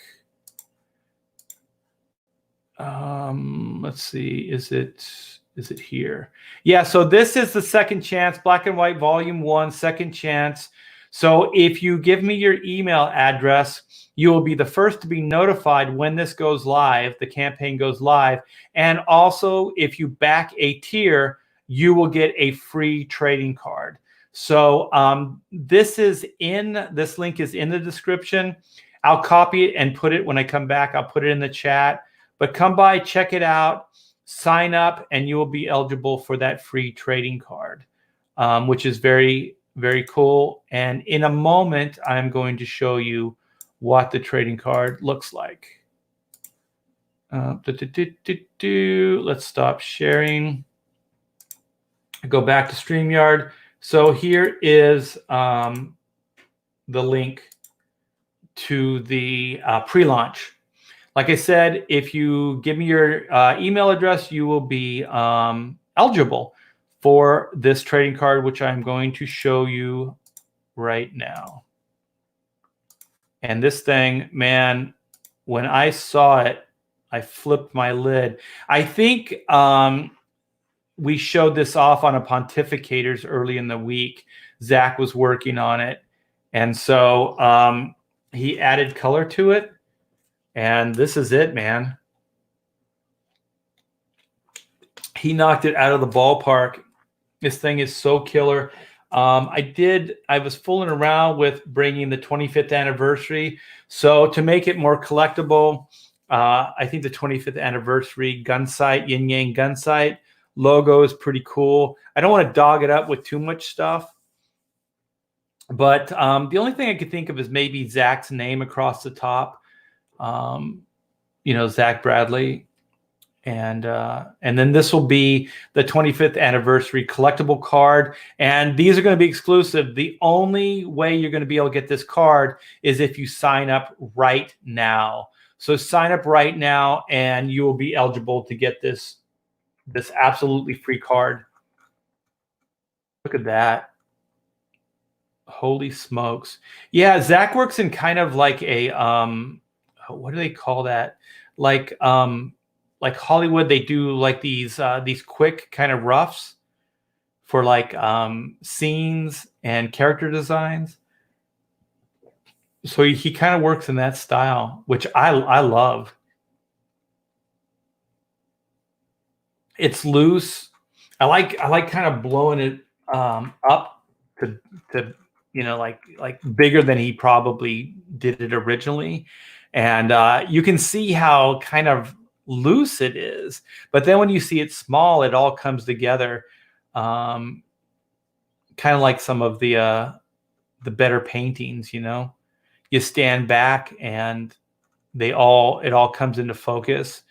Let's see, is it here? Yeah, so this is the second chance, black and white volume 1, second chance. So if you give me your email address, you will be the first to be notified when this goes live, the campaign goes live. And also, if you back a tier, you will get a free trading card. So this link is in the description. I'll copy it and put it when I come back. I'll put it in the chat. But come by, check it out, sign up, and you will be eligible for that free trading card, which is very, very cool. And in a moment, I'm going to show you what the trading card looks like. Let's stop sharing. Go back to StreamYard. So here is the link to the pre-launch. Like I said, if you give me your email address, you will be eligible for this trading card, which I'm going to show you right now. And this thing, man, when I saw it, I flipped my lid. I think we showed this off on a Pontificators early in the week. Zach was working on it. And so he added color to it. And this is it, man. He knocked it out of the ballpark. This thing is so killer. I was fooling around with bringing the 25th anniversary. So to make it more collectible, I think the 25th anniversary gun sight, yin yang gun sight logo is pretty cool. I don't want to dog it up with too much stuff. But the only thing I could think of is maybe Zach's name across the top. Zach Bradley. And then this will be the 25th anniversary collectible card. And these are going to be exclusive. The only way you're going to be able to get this card is if you sign up right now. So sign up right now and you will be eligible to get this absolutely free card. Look at that. Holy smokes. Yeah, Zach works in kind of like a what do they call that? Like like Hollywood, they do like these quick kind of roughs for like scenes and character designs. So he kind of works in that style, which I love. It's loose. I like kind of blowing it up to like bigger than he probably did it originally, and you can see how kind of loose it is. But then when you see it small, it all comes together, kind of like some of the better paintings. You stand back and it all comes into focus.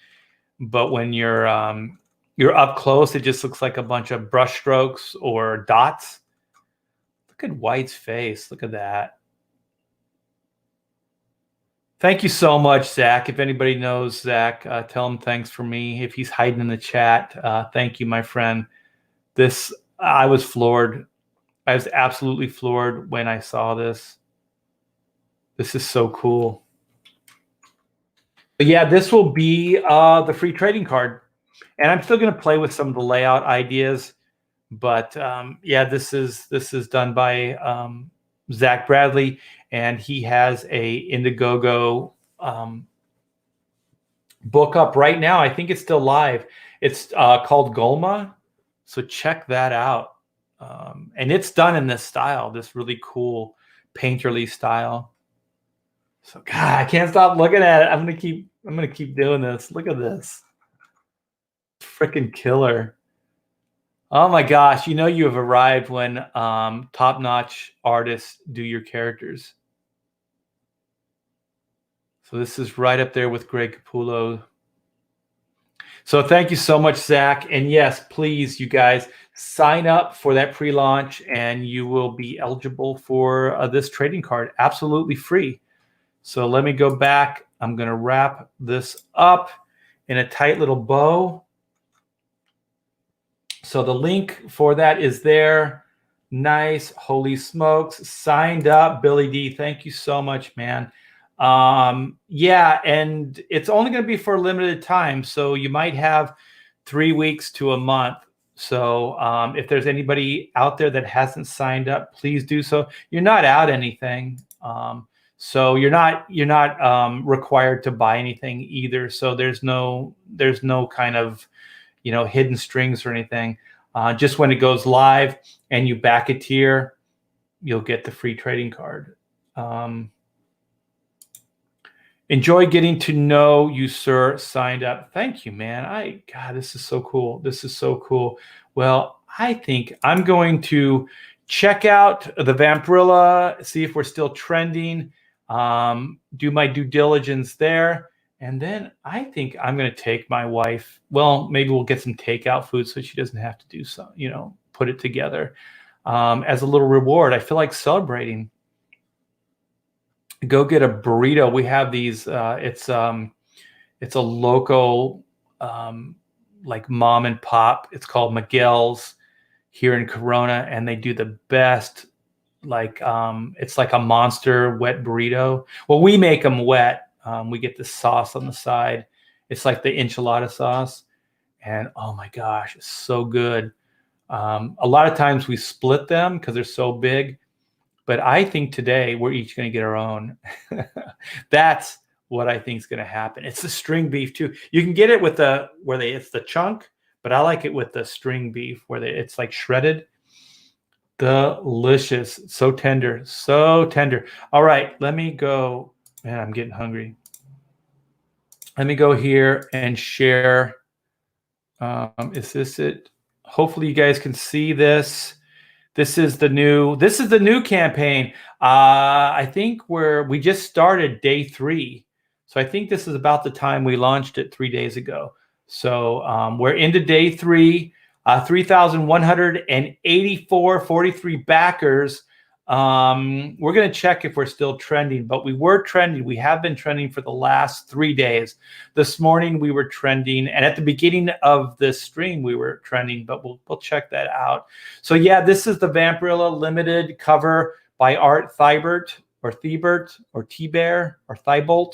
But when you're up close, it just looks like a bunch of brush strokes or dots. Look at White's face. Look at that. Thank you so much, Zach. If anybody knows Zach, tell him thanks for me. If he's hiding in the chat, thank you, my friend. I was floored. I was absolutely floored when I saw this. This is so cool. But yeah, this will be the free trading card. And I'm still going to play with some of the layout ideas. But yeah, this is done by Zach Bradley, and he has a Indiegogo book up right now. I think it's still live. It's called Golma, so check that out. And it's done in this style, this really cool painterly style. So God, I can't stop looking at it. I'm gonna keep doing this. Look at this, freaking killer. Oh my gosh, you have arrived when top-notch artists do your characters. So this is right up there with Greg Capullo. So thank you so much, Zach. And yes, please, you guys, sign up for that pre-launch and you will be eligible for this trading card, absolutely free. So let me go back. I'm going to wrap this up in a tight little bow. So the link for that is there. Nice. Holy smokes. Signed up. Billy D, thank you so much, man. Yeah, and it's only going to be for a limited time. So you might have 3 weeks to a month. So if there's anybody out there that hasn't signed up, please do so. You're not out anything. So you're not required to buy anything either. So there's no kind of hidden strings or anything. Just when it goes live and you back a tier, you'll get the free trading card. Enjoy getting to know you, sir. Signed up. Thank you, man. God, this is so cool. This is so cool. Well, I think I'm going to check out the Vampirilla, see if we're still trending, do my due diligence there. And then I think I'm going to take my wife. Well, maybe we'll get some takeout food so she doesn't have to do so, put it together as a little reward. I feel like celebrating. Go get a burrito. We have these. It's a local like mom and pop. It's called Miguel's here in Corona, and they do the best. It's like a monster wet burrito. Well, we make them wet. We get the sauce on the side. It's like the enchilada sauce. And oh my gosh, it's so good. A lot of times we split them because they're so big. But I think today we're each going to get our own. That's what I think is going to happen. It's the string beef too. You can get it with it's the chunk, but I like it with the string beef where it's like shredded. Delicious. So tender. So tender. All right, let me go. Man, I'm getting hungry. Let me go here and share. Is this it? Hopefully you guys can see this. This is the new campaign. I think we just started day 3. So I think this is about the time we launched it 3 days ago. So we're into day 3, 3,143 backers. We're going to check if we're still trending, but we were trending. We have been trending for the last 3 days. This morning we were trending, and at the beginning of this stream we were trending, but we'll check that out. So yeah, this is the Vampirilla limited cover by Art Thibert or T-Bear or Thibault.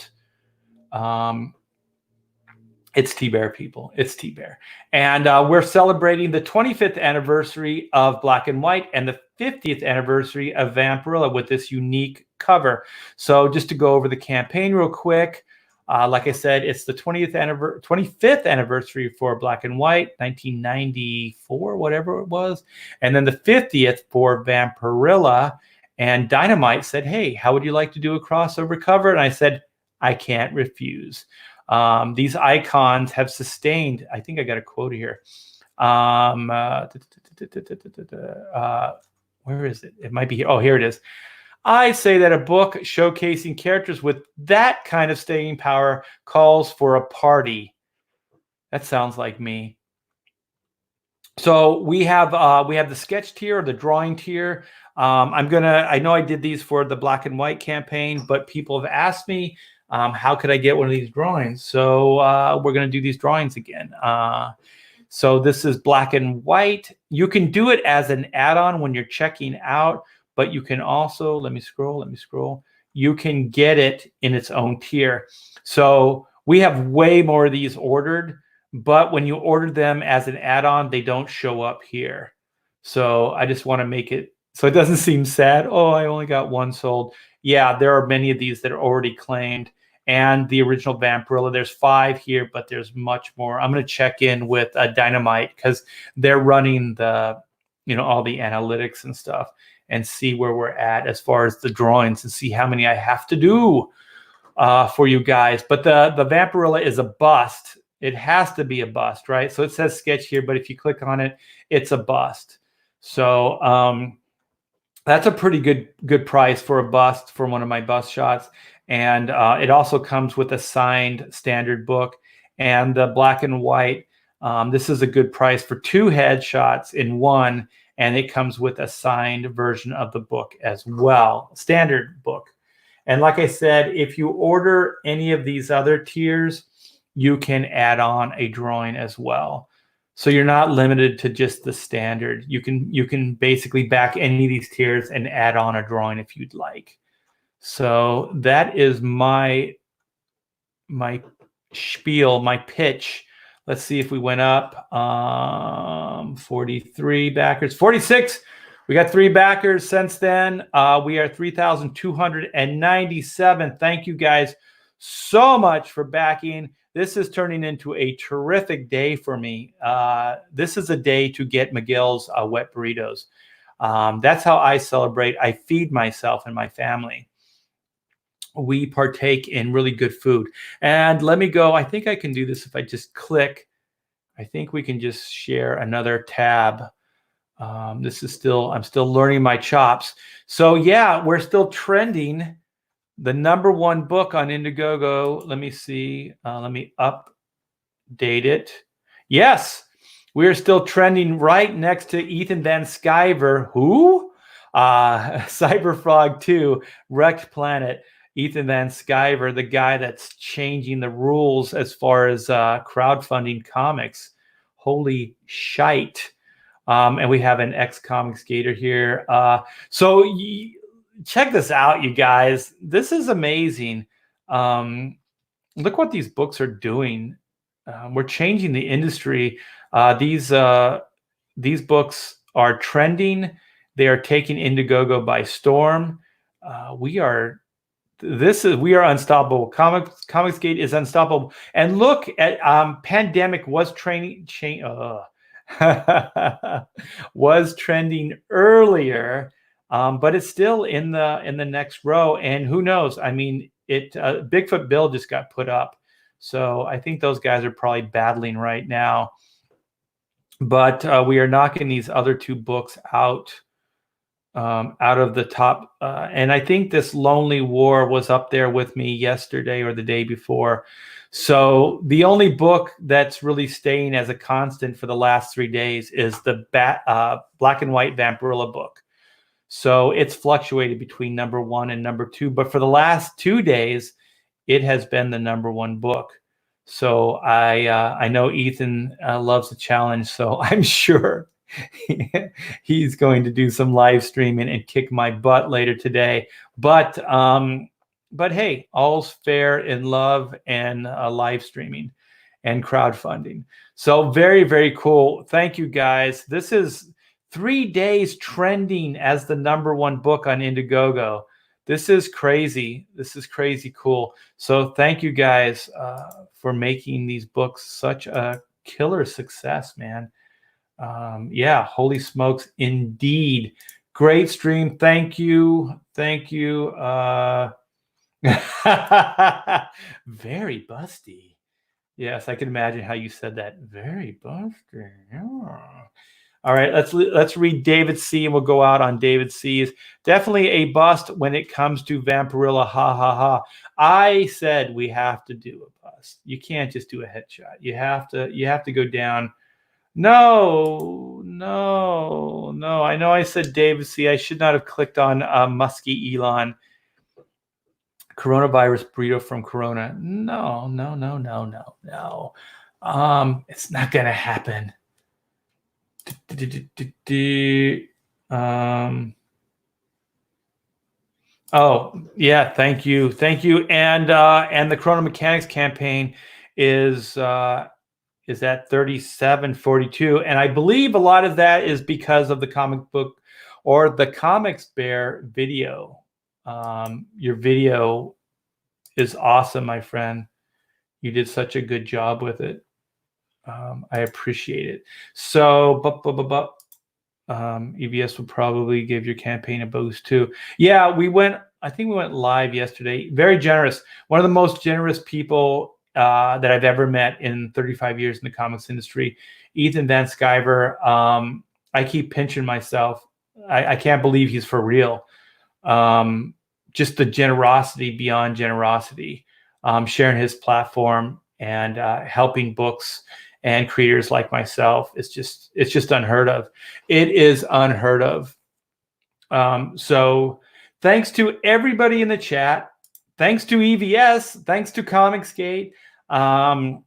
It's T-Bear, people. It's T-Bear. And we're celebrating the 25th anniversary of Black and White and the 50th anniversary of Vampirilla with this unique cover. So just to go over the campaign real quick, like I said, it's the 25th anniversary for Black and White, 1994, whatever it was. And then the 50th for Vampirilla. And Dynamite said, hey, how would you like to do a crossover cover? And I said, I can't refuse. These icons have sustained, I think I got a quote here. Where is it? It might be here. Oh, here it is. I say that a book showcasing characters with that kind of staying power calls for a party. That sounds like me. So we have the sketch tier or the drawing tier. I know I did these for the Black and White campaign, but people have asked me, how could I get one of these drawings? So we're going to do these drawings again. So this is Black and White. You can do it as an add-on when you're checking out, but you can also, let me scroll. You can get it in its own tier. So we have way more of these ordered, but when you order them as an add-on, they don't show up here. So I just want to make it so it doesn't seem sad. Oh, I only got one sold. Yeah, there are many of these that are already claimed. And the original Vampirilla, there's 5 here, but there's much more. I'm going to check in with Dynamite because they're running the, all the analytics and stuff and see where we're at as far as the drawings and see how many I have to do for you guys. But the Vampirilla is a bust. It has to be a bust, right? So it says sketch here, but if you click on it, it's a bust. So that's a pretty good price for a bust for one of my bust shots. And it also comes with a signed standard book and the Black and White. This is a good price for 2 headshots in one, and it comes with a signed version of the book as well, standard book. And like I said, if you order any of these other tiers, you can add on a drawing as well. So you're not limited to just the standard. You can basically back any of these tiers and add on a drawing if you'd like. So that is my spiel, my pitch. Let's see if we went up. 43 backers, 46. We got 3 backers since then. We are 3,297. Thank you guys so much for backing. This is turning into a terrific day for me. This is a day to get Miguel's wet burritos. That's how I celebrate. I feed myself and my family. We partake in really good food. And let me go. I think I can do this if I just click. I think we can just share another tab. I'm still learning my chops. So yeah, we're still trending. The #1 book on Indiegogo. Let me see. Let me update it. Yes, we're still trending right next to Ethan Van Sciver. Who? Cyberfrog 2, Wrecked Planet. Ethan Van Sciver, the guy that's changing the rules as far as crowdfunding comics. Holy shite. And we have an ex-comics gator here. So check this out, you guys. This is amazing. Look what these books are doing. We're changing the industry. These books are trending. They are taking Indiegogo by storm. We are unstoppable. Comicsgate is unstoppable. And look at Pandemic was was trending earlier, but it's still in the next row. And who knows? I mean, Bigfoot Bill just got put up, so I think those guys are probably battling right now. But we are knocking these other 2 books out of the top. And I think this Lonely War was up there with me yesterday or the day before. So the only book that's really staying as a constant for the last 3 days is the Black and White Vampirilla book. So it's fluctuated between #1 and #2. But for the last 2 days, it has been the #1 book. So I know Ethan loves the challenge. So I'm sure he's going to do some live streaming and kick my butt later today. But hey, all's fair in love and live streaming. and crowdfunding. So very, very cool. Thank you, guys. This is 3 days trending as the #1 book on Indiegogo. This is crazy. This is crazy cool. So thank you guys for making these books such a killer success, man. Yeah, holy smokes, indeed. Great stream. Thank you. Thank you. Very busty. Yes, I can imagine how you said that. Very busty. Yeah. All right, let's read David C. and we'll go out on David C's. Definitely a bust when it comes to Vampirilla. Ha ha ha. I said we have to do a bust. You can't just do a headshot. You have to go down. No. I know I said David C. I should not have clicked on Muskie Elon. Coronavirus burrito from Corona. No. It's not gonna happen. Oh yeah, thank you. And the Corona Mechanics campaign is at 3742, and I believe a lot of that is because of the comic book or the Comics Bear video. Your video is awesome, my friend. You did such a good job with it. I appreciate it. So, EBS will probably give your campaign a boost too. Yeah, I think we went live yesterday. Very generous. One of the most generous people that I've ever met in 35 years in the comics industry, Ethan Van Sciver. I keep pinching myself. I can't believe he's for real. Just the generosity beyond generosity, sharing his platform and helping books and creators like myself. It's just unheard of. It is unheard of. So thanks to everybody in the chat. Thanks to EVS. Thanks to Comicsgate. And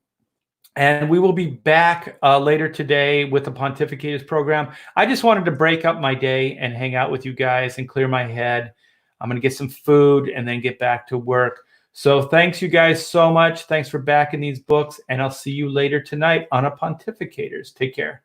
we will be back later today with the Pontificators program. I just wanted to break up my day and hang out with you guys and clear my head. I'm going to get some food and then get back to work. So thanks you guys so much. Thanks for backing these books. And I'll see you later tonight on a Pontificators. Take care.